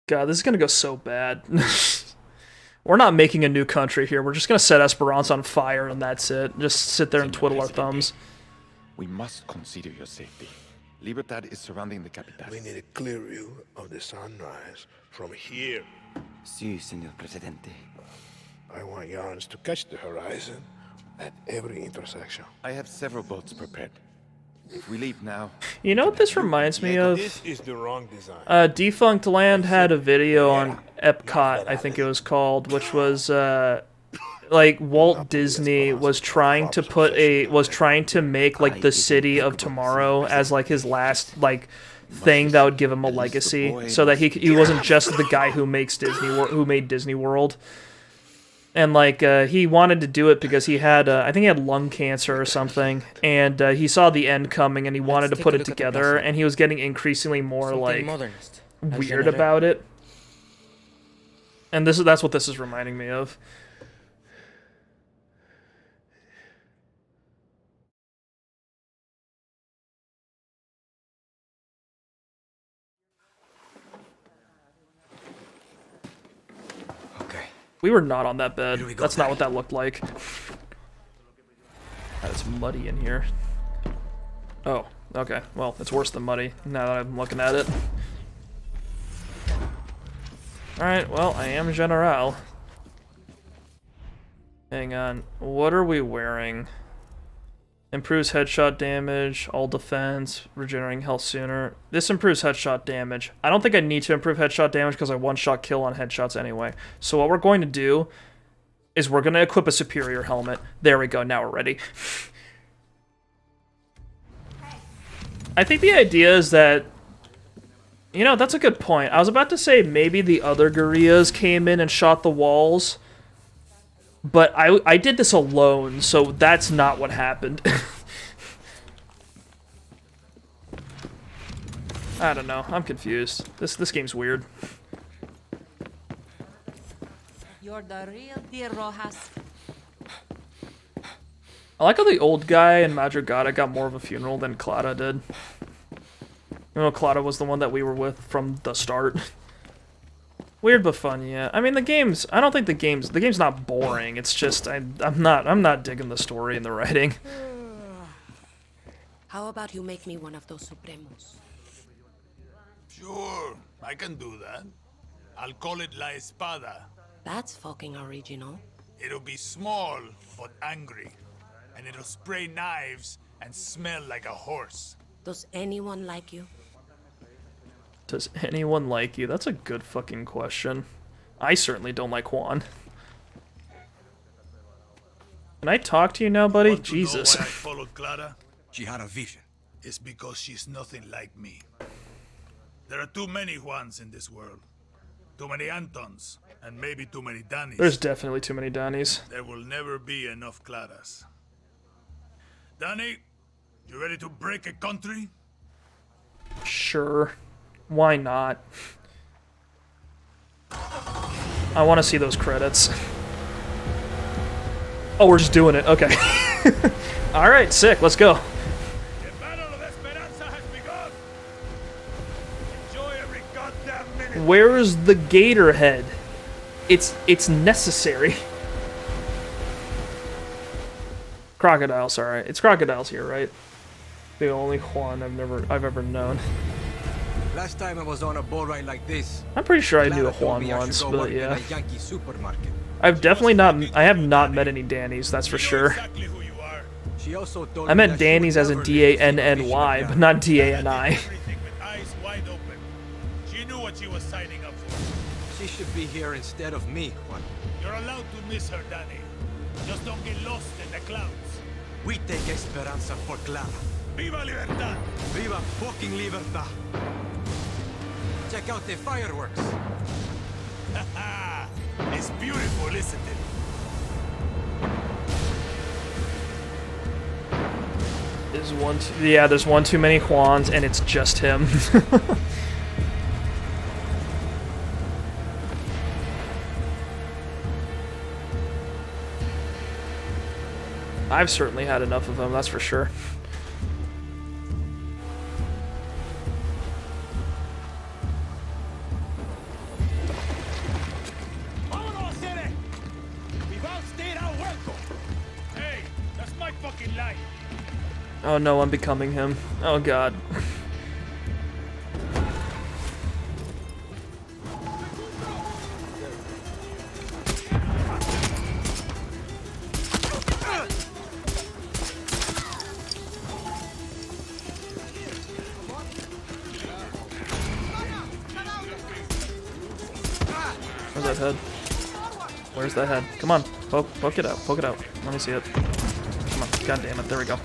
God, this is gonna go so bad. We're not making a new country here. We're just gonna set Esperance on fire and that's it. Just sit there and twiddle our thumbs. We must consider your safety. Libertad is surrounding the capital. We need a clear view of the sunrise from here. Sí, señor presidente. I want Yarans to catch the horizon at every intersection. I have several boats prepared. If we leave now... You know what this reminds me of? This is the wrong design. Defunct Land had a video on Epcot, I think it was called, which was like Walt Disney was trying to make like the city of tomorrow as like his last like thing that would give him a legacy, so that he wasn't just the guy who made Disney World. And like he wanted to do it because he had I think he had lung cancer or something, and he saw the end coming and he wanted to put it together, and he was getting increasingly more like weird about it. And that's what this is reminding me of. We were not on that bed. That's not what that looked like. It's muddy in here. Oh, okay. Well, it's worse than muddy now that I'm looking at it. Alright, well, I am General. Hang on. What are we wearing? Improves headshot damage, all defense, regenerating health sooner. This improves headshot damage. I don't think I need to improve headshot damage because I one-shot kill on headshots anyway. So what we're going to do is we're going to equip a superior helmet. There we go, now we're ready. I think the idea is that... You know, that's a good point. I was about to say maybe the other guerrillas came in and shot the walls. But I did this alone, so that's not what happened. I don't know. I'm confused. This game's weird. You're the real deal, Rojas. I like how the old guy in Madrugada got more of a funeral than Clara did. You know, Clara was the one that we were with from the start. Weird but fun, yeah. I mean, I don't think the game's not boring. It's just I'm not digging the story and the writing. How about you make me one of those Supremos? Sure, I can do that. I'll call it La Espada. That's fucking original. It'll be small, but angry. And it'll spray knives and smell like a horse. Does anyone like you? Does anyone like you? That's a good fucking question. I certainly don't like Juan. Can I talk to you now, buddy? Jesus. Why I followed Clara? She had a vision. It's because she's nothing like me. There are too many Juans in this world. Too many Antons, and maybe too many Danis. There's definitely too many Dannies. There will never be enough Claras. Danny, you ready to break a country? Sure. Why not? I want to see those credits. Oh, we're just doing it. Okay. Alright, sick. Let's go. Where's the gator head? It's necessary. Crocodile, sorry. It's crocodiles here, right? The only Juan I've ever known. Last time I was on a boat ride like this, I'm pretty sure I knew a Juan once, but yeah. I have not met any Dannys, that's for sure. I met Dannys as in D-A-N-N-Y, but not D-A-N-I. She knew what she was signing up for. She should be here instead of me, Juan. You're allowed to miss her, Danny. Just don't get lost in the clouds. We take Esperanza for Clara. Viva Libertad! Viva fucking Libertad! Check out the fireworks. It's beautiful, isn't it? There's one too many Juans, and it's just him. I've certainly had enough of him, that's for sure. Oh no, I'm becoming him. Oh god. Where's that head? Where's that head? Come on, poke it out, poke it out. Let me see it. Come on, god damn it, there we go.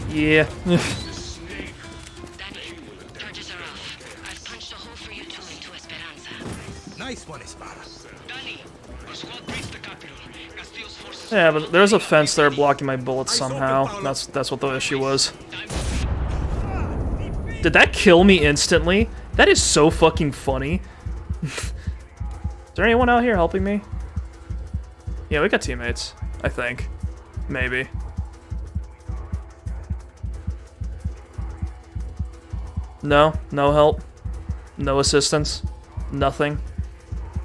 Yeah. Nice one, Espada. Yeah, but there's a fence there blocking my bullets somehow. That's what the issue was. Did that kill me instantly? That is so fucking funny. Is there anyone out here helping me? Yeah, we got teammates. I think. Maybe. No? No help? No assistance? Nothing?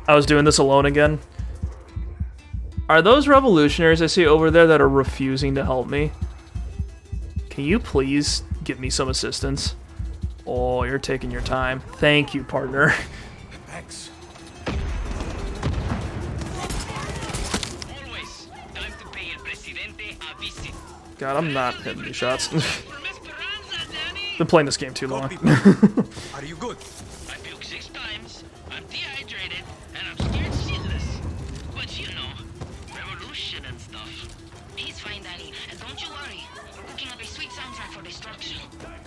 I was doing this alone again? Are those revolutionaries I see over there that are refusing to help me? Can you please give me some assistance? Oh, you're taking your time. Thank you, partner. Thanks. God, I'm not hitting these shots. Been playing this game too long. Are you good? I puked 6 times, I'm dehydrated, and I'm scared shitless. But you know, revolution and stuff. He's fine, Danny, and don't you worry. We're cooking up a sweet soundtrack for destruction.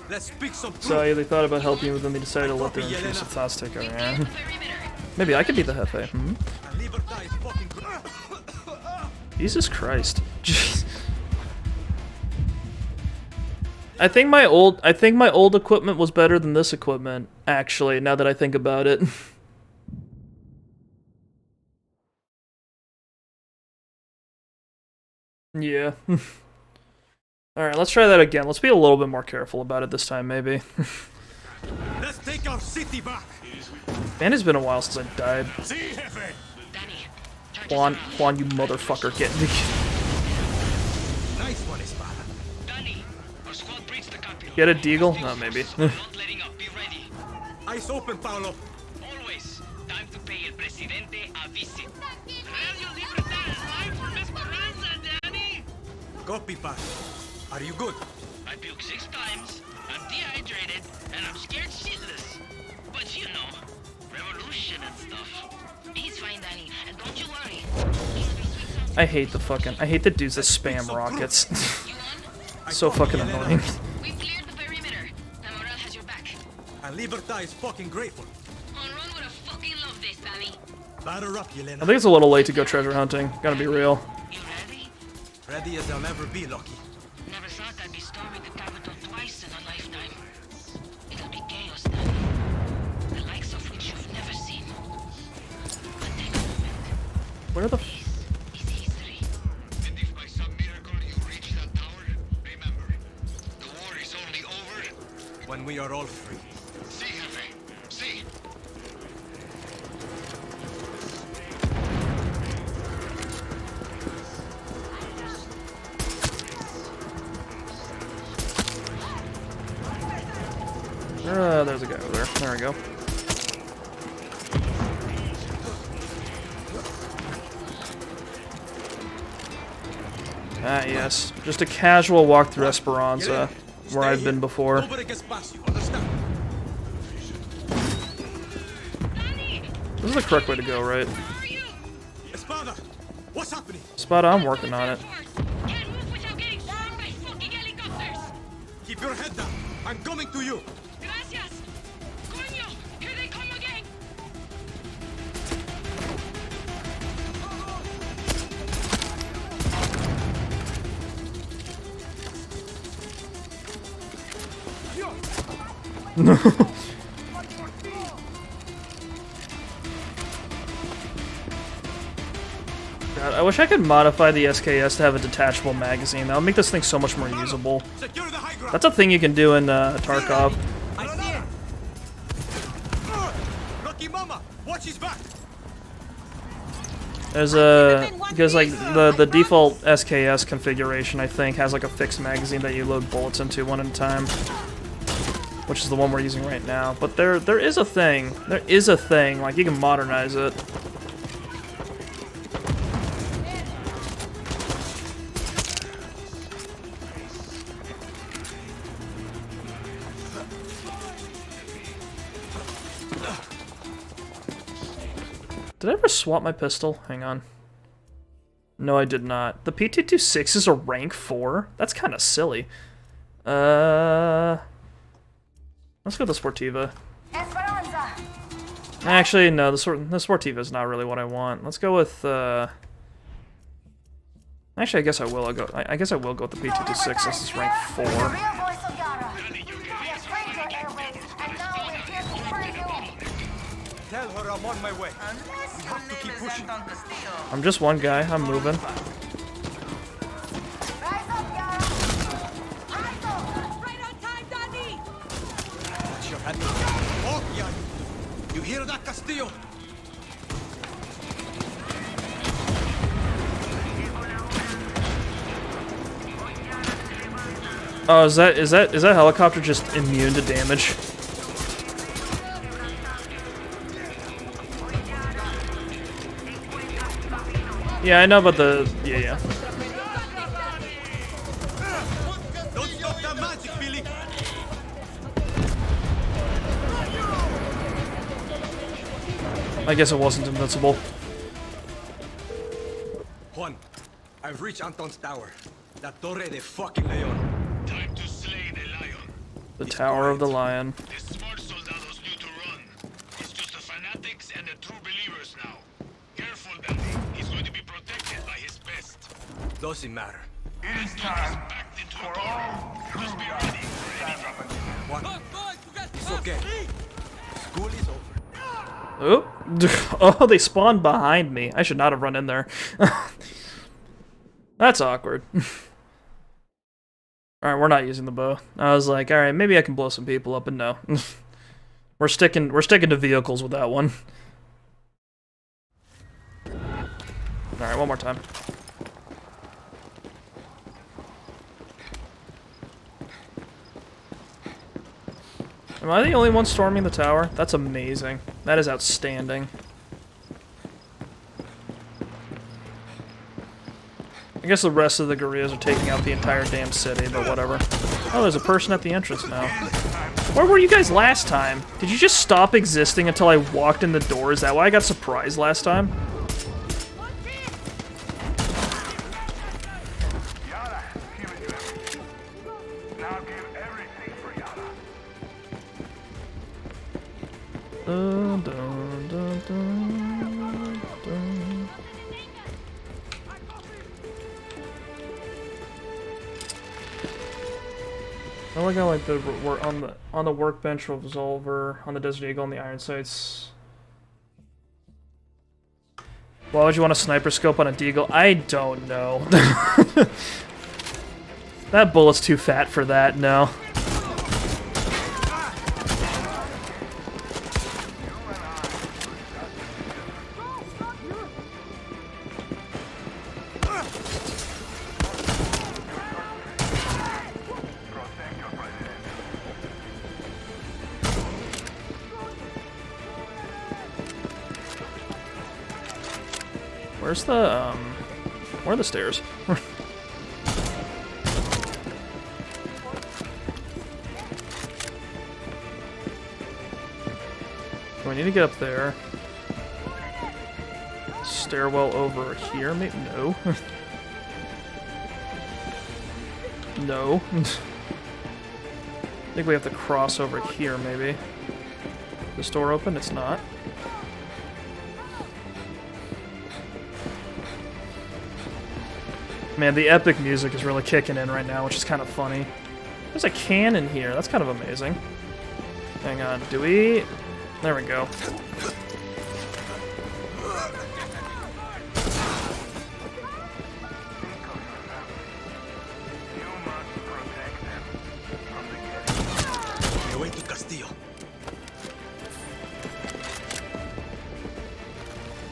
Let's speak some truth. So they thought about helping, but then they decided to let their intrusive thoughts take over. Maybe I could be the Jefe. Jesus Christ. Jeez. I think my old equipment was better than this equipment, actually, now that I think about it. Yeah. Alright, let's try that again. Let's be a little bit more careful about it this time, maybe. Let's take our city back. Man, it's been a while since I died. Juan, you motherfucker, get me. Nice one, Espada. Get a deagle? No, maybe. Eyes open, Paolo. Always. Time to pay El Presidente a visit. Radio Libertad is live from Esperanza, Danny. Copy, Paolo. Are you good? I puked 6 times, I'm dehydrated, and I'm scared shitless. But you know, revolution and stuff. He's fine, Danny, and don't you worry. I hate the dudes that spam rockets. So fucking annoying. We've cleared the perimeter. Namoral has your back. And Libertad is fucking grateful. Batter up, I Yelena. think it's a little late to go treasure hunting. Gotta be real. Ready as I'll ever be, Lucky. Never thought I'd be storming the capital twice in a lifetime. It'll be chaos then. The likes of which you've never seen. But take a moment. Where the Is history. And if by some miracle you reach that tower, remember, the war is only over when we are all free. See, Jefe. See. There's a guy over there. There we go. Ah, yes. Just a casual walk through Esperanza, where I've been before. Nobody gets past you, understand? This is the correct way to go, right? Espada, what's happening? Espada, I'm working on it. Keep your head down. I'm coming to you. Gracias. Coño, here they come again. God, I wish I could modify the SKS to have a detachable magazine. That would make this thing so much more usable. That's a thing you can do in Tarkov. Lucky Mama, watch his back. There's a because like the default SKS configuration I think has like a fixed magazine that you load bullets into one at a time, which is the one we're using right now. But there is a thing. There is a thing like you can modernize it. Did I ever swap my pistol? Hang on. No, I did not. The PT-26 is a rank 4? That's kind of silly. Let's go with the Sportiva. Actually, no, the Sportiva is not really what I want. Let's go with, Actually, I guess I will. I guess I will go with the PT-26. This is rank 4. Tell her I'm on my way. We have to keep pushing. I'm just one guy. I'm moving. Watch your head. Oh, yeah. You hear that, Castillo? Oh, is that helicopter just immune to damage? Yeah, I know about the... Yeah. Don't stop that magic, Billy. I guess it wasn't invincible. Juan, I've reached Anton's tower. La Torre de fucking Leon. Time to slay the lion. The Tower of the Lion. The smart soldados knew to run. It's just the fanatics and the true believers now. Careful, Danny. He's going to be protected by his best. Doesn't matter. It is time backed into a corner. Just be ready for anything. Juan, it's okay. School is over. Oh, oh, they spawned behind me. I should not have run in there. That's awkward. Alright, we're not using the bow. I was like, alright, maybe I can blow some people up, and no. We're sticking to vehicles with that one. Alright, one more time. Am I the only one storming the tower? That's amazing. That is outstanding. I guess the rest of the guerrillas are taking out the entire damn city, but whatever. Oh, there's a person at the entrance now. Where were you guys last time? Did you just stop existing until I walked in the door? Is that why I got surprised last time? Yara, give it to him. Now give everything for Yara. Dun, dun, dun, dun. only got like the work on the workbench revolver, on the Desert Eagle, on the iron sights. Why would you want a sniper scope on a deagle? I don't know. That bullet's too fat for that. No. Where's the, where are the stairs? Do I need to get up there? Stairwell over here? Maybe? No. No. I think we have to cross over here, maybe. This door open? It's not. Man, the epic music is really kicking in right now, which is kind of funny. There's a can in here. That's kind of amazing. Hang on. Do we... There we go. Away to Castillo.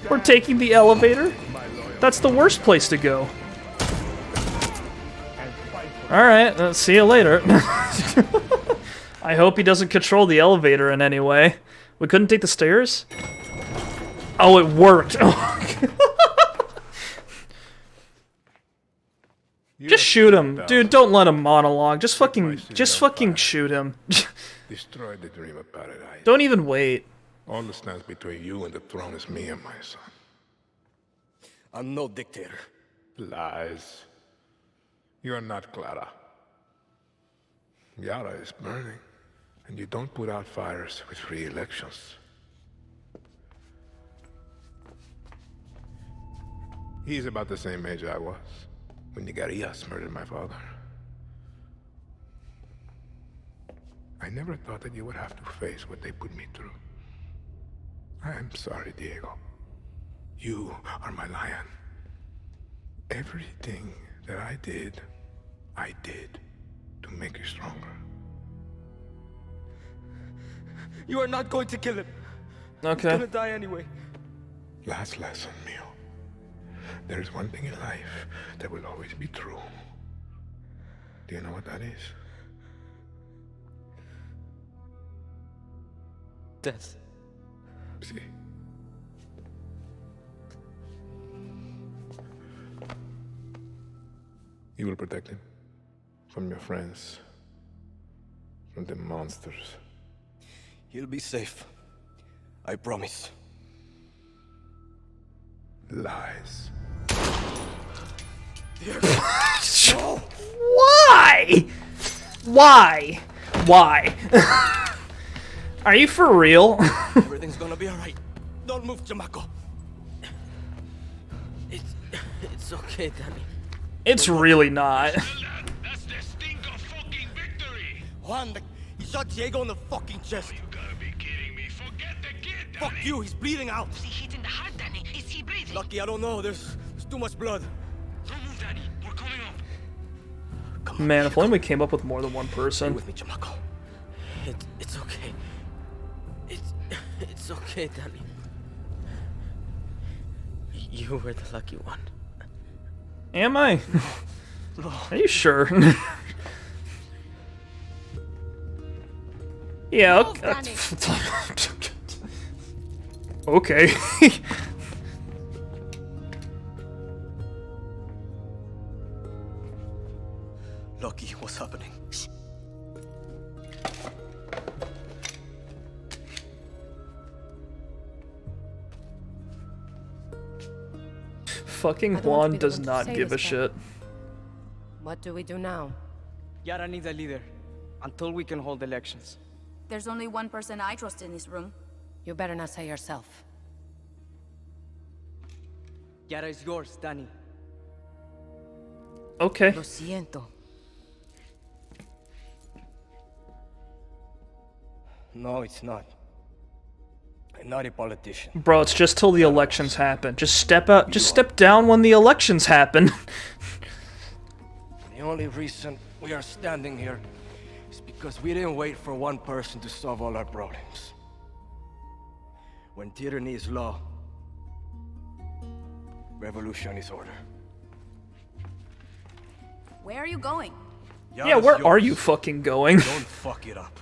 We're taking the elevator? That's the worst place to go. Alright, see you later. I hope he doesn't control the elevator in any way. We couldn't take the stairs? Oh, it worked. Just shoot him. Dude, don't let him monologue. Just fucking shoot him. Destroy the dream of paradise. Don't even wait. All that stands between you and the throne is me and my son. I'm no dictator. Lies. You are not Clara. Yara is burning, and you don't put out fires with free elections. He's about the same age I was when the guerrillas murdered my father. I never thought that you would have to face what they put me through. I am sorry, Diego. You are my lion. Everything that I did to make you stronger. You are not going to kill him. Okay. He's gonna die anyway. Last lesson, Mio. There is one thing in life that will always be true. Do you know what that is? Death. See. You will protect him from your friends, from the monsters. He'll be safe. I promise. Lies. Why? Why? Why? Are you for real? Everything's gonna be alright. Don't move, Chamaco. It's okay, Danny. It's really not. That's the stink of fucking victory! Juan, he shot Diego in the fucking chest. You gotta be kidding me. Forget the kid, Danny. Fuck you, he's bleeding out. Was he hit in the heart, Danny? Is he breathing? Lucky, I don't know. There's too much blood. Don't move, Danny. We're coming up. Man, if only we came up with more than one Stay person. with me, Chamaco. It's okay. It's okay, Danny. You were the lucky one. Am I? Are you sure? Yeah, okay. Okay. Lucky, what's happening? Fucking Juan does not give a shit. What do we do now? Yara needs a leader until we can hold elections. There's only one person I trust in this room. You better not say yourself. Yara is yours, Danny. Okay. Lo siento. No, it's not. I'm not a politician. Bro, it's just till the elections happen. Just step out. Just step down when the elections happen. The only reason we are standing here is because we didn't wait for one person to solve all our problems. When tyranny is law, revolution is order. Where are you going? Yeah, where are you fucking going? Don't fuck it up.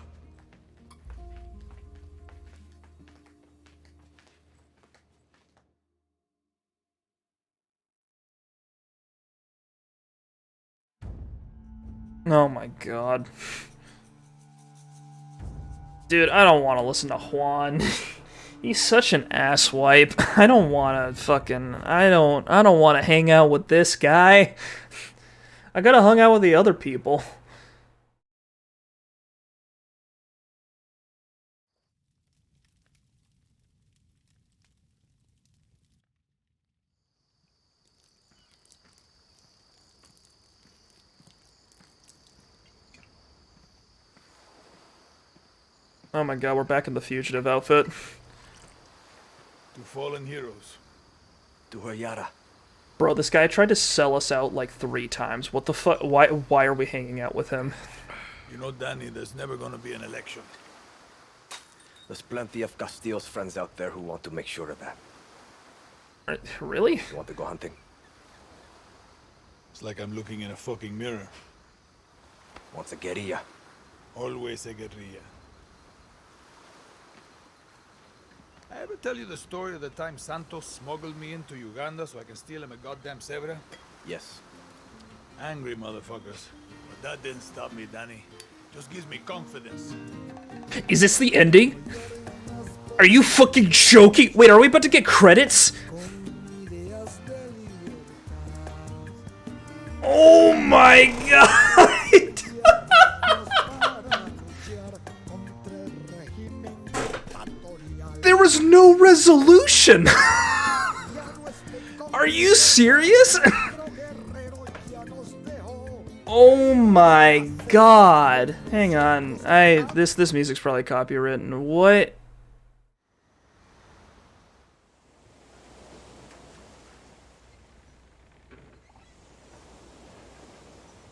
Oh my god. Dude, I don't want to listen to Juan. He's such an asswipe. I don't want to fucking... I don't want to hang out with this guy. I gotta hang out with the other people. Oh my god, we're back in the fugitive outfit. To fallen heroes. To her Yara. Bro, this guy tried to sell us out like 3 times. What the fuck? Why are we hanging out with him? You know, Danny, there's never gonna be an election. There's plenty of Castillo's friends out there who want to make sure of that. Really? You want to go hunting? It's like I'm looking in a fucking mirror. Wants a guerrilla. Always a guerrilla. I ever tell you the story of the time Santos smuggled me into Uganda so I can steal him a goddamn zebra? Yes. Angry motherfuckers. But that didn't stop me, Danny. Just gives me confidence. Is this the ending? Are you fucking joking? Wait, are we about to get credits? Oh my god! There was no resolution! Are you serious? Oh my god. Hang on. This music's probably copywritten. What?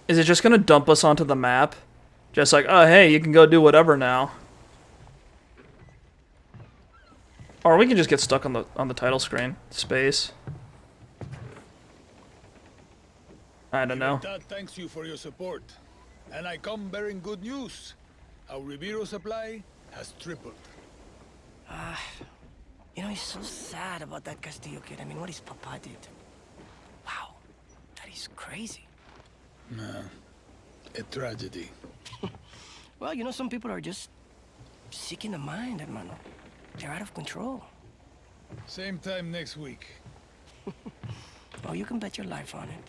Is it just gonna dump us onto the map? Just like, oh hey, you can go do whatever now. Or we can just get stuck on the title screen. Space. I don't know. Libertad thanks you for your support. And I come bearing good news. Our Ribeiro supply has tripled. You know, he's so sad about that Castillo kid. I mean, what his papa did. Wow. That is crazy. Nah. A tragedy. Well, you know, some people are just sick in the mind, hermano. They're out of control. Same time next week. Oh, you can bet your life on it.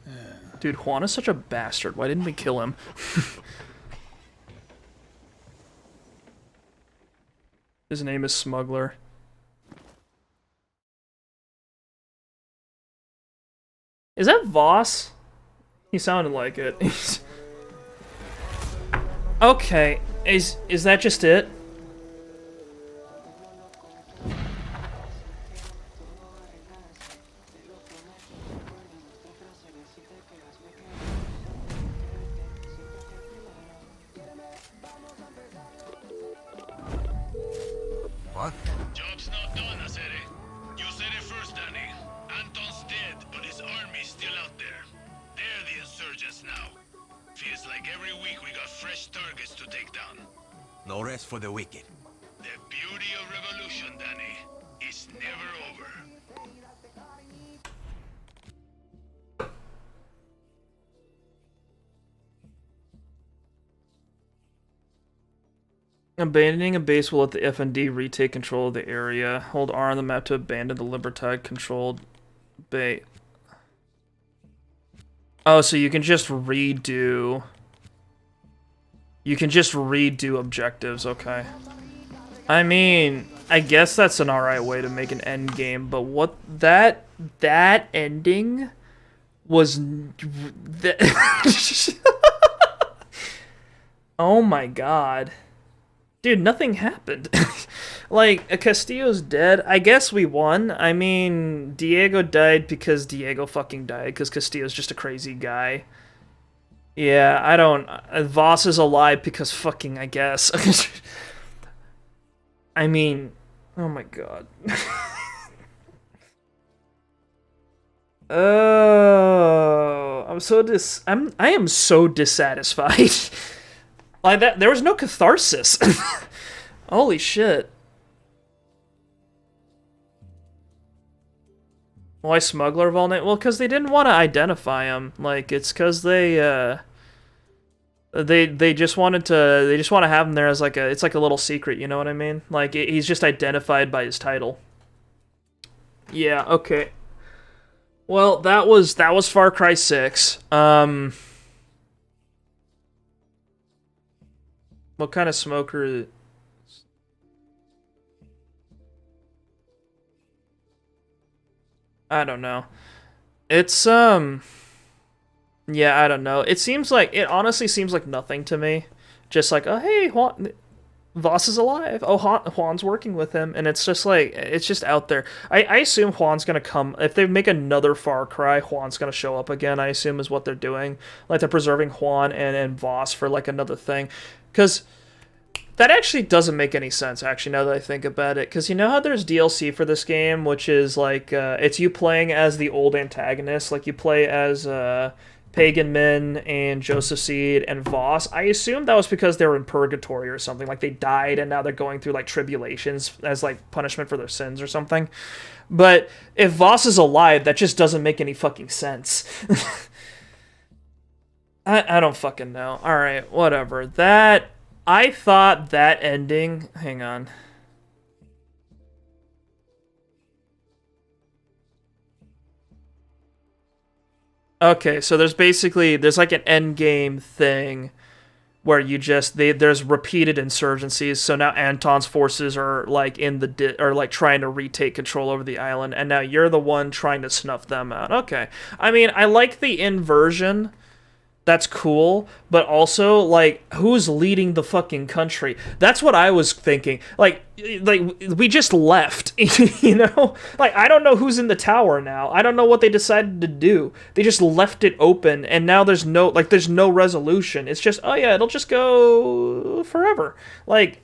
Yeah. Dude, Juan is such a bastard. Why didn't we kill him? His name is Smuggler. Is that Voss? He sounded like it. Okay, is that just it? What? Job's not done, I said it. You said it first, Danny. Anton's dead, but his army's still out there. They're the insurgents now. Feels like every week we got fresh targets to take down. No rest for the wicked. The beauty of revolution, Danny, is never over. Abandoning a base will let the FND retake control of the area. Hold R on the map to abandon the Libertad-controlled base. Oh, so you can just redo... You can just redo objectives, okay. I mean, I guess that's an alright way to make an end game, but what... That ending was... Oh my god. Dude, nothing happened. Like, Castillo's dead. I guess we won. I mean, Diego died because Diego fucking died, because Castillo's just a crazy guy. Yeah, I don't... Voss is alive because fucking, I guess. I mean... Oh my god. Oh... I am so dissatisfied. Like that, there was no catharsis. Holy shit. Why Smuggler Volnate? Well, because they didn't want to identify him. Like, it's because they just wanted to, they just want to have him there as like a, it's like a little secret, you know what I mean? Like, he's just identified by his title. Yeah, okay. Well, that was Far Cry 6. What kind of smoker? I don't know. It's yeah, I don't know. It honestly seems like nothing to me. Just like, oh hey, Voss is alive. Oh, Juan's working with him, and it's just like, it's just out there. I assume Juan's gonna come if they make another Far Cry. Juan's gonna show up again. I assume is what they're doing. Like they're preserving Juan and Voss for like another thing, because. That actually doesn't make any sense, actually, now that I think about it. Because you know how there's DLC for this game, which is, like, it's you playing as the old antagonist. Like, you play as Pagan Min and Joseph Seed and Voss. I assume that was because they were in purgatory or something. Like, they died and now they're going through, like, tribulations as, like, punishment for their sins or something. But if Voss is alive, that just doesn't make any fucking sense. I don't fucking know. Alright, whatever. I thought that ending... Hang on. Okay, so there's like an endgame thing where you just... there's repeated insurgencies, so now Anton's forces are like trying to retake control over the island, and now you're the one trying to snuff them out. Okay. I mean, I like the inversion... That's cool, but also, like, who's leading the fucking country? That's what I was thinking. Like, we just left, you know? Like, I don't know who's in the tower now. I don't know what they decided to do. They just left it open, and now there's no resolution. It's just, oh yeah, it'll just go forever. Like,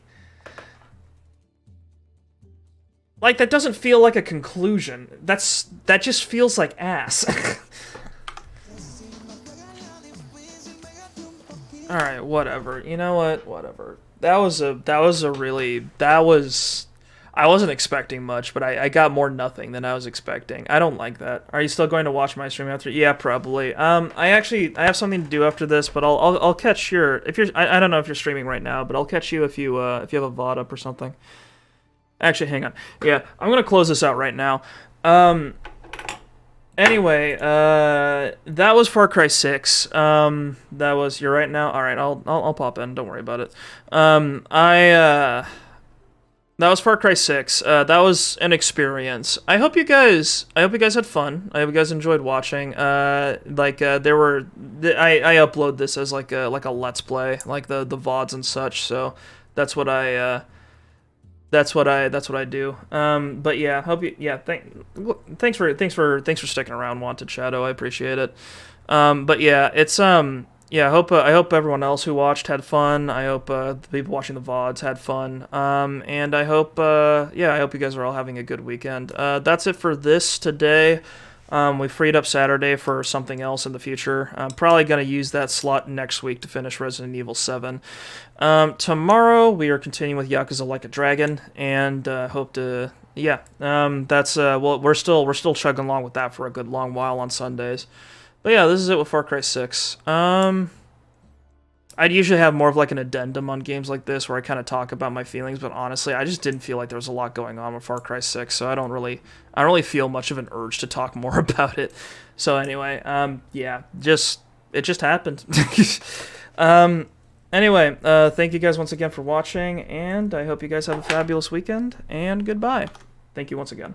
that doesn't feel like a conclusion. That just feels like ass. Alright, whatever. You know what? Whatever. I wasn't expecting much, but I got more nothing than I was expecting. I don't like that. Are you still going to watch my stream after? Yeah, probably. I have something to do after this, but I'll catch I don't know if you're streaming right now, but I'll catch you if you have a VOD up or something. Actually, hang on. Yeah, I'm gonna close this out right now. Anyway, that was Far Cry 6. You're right now? Alright, I'll pop in, don't worry about it. That was Far Cry 6. That was an experience. I hope you guys had fun. I hope you guys enjoyed watching. I upload this as like a let's play, like the VODs and such, so that's what I do. But yeah, thanks for sticking around, Wanted Shadow. I appreciate it. But yeah, it's I hope everyone else who watched had fun. I hope the people watching the VODs had fun. And I hope you guys are all having a good weekend. That's it for this today. We freed up Saturday for something else in the future. I'm probably going to use that slot next week to finish Resident Evil 7. Tomorrow, we are continuing with Yakuza Like a Dragon, and hope to... Yeah, we're still chugging along with that for a good long while on Sundays. But yeah, this is it with Far Cry 6. I'd usually have more of like an addendum on games like this where I kind of talk about my feelings, but honestly, I just didn't feel like there was a lot going on with Far Cry 6, so I don't really feel much of an urge to talk more about it. So anyway, yeah, it just happened. Anyway, thank you guys once again for watching, and I hope you guys have a fabulous weekend, and goodbye. Thank you once again.